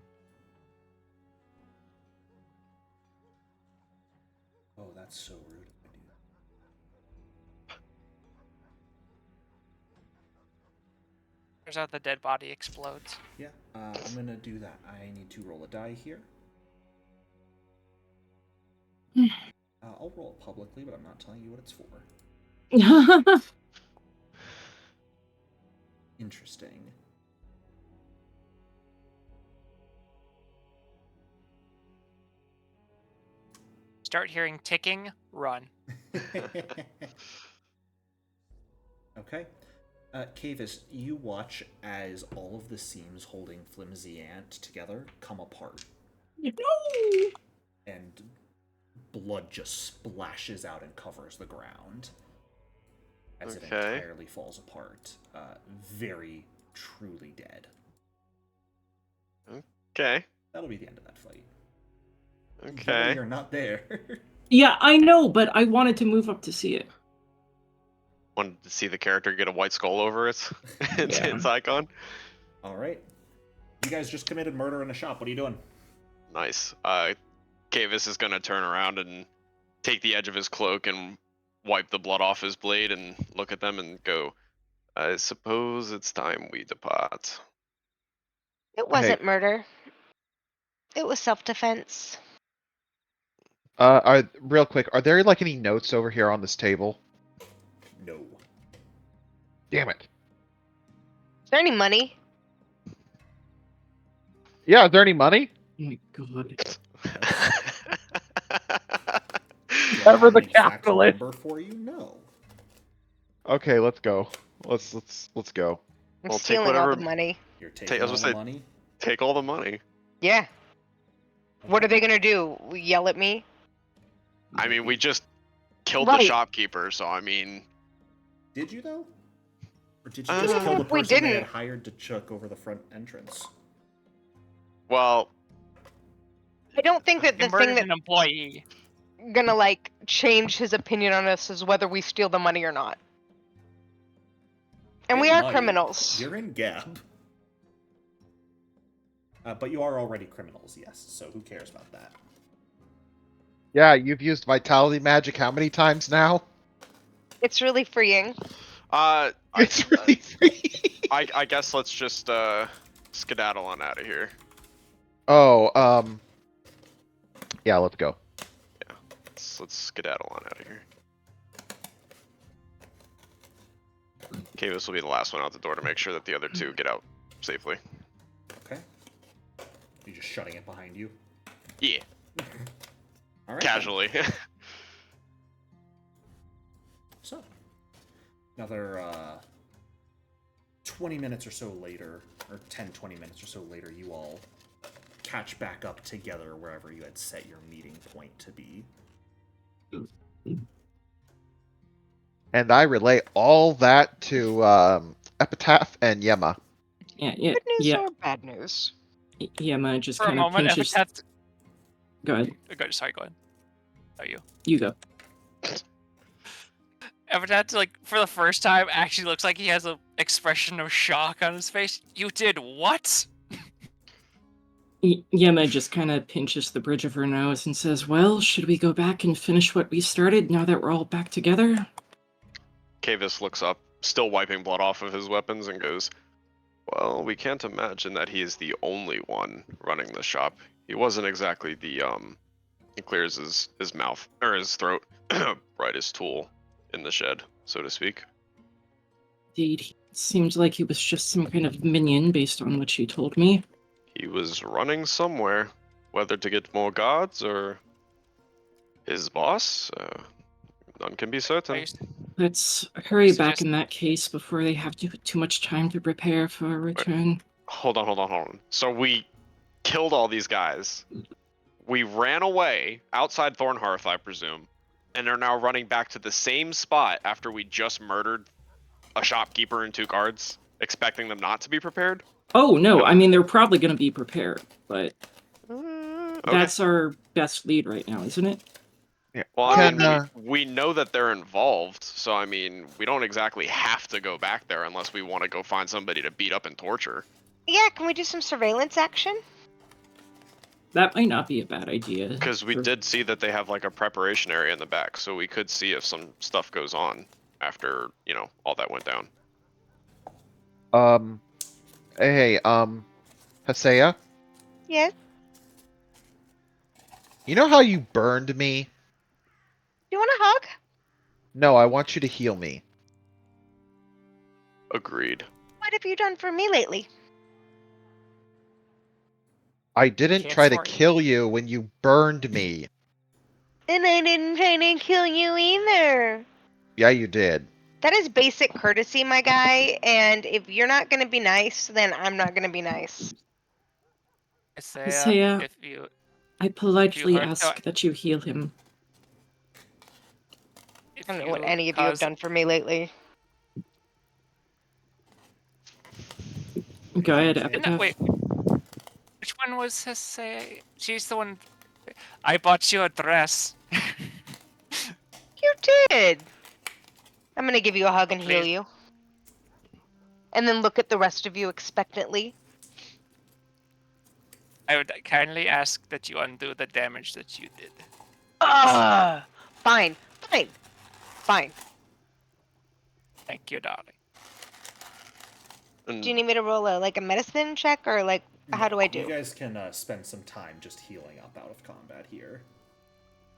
Oh, that's so rude if I do that. Turns out the dead body explodes. Yeah, I'm gonna do that. I need to roll a die here. I'll roll it publicly, but I'm not telling you what it's for. Interesting. Start hearing ticking, run. Okay. Cavis, you watch as all of the seams holding Flimsy Ant together come apart. No! And blood just splashes out and covers the ground as it Okay. entirely falls apart. Very, truly dead. Okay. That'll be the end of that fight. Okay. You're not there. Yeah, I know, but I wanted to move up to see it. Wanted to see the character get a white skull over its Yeah. its icon. All right. You guys just committed murder in a shop. What are you doing? Nice. Cavis is gonna turn around and take the edge of his cloak and wipe the blood off his blade and look at them and go, I suppose it's time we depart. It wasn't murder. It was self-defense. Real quick, are there like any notes over here on this table? No. Damn it. Is there any money? Yeah, is there any money? Oh my god. Never the Any exact capitalist. number for you? No. Okay, let's go. Let's go. I'm Well, take stealing all whatever- the money. You're taking I was all gonna the say- money. Take all the money. Yeah. What are they gonna do? Yell at me? I mean, we just killed Right. the shopkeeper, so I mean, Did you though? Or did you just kill the We person they had didn't. hired to chuck over the front entrance? well, I don't think that You the thing murdered that an employee. gonna like change his opinion on us is whether we steal the money or not. And we It are might. criminals. You're in Gab. But you are already criminals, yes. So who cares about that? Yeah, you've used vitality magic how many times now? It's really freeing. It's really free. I guess let's just skedaddle on out of here. Oh, yeah, let's go. Let's skedaddle on out of here. Kavis will be the last one out the door to make sure that the other two get out safely. Okay. You just shutting it behind you? Yeah. All right. Casually. So, another 20 minutes or so later, or 10, 20 minutes or so later, you all catch back up together wherever you had set your meeting point to be. And I relay all that to Epitaph and Yema. Yeah, Good news yeah. or bad news? Yema just For a kind of moment, pinches. Epitaph. Go ahead. Sorry, go ahead. Are you? You go. Epitaph, like, for the first time, actually looks like he has an expression of shock on his face. You did what? Yema just kind of pinches the bridge of her nose and says, "Well, should we go back and finish what we started now that we're all back together?" Kavis looks up, still wiping blood off of his weapons, and goes, "Well, we can't imagine that he is the only one running the shop. He wasn't exactly the He clears his mouth or his throat, brightest tool in the shed, so to speak. Indeed, it seemed like he was just some kind of minion based on what you told me. He was running somewhere, whether to get more guards or his boss. None can be certain. Let's hurry So back just- in that case before they have too much time to prepare for a return. Hold on. So we killed all these guys. We ran away outside Thornhearth, I presume, and are now running back to the same spot after we just murdered a shopkeeper and 2 guards, expecting them not to be prepared? Oh, no, I mean, they're probably going to be prepared, but Okay. that's our best lead right now, isn't it? Yeah. Well, I Can, mean, we know that they're involved, so I mean, we don't exactly have to go back there unless we want to go find somebody to beat up and torture. Yeah, can we do some surveillance action? That might not be a bad idea. Because we did see that they have like a preparation area in the back, so we could see if some stuff goes on after, all that went down. Hey, Hasea, Yes. you know how you burned me? You want a hug? No, I want you to heal me. Agreed. What have you done for me lately? I didn't Can't try to fart. kill you when you burned me. And I didn't try to kill you either. Yeah, you did. That is basic courtesy, my guy, and if you're not gonna be nice, then I'm not gonna be nice. Hasea, if you I politely hurt- ask that you heal him. if I don't know what you any of you have cause- done for me lately. Go ahead, No, Epitaph. wait. Which one was his? She's the one. I bought you a dress. You did. I'm gonna give you a hug and heal Please. you. And then look at the rest of you expectantly. I would kindly ask that you undo the damage that you did. Fine. Thank you, darling. And Do you need me to roll a medicine check or how do I do? You guys can spend some time just healing up out of combat here.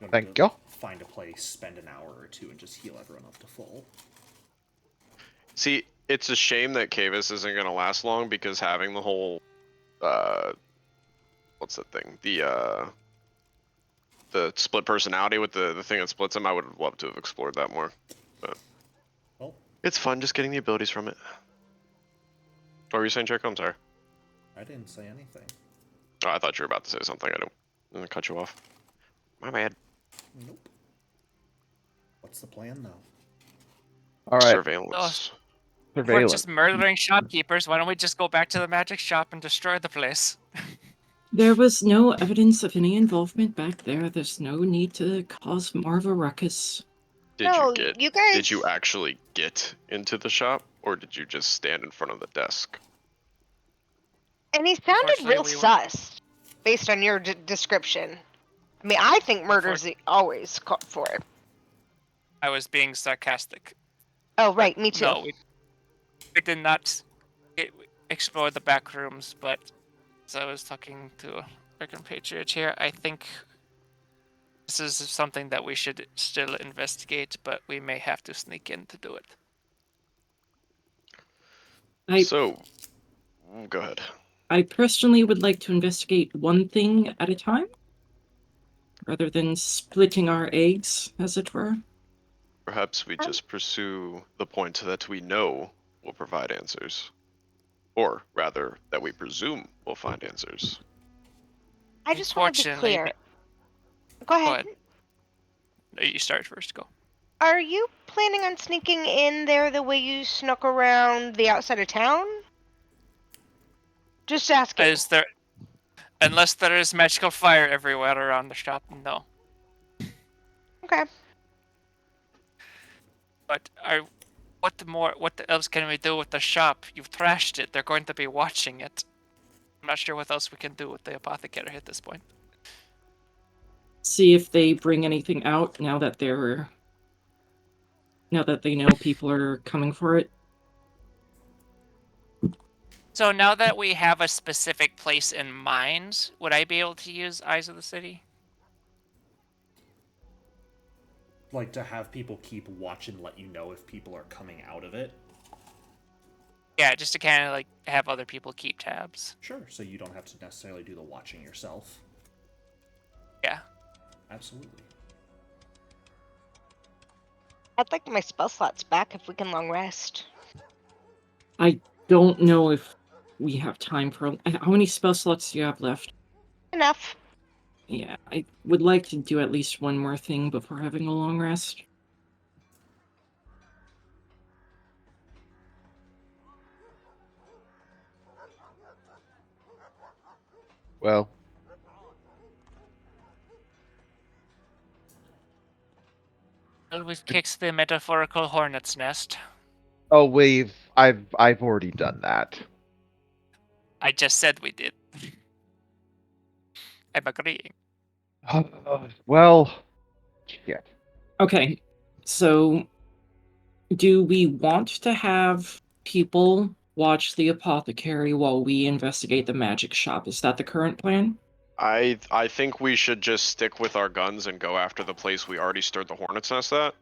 You want Thank to you. Find a place, spend an hour or two, and just heal everyone up to full. see, it's a shame that Kavis isn't going to last long because having the whole, what's that thing? The split personality with the thing that splits him, I would have loved to have explored that more. But Well, it's fun just getting the abilities from it. What were you saying, Jericho? I'm sorry. I didn't say anything. Oh, I thought you were about to say something. I'm gonna cut you off. My bad. Nope. What's the plan now? All right, Surveillance. We're surveillance. just murdering shopkeepers. Why don't we just go back to the magic shop and destroy the place? There was no evidence of any involvement back there. There's no need to cause more of a ruckus. No, you guys. Did you actually get into the shop, or did you just stand in front of the desk? And he sounded Unfortunately, real we were- sus, based on your description. I mean, I think murder's always caught for it. I was being sarcastic. Oh, right, me too. No, we did not explore the back rooms, but as I was talking to our compatriot here, I think this is something that we should still investigate, but we may have to sneak in to do it. So, go ahead. I personally would like to investigate one thing at a time, rather than splitting our eggs, as it were. Perhaps we just pursue the point that we know will provide answers. Or, rather, that we presume will find answers. I just want to be Unfortunately, clear. Go ahead. Go ahead. No, you start first, go. Are you planning on sneaking in there the way you snuck around the outside of town? Just asking. Is there... Unless there is magical fire everywhere around the shop, no. Okay. But what else can we do with the shop? You've trashed it. They're going to be watching it. I'm not sure what else we can do with the apothecary at this point. See if they bring anything out now that they know people are coming for it. So now that we have a specific place in mind, would I be able to use Eyes of the City? Like to have people keep watch and let you know if people are coming out of it? Yeah, just to kind of like have other people keep tabs. Sure, so you don't have to necessarily do the watching yourself. Yeah. Absolutely. I'd like my spell slots back if we can long rest. I don't know if we have time for... How many spell slots do you have left? Enough. Yeah, I would like to do at least one more thing before having a long rest. Well, Well, we've kicked the metaphorical hornet's nest. oh, I've already done that. I just said we did. I'm agreeing. Well, shit. Okay, so do we want to have people watch the apothecary while we investigate the magic shop? Is that the current plan? I think we should just stick with our guns and go after the place we already stirred the hornet's nest at.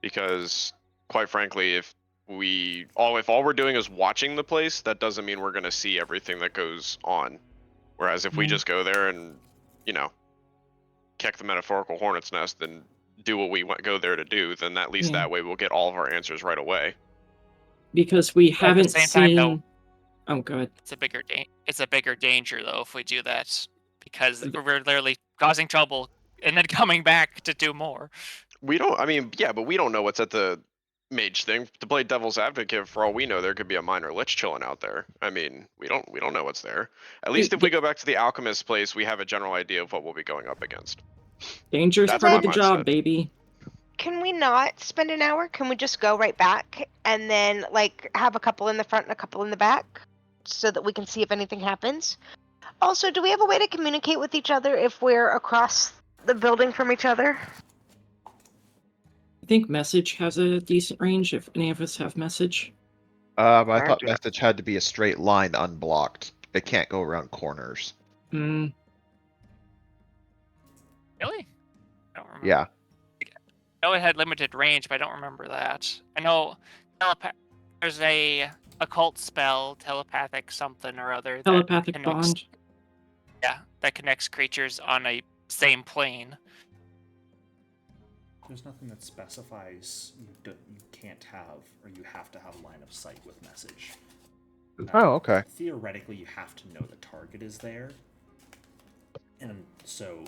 Because, quite frankly, if all we're doing is watching the place, that doesn't mean we're going to see everything that goes on. Whereas if we just go there and, kick the metaphorical hornet's nest and do what we go there to do, then at least that way we'll get all of our answers right away. Because we haven't same seen... time, though, oh, good. it's a bigger danger, though, if we do that. Because we're literally causing trouble and then coming back to do more. But we don't know what's at the mage thing. To play devil's advocate, for all we know, there could be a minor lich chilling out there. I mean, we don't know what's there. At least if we go back to the alchemist place, we have a general idea of what we'll be going up against. Danger's That's part of my the job, mindset. baby. Can we not spend an hour? Can we just go right back and then, have a couple in the front and a couple in the back so that we can see if anything happens? Also, do we have a way to communicate with each other if we're across the building from each other? I think message has a decent range if any of us have message. I thought message had to be a straight line unblocked. It can't go around corners. Hmm. Really? I don't remember. Yeah. I know it had limited range, but I don't remember that. I know there's a occult spell, telepathic something or other. Telepathic bond. Yeah, that connects creatures on a same plane. There's nothing that specifies you can't have, or you have to have line of sight with message. Oh, okay. Theoretically, you have to know the target is there. And so,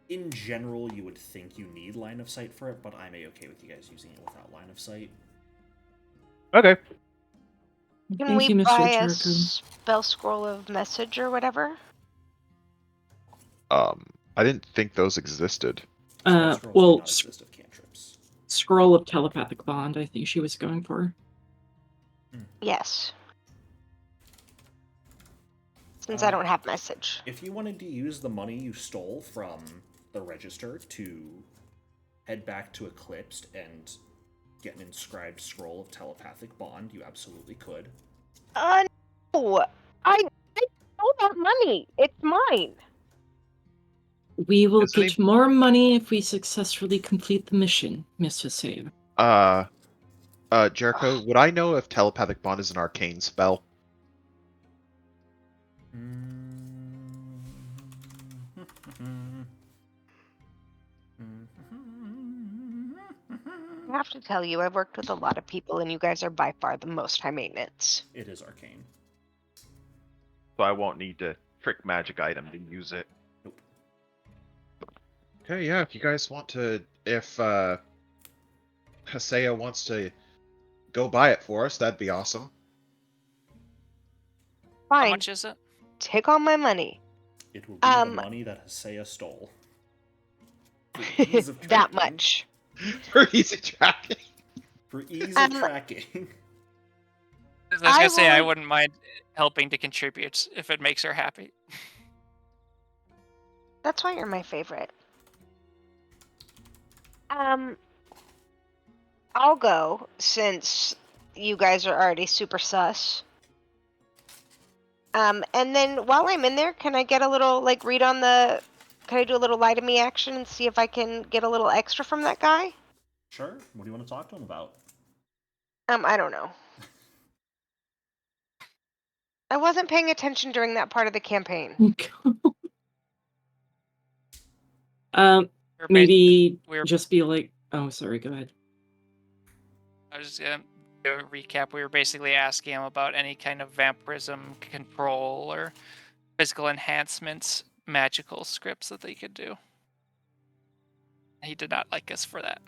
in general, you would think you need line of sight for it, but I'm okay with you guys using it without line of sight. Okay. Can Thank we you, Mr. buy a Jericho. spell scroll of message or whatever? I didn't think those existed. Spell scrolls do Well, not exist of cantrips. Scroll of telepathic bond, I think she was going for. Yes. Since I don't have message. If you wanted to use the money you stole from the register to head back to Eclipsed and get an inscribed scroll of telepathic bond, you absolutely could. No! I stole that money. It's mine. We will Isn't get more money if we successfully complete the mission, Miss Hassan. Jericho, would I know if telepathic bond is an arcane spell? I have to tell you, I've worked with a lot of people, and you guys are by far the most high maintenance. It is arcane. So I won't need to trick magic item to use it. Nope. Okay, yeah, if you guys want to, if Hasea wants to go buy it for us, that'd be awesome. Fine. How much is it? Take all my money. It will be the money that Hasea stole. For ease of That tracking. much. For easy tracking. For ease of tracking. I was gonna say I will- wouldn't mind helping to contribute if it makes her happy. That's why you're my favorite. I'll go since you guys are already super sus. And then while I'm in there, can I get a little read on the? Can I do a little lie to me action and see if I can get a little extra from that guy? Sure. What do you want to talk to him about? I don't know. I wasn't paying attention during that part of the campaign. We're Maybe we're- just be like, oh, sorry, go ahead. I was just gonna do a recap. We were basically asking him about any kind of vampirism control or physical enhancements, magical scripts that they could do. He did not like us for that.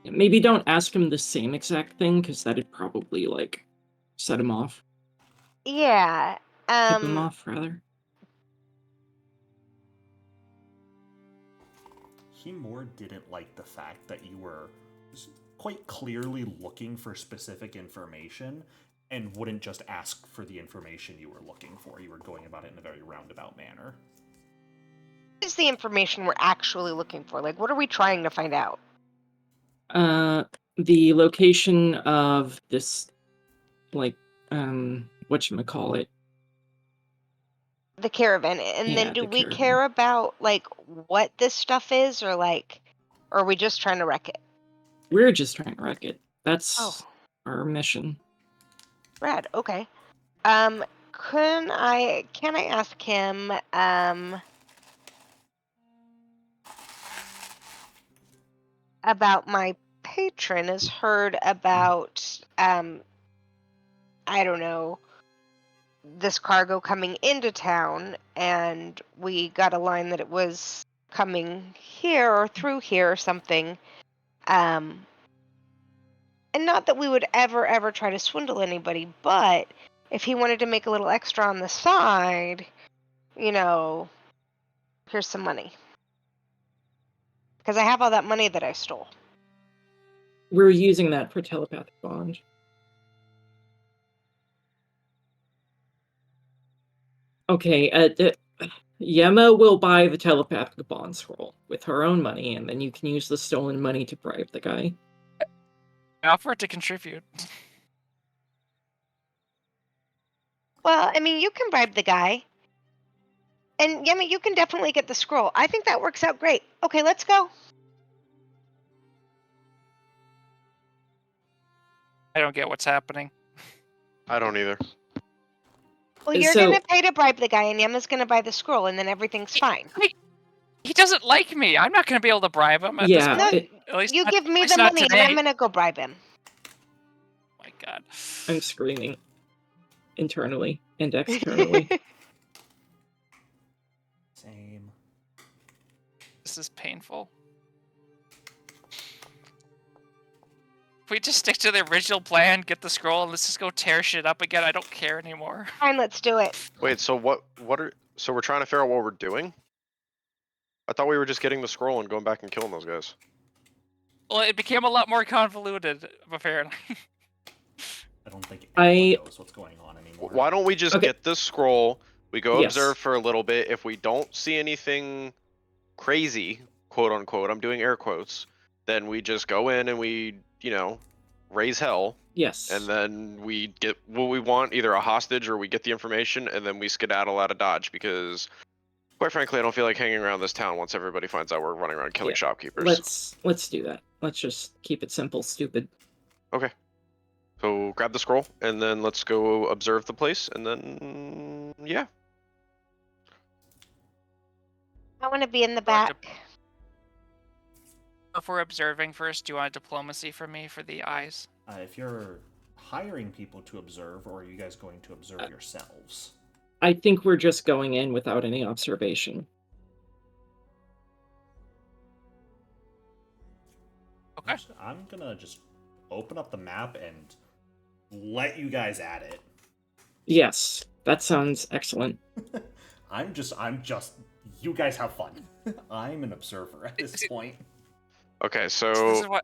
Maybe don't ask him the same exact thing, because that'd probably, set him off. Yeah. Tip him off, rather. He more didn't like the fact that you were quite clearly looking for specific information and wouldn't just ask for the information you were looking for. You were going about it in a very roundabout manner. What is the information we're actually looking for? What are we trying to find out? The location of this, whatchamacallit. The caravan. And then Yeah, do the we caravan. care about, what this stuff is, or, or are we just trying to wreck it? We're just trying to wreck it. That's Oh. our mission. Rad, okay. Can I ask him, about my patron has heard about, I don't know, this cargo coming into town, and we got a line that it was coming here or through here or something. And not that we would ever try to swindle anybody, but if he wanted to make a little extra on the side, here's some money. Because I have all that money that I stole. We're using that for telepathic bond. Okay, Yema will buy the telepathic bond scroll with her own money, and then you can use the stolen money to bribe the guy. I offer to contribute. Well, I mean, you can bribe the guy. And Yemi, you can definitely get the scroll. I think that works out great. Okay, let's go. I don't get what's happening. I don't either. Well, you're So- gonna pay to bribe the guy, and Yema's gonna buy the scroll, and then everything's fine. He doesn't like me. I'm not going to be able to bribe him. At Yeah, this point. it- At least You not- give at me least the not money, and today. I'm gonna go bribe him. Oh my god. I'm screaming. Internally and externally. Same. This is painful. If we just stick to the original plan, get the scroll, and let's just go tear shit up again, I don't care anymore. Fine, let's do it. Wait, so so we're trying to figure out what we're doing? I thought we were just getting the scroll and going back and killing those guys. Well, it became a lot more convoluted, apparently. I don't think I- anyone knows what's going on anymore. Why don't we just Okay. get this scroll, we go Yes. observe for a little bit, if we don't see anything crazy, quote unquote, I'm doing air quotes, then we just go in and we, raise hell, Yes. and then we get what we want, either a hostage or we get the information, and then we skedaddle out of Dodge, because quite frankly, I don't feel like hanging around this town once everybody finds out we're running around killing Yeah, shopkeepers. Let's do that. Let's just keep it simple, stupid. Okay. So grab the scroll, and then let's go observe the place, and then, yeah. I want to be in the Want to- back. If we're observing first, do you want diplomacy from me for the eyes? If you're hiring people to observe, or are you guys going to observe yourselves? I think we're just going in without any observation. Okay. I'm gonna just open up the map and let you guys at it. Yes, that sounds excellent. I'm just, you guys have fun. I'm an observer at this point. Okay, So this is what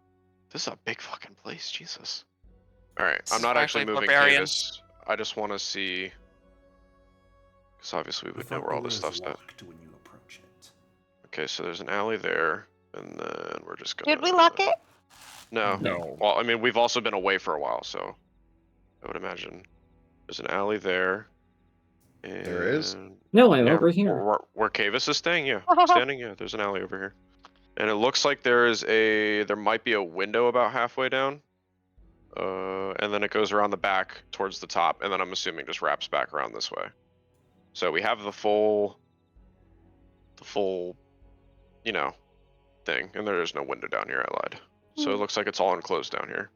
this is a big fucking place, Jesus. Alright, This I'm is not why I actually play moving Barbarian. Cavis. I just want to see... Because obviously we would know where all this stuff's at. locked when you approach it. Okay, so there's an alley there, and then we're just gonna... Did we lock it? No. No. Well, I mean, we've also been away for a while, so... I would imagine. There's an alley there. And... There is? No, I'm Yeah, over here. Where Cavis is staying, yeah. Standing, yeah, there's an alley over here. And it looks like there might be a window about halfway down. And then it goes around the back towards the top, and then I'm assuming just wraps back around this way. So we have the full, thing, and there is no window down here, I lied. So it looks like it's all enclosed down here.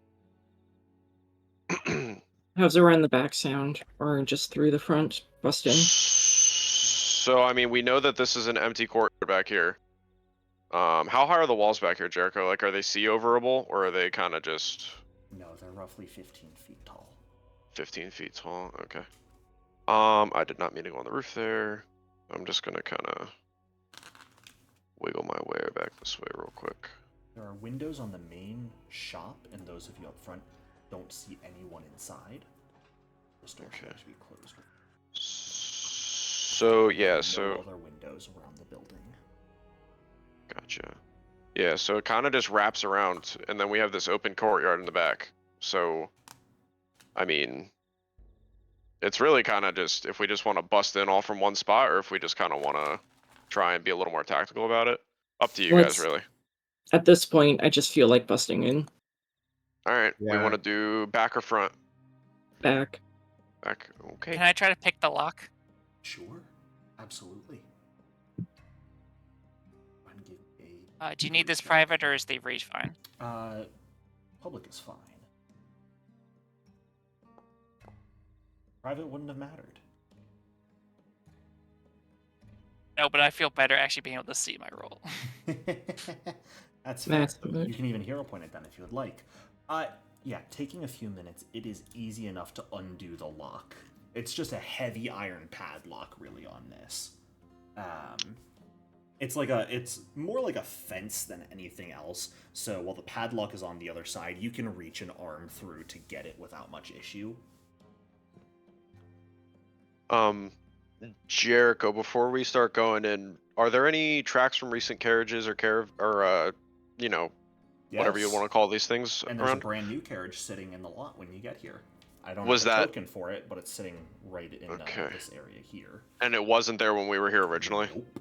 How's around the back sound? Or just through the front? Bust in? So, I mean, we know that this is an empty court back here. How high are the walls back here, Jericho? Like, are they see-overable, or are they kind of just... No, they're roughly 15 feet tall. 15 feet tall, okay. I did not mean to go on the roof there. I'm just gonna kind of wiggle my way back this way real quick. There are windows on the main shop, and those of you up front don't see anyone inside. The store should actually be closed. So, yeah, No so... other windows around the building. Gotcha. Yeah, so it kind of just wraps around, and then we have this open courtyard in the back. So, I mean, it's really kind of just if we just want to bust in all from one spot, or if we just kind of want to try and be a little more tactical about it. Up to you guys, really. At this point, I just feel like busting in. All right, we Yeah. want to do back or front? Back. Back, okay. Can I try to pick the lock? Sure, absolutely. I'm giving Do you need this private or is the reach fine? Public is fine. Private wouldn't have mattered. No, but I feel better actually being able to see my roll. That's fair. Mastermind. You can even hero point it then if you would like. Yeah, taking a few minutes, it is easy enough to undo the lock. It's just a heavy iron padlock, really, on this. It's more like a fence than anything else. So while the padlock is on the other side, you can reach an arm through to get it without much issue. Jericho, before we start going in, are there any tracks from recent carriages or whatever you Yes. want to call these things And there's around? a brand new carriage sitting in the lot when you get here. I don't Was have a that- token for it, but it's sitting right in Okay. this area here. And it wasn't there when we were here originally? Nope.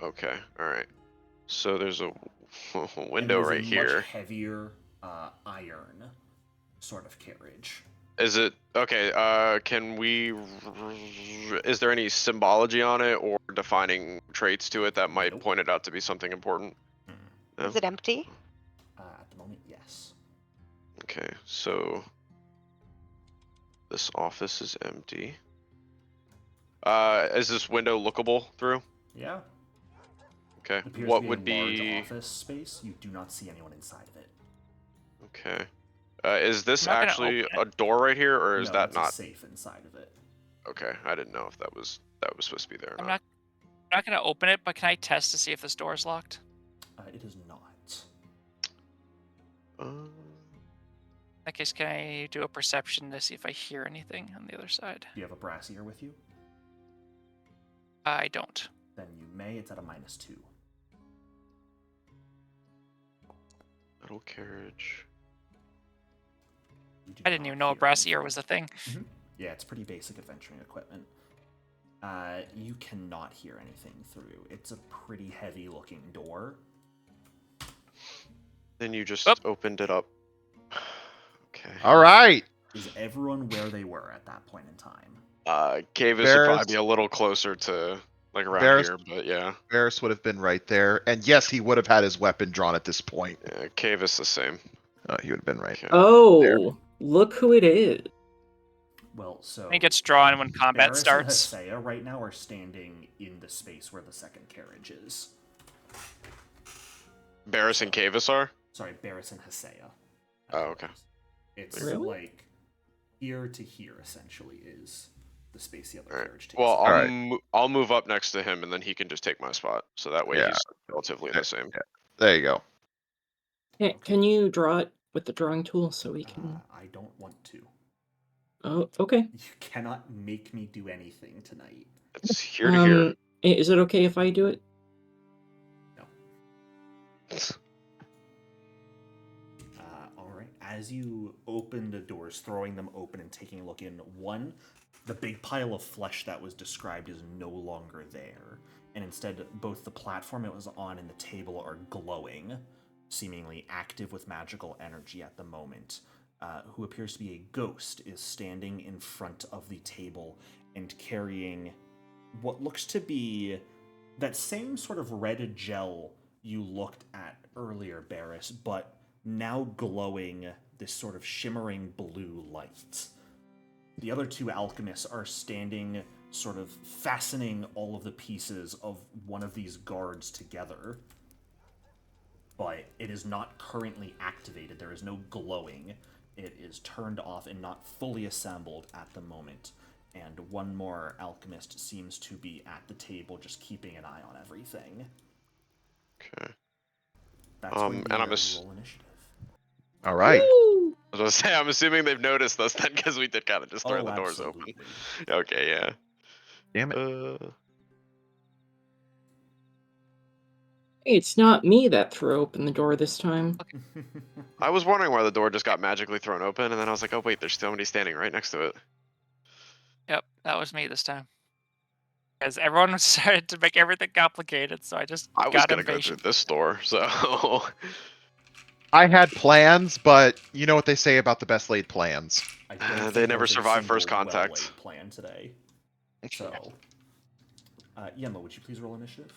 Okay, alright. So there's a And window there's right a here. Much heavier iron sort of carriage. Is it okay? Is there any symbology on it or defining traits to it that might Nope. point it out to be something important? No? Is it empty? At the moment, yes. Okay, so this office is empty. Is this window lookable through? Yeah. Okay. It appears What to be would a be? large office space. You do not see anyone inside of it. Okay. Is this I'm not gonna actually open a door right here, or is No, that it's not? a safe inside of it. Okay, I didn't know if that was supposed to be there or I'm not. not going to open it, but can I test to see if this door is locked? It is not. Uh, In that case, can I do a perception to see if I hear anything on the other side? Do you have a brass ear with you? I don't. Then you may. It's at a -2. Metal carriage. You do I didn't not even know a hear brassiere anything. was a thing. Yeah, it's pretty basic adventuring equipment. You cannot hear anything through. It's a pretty heavy-looking door. Then you just Oop. opened it up. Okay. All right. Is everyone where they were at that point in time? Cavis would probably Varys- be a little closer to like around Varys- here, but yeah. Varys would have been right there, and yes, he would have had his weapon drawn at this point. Yeah, Cavis the same. He would have been right. Okay. Oh, look who it is. Well, so I think it's drawn when combat Barris starts. and Hesea right now are standing in the space where the second carriage is. Barris and Cavis are? Sorry, Barris and Hesea. Oh, okay. It's Really? like here to here essentially is the space the other Alright. carriage takes. Well, up. Alright. I'll move up next to him, and then he can just take my spot. So that way Yeah. he's relatively Yeah. the same. There you go. Can you draw it with the drawing tool so we can? I don't want to. Oh, okay. You cannot make me do anything tonight. It's here to here. Is it okay if I do it? No. All right. As you open the doors, throwing them open and taking a look in, the big pile of flesh that was described is no longer there. And instead, both the platform it was on and the table are glowing, seemingly active with magical energy at the moment. Who appears to be a ghost is standing in front of the table and carrying what looks to be that same sort of red gel you looked at earlier, Barris, but now glowing this sort of shimmering blue light. The other two alchemists are standing, sort of fastening all of the pieces of one of these guards together, but it is not currently activated. There is no glowing. It is turned off and not fully assembled at the moment. And one more alchemist seems to be at the table, just keeping an eye on everything. Okay. That's going to be and I'm your ass- roll initiative. All right. Woo! I was gonna say, I'm assuming they've noticed us then, because we did kind of just throw the doors absolutely. open. Okay, yeah. Damn it. It's not me that threw open the door this time. I was wondering why the door just got magically thrown open, and then I was like, oh wait, there's somebody standing right next to it. Yep, that was me this time. Because everyone started to make everything complicated, so I just I was got gonna go through impatient. this door, so I had plans, but you know what they say about the best laid plans. I don't think they there never was a survive first single contact. well-laid plan today. So, Yemma, would you please roll initiative?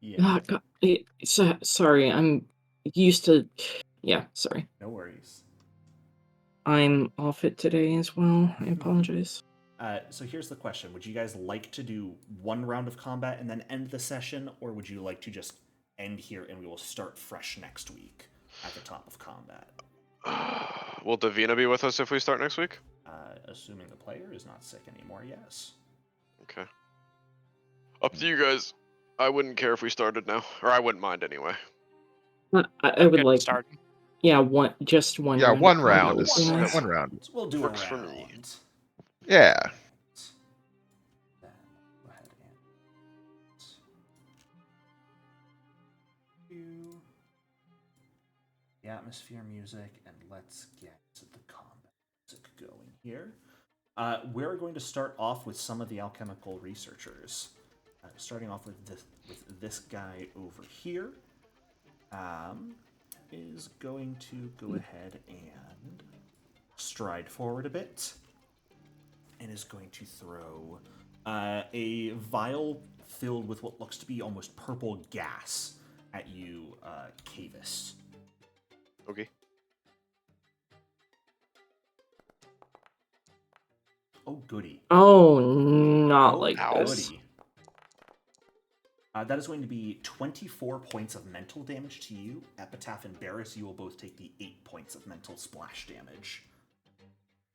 Yeah. Sorry, I'm used to. Yeah, sorry. No worries. I'm off it today as well. I apologize. So here's the question. Would you guys like to do one round of combat and then end the session, or would you like to just end here and we will start fresh next week at the top of combat? will Davina be with us if we start next week? Assuming the player is not sick anymore, yes. Okay. Up to you guys. I wouldn't care if we started now, or I wouldn't mind anyway. I would Good like. start. Yeah, just one. Yeah, round one of round combat is would be nice. one round. We'll do Works a for round. me. Yeah. Then go ahead and the atmosphere music, and let's get the combat music going here. We're going to start off with some of the alchemical researchers. Starting off with this guy over here. Is going to go ahead and stride forward a bit, and is going to throw a vial filled with what looks to be almost purple gas at you, Cavis. Okay. Oh, goody. Oh, not like ow. this. Goody. That is going to be 24 points of mental damage to you. Epitaph and Barris, you will both take the 8 points of mental splash damage.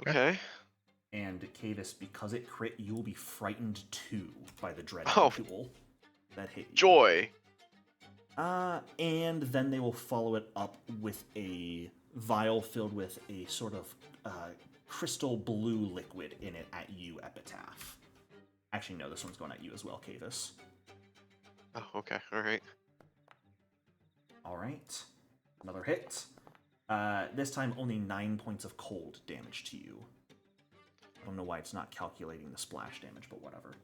Okay. And Cavis, because it crit, you will be frightened too by the dread Oh. visual that hit you. Joy. And then they will follow it up with a vial filled with a sort of crystal blue liquid in it at you, Epitaph. Actually, no, this one's going at you as well, Cavis. Oh, okay. All right. All right. Another hit. This time only 9 points of cold damage to you. I don't know why it's not calculating the splash damage, but whatever.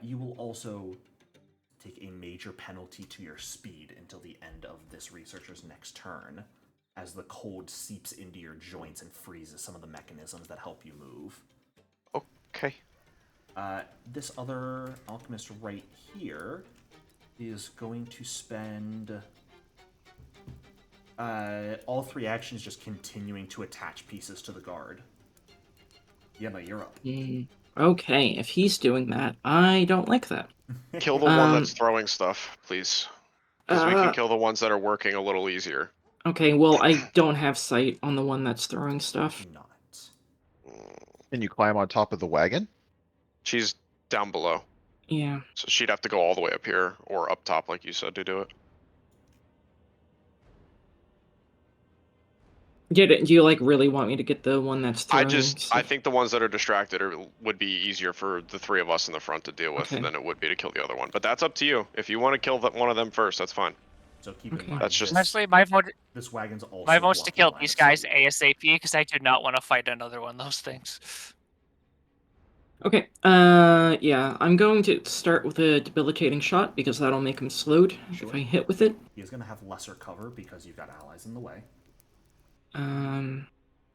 You will also take a major penalty to your speed until the end of this researcher's next turn, as the cold seeps into your joints and freezes some of the mechanisms that help you move. Okay. This other alchemist right here is going to spend all 3 actions just continuing to attach pieces to the guard. Yeah, no, you're up. Okay, if he's doing that, I don't like that. Kill the one that's throwing stuff, please. Because we can kill the ones that are working a little easier. Okay, well, I don't have sight on the one that's throwing stuff. Not. Can you climb on top of the wagon? She's down below. Yeah. So she'd have to go all the way up here or up top, like you said, to do it. Do you like really want me to get the one that's throwing I think the ones that are distracted would be easier for the 3 of us in the front to deal with than it would be to kill the other one. But that's up to you. If you want to kill one of them first, that's fine. So keep in Okay. mind, That's just- Honestly, my vote this wagon's also my vote's to blocking kill line these of guys sight. ASAP because I do not want to fight another one of those things. Okay, yeah, I'm going to start with a debilitating shot because that'll make him slowed Sure. if I hit with it. He is going to have lesser cover because you've got allies in the way.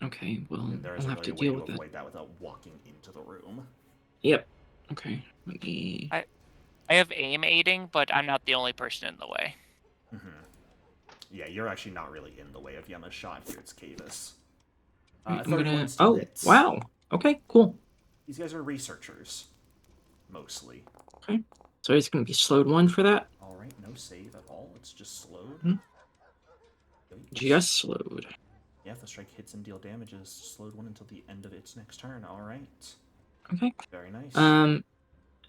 Okay, well, And there I'll isn't have really to a way deal to with it. avoid that without walking into the room. Yep. Okay, let me... I have aim aiding, but I'm not the only person in the way. Mm-hmm. Yeah, you're actually not really in the way of Yema's shot here. It's Cavis. I'm 31 gonna... still Oh, hits. wow. Okay, cool. These guys are researchers, mostly. Okay, so he's gonna be slowed 1 for that. All right, no save at all. It's just slowed. Hmm. Just slowed. Yeah, if the strike hits and deal damage, is slowed 1 until the end of its next turn. All right. Okay. Very nice.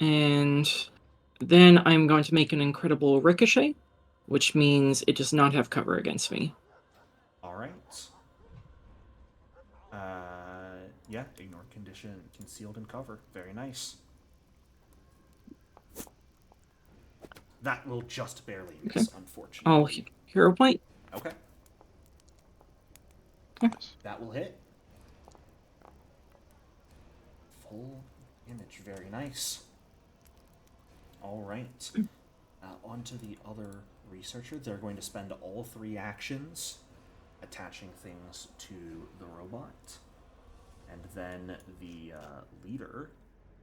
And then I'm going to make an incredible ricochet, which means it does not have cover against me. All right. Yeah, ignore condition, concealed and cover. Very nice. That will just barely miss, unfortunately. I'll hero point. Okay. Okay. That will hit. Full image. Very nice. All right. On to the other researcher. They're going to spend all 3 actions attaching things to the robot. And then the leader,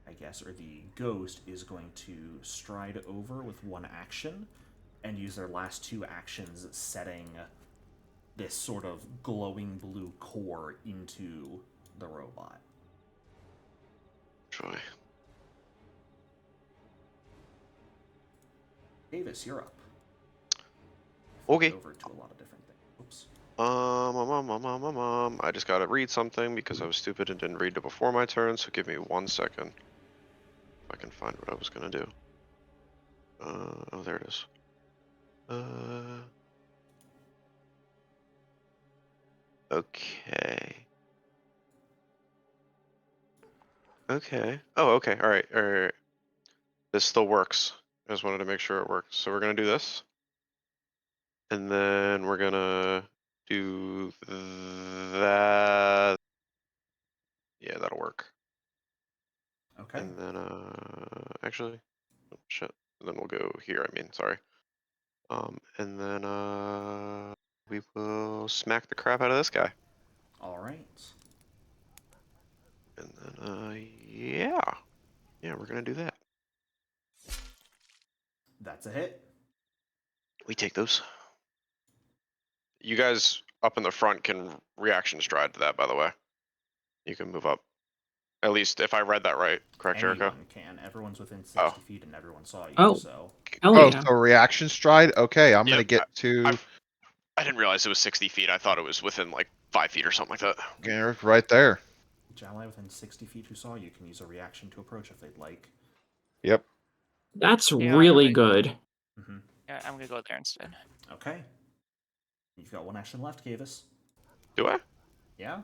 I guess, or the ghost, is going to stride over with 1 action and use their last 2 actions setting this sort of glowing blue core into the robot. Joy. Davis, you're up. Okay. Over to a lot of different things. Oops. I just gotta read something because I was stupid and didn't read it before my turn, so give me 1 second. If I can find what I was gonna do. Oh, there it is. Okay. Okay. Oh, okay. All right. This still works. I just wanted to make sure it works. So we're gonna do this. And then we're gonna do that. Yeah, that'll work. Okay. And then, actually, oh, shit. And then we'll go here. I mean, sorry. And then, we will smack the crap out of this guy. All right. And then, yeah, we're gonna do that. That's a hit. We take those. You guys up in the front can reaction stride to that, by the way. You can move up. At least if I read that right, correct, Jericho? Anyone can. Everyone's within 60 feet and everyone saw you, Oh. so... Hell Oh, yeah. so reaction stride? Okay, I'm Yeah, gonna get to... I didn't realize it was 60 feet. I thought it was within like 5 feet or something like that. Yeah, right there. Each ally within 60 feet who saw you can use a reaction to approach if they'd like. Yep. That's Yeah, really I'm good. Mm-hmm. Yeah, I'm gonna go there instead. Okay. You've got 1 action left, Cavis. Do I? Yeah?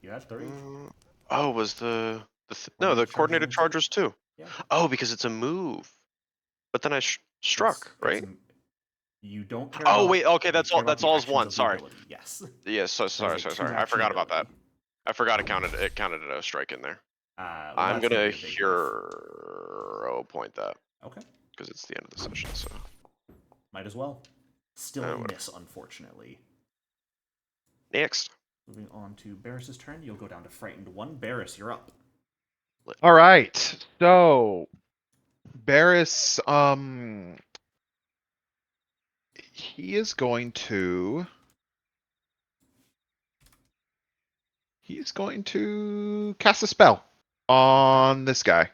You have 3. Oh, was the no, the Coordinated coordinated charges chargers too. Yeah. Oh, because it's a move. But then I struck, right? You don't care Oh about, wait, okay, you that's care all. about That's the all as actions one. of the Sorry. ability, yes. Yes. So That is sorry. a Sorry. I two-action forgot about that. ability. I forgot it counted. It counted a strike in there. Well, I'm that's gonna be a big hero point that lift. Okay, because it's the end of the session. So might as well. Still a whatever. miss, unfortunately. Next. Moving on to Barris's turn, you'll go down to frightened 1. Barris, you're up. All right. So Barris, he is going to. He's going to cast a spell on this guy.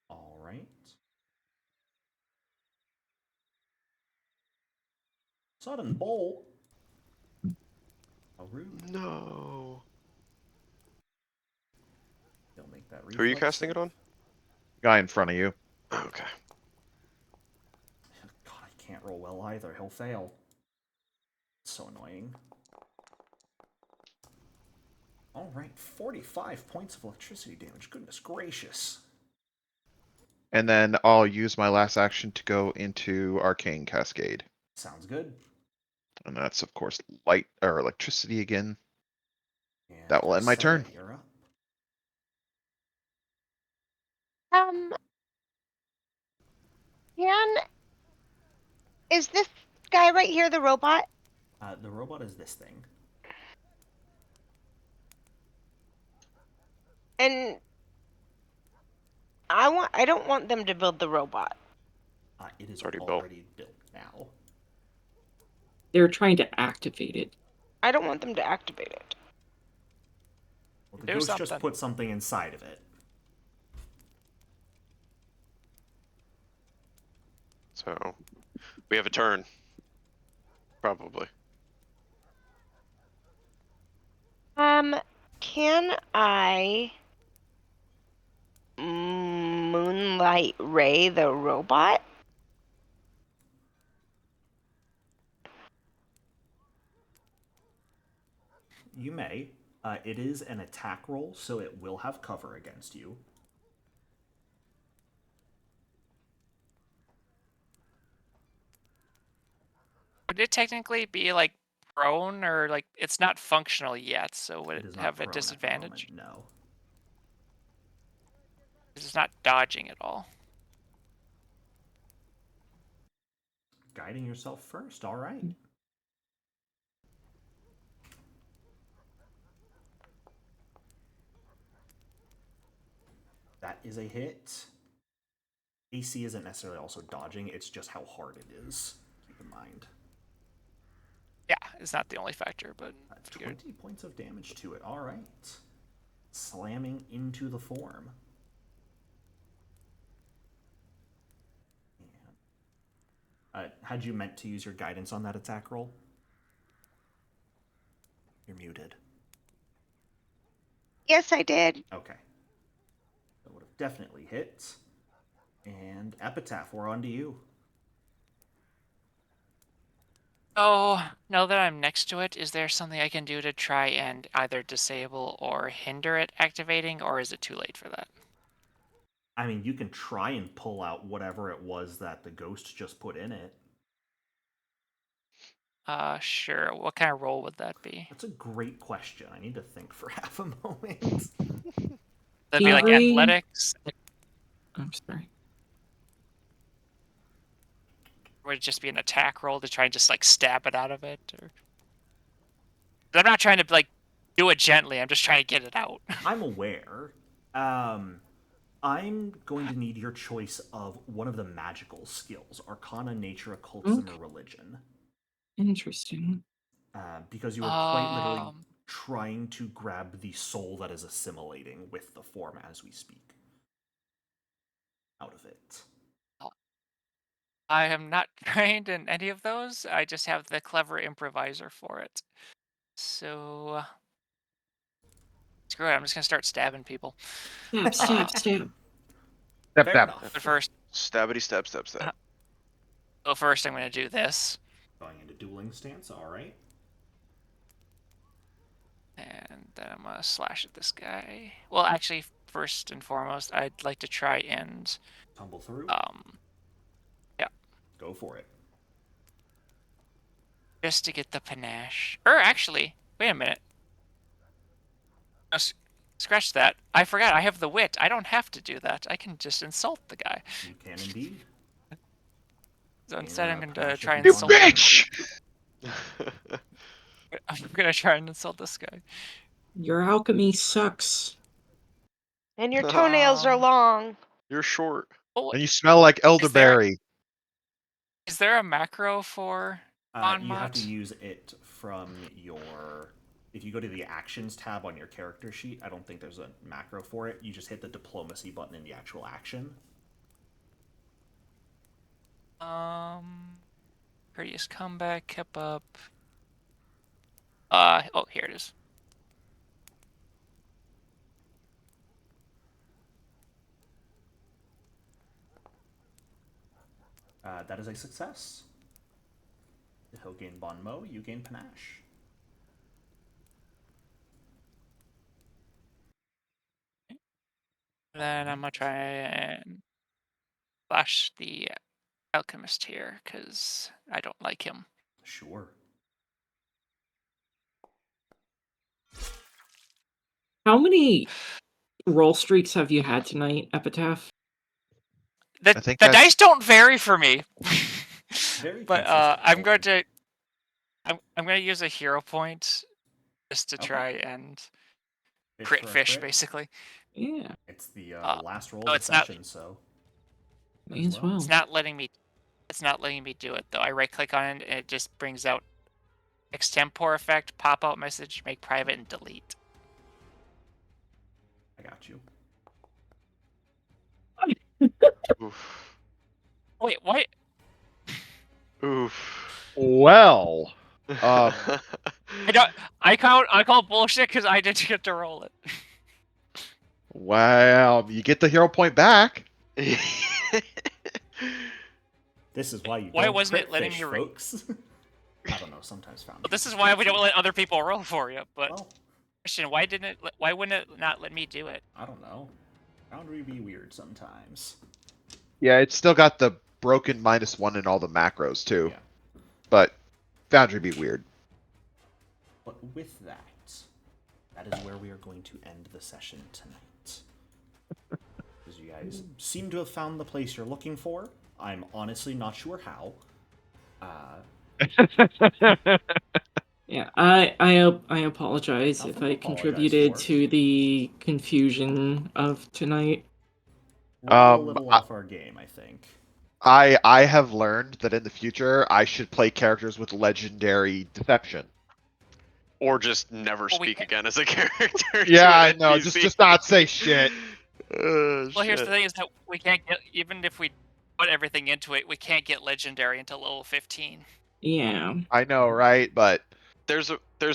All right. Sudden bolt. How rude. No. They'll make that Who are you reflex casting it save. on? Guy in front of you. Okay. God, I can't roll well either. He'll fail. It's so annoying. All right, 45 points of electricity damage. Goodness gracious. And then I'll use my last action to go into Arcane Cascade. Sounds good. And that's, of course, light or electricity again. And That will end my turn. Saya, you're up. Is this guy right here the robot? The robot is this thing. And I don't want them to build the robot. It is already already built. built now. They're trying to activate it. I don't want them to activate it. Well, the Do ghost something. just put something inside of it. So we have a turn. Probably. Can I moonlight ray the robot? You may. It is an attack roll, so it will have cover against you. Would it technically be like prone or like it's not functional yet? So would It it is not have a prone at the disadvantage? moment, no. It's not dodging at all. Guiding yourself first, all right. That is a hit. AC isn't necessarily also dodging, it's just how hard it is. Keep in mind. Yeah, it's not the only factor, but 20 points of damage to it, all right. Slamming into the form. Had you meant to use your guidance on that attack roll? You're muted. Yes, I did. Okay. That would have definitely hit. And Epitaph, we're on to you. Oh, now that I'm next to it, is there something I can do to try and either disable or hinder it activating, or is it too late for that? I mean, you can try and pull out whatever it was that the ghost just put in it. Sure. What kind of roll would that be? That's a great question. I need to think for half a moment. That'd be like Thievery? athletics. I'm sorry. Would it just be an attack roll to try and just like stab it out of it? Or... I'm not trying to like do it gently. I'm just trying to get it out. I'm aware. I'm going to need your choice of one of the magical skills: Arcana, Nature, Occultism, or Religion. Interesting. Because you are quite literally trying to grab the soul that is assimilating with the form as we speak. Out of it. I am not trained in any of those. I just have the clever improviser for it. So screw it. I'm just gonna start stabbing people. Stab, stab, stab. Step, Fair step. enough. But first, Stabbity stab, stab, stab. so first I'm gonna do this, Going into dueling stance, alright. and then I'm gonna slash at this guy. Well, actually, first and foremost, I'd like to try and Tumble through. Yeah. Go for it. Just to get the panache. Or actually, wait a minute. No, scratch that. I forgot. I have the wit. I don't have to do that. I can just insult the guy. You can indeed. So instead, I'm going to panache try if and you You want. insult. bitch! I'm going to try and insult this guy. Your alchemy sucks. And your toenails are long. You're short. Oh, And you smell like Is there- elderberry. is there a macro for on You have to mod? use it from your. If you go to the actions tab on your character sheet, I don't think there's a macro for it. You just hit the diplomacy button in the actual action. Courteous comeback, kept up. Oh, here it is. That is a success. He'll gain Bon Mo, you gain Panache. Then I'm gonna try and flash the alchemist here because I don't like him. Sure. How many roll streaks have you had tonight, Epitaph? I The think the that's- dice don't vary for me. Very But consistent I'm going rolling. to I'm going to use a hero point just to Okay. try and Fish crit for a fish crit. basically. Yeah, It's the last roll no, of the it's not- session, so. may as well. It's not letting me do it though. I right click on it and it just brings out extempore effect, pop out message, make private, and delete. I got you. Oof. Wait, what? Oof. Well, I call bullshit because I didn't get to roll it. well, you get the hero point back. This is why you Why don't wasn't crit it letting fish, me re- folks. I don't know. Sometimes found. But this is why we don't let other people roll for you. But Well, Christian, why wouldn't it not let me do it? I don't know. Foundry be weird sometimes. Yeah, it's still got the broken -1 in all the macros too. Yeah. But Foundry be weird. But with that, that is where we are going to end the session tonight. Because you guys seem to have found the place you're looking for. I'm honestly not sure how. Yeah, I apologize Nothing if to I apologize contributed for. to the confusion of tonight. We're all a Um, little I- off our game, I think. I have learned that in the future I should play characters with legendary deception. Or just never Well, we speak can't- again as a character. Yeah, to I an know. NPC. Just not say shit. Well, here's the thing: is that we can't get, even if we put everything into it, we can't get legendary until level 15. Yeah. I know, right? But There's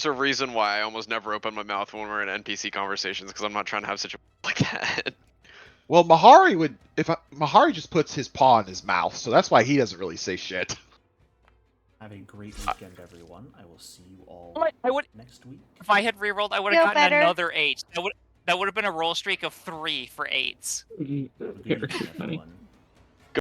a reason why I almost never open my mouth when we're in NPC conversations because I'm not trying to have such a like that. well, Mahari would Mahari just puts his paw in his mouth, so that's why he doesn't really say shit. Have a great weekend, everyone. I will see you all I would, next week. if I had rerolled, I would have Feel gotten better? another 8. That would have been a roll streak of 3 for 8s. Have a good Very evening, funny. everyone.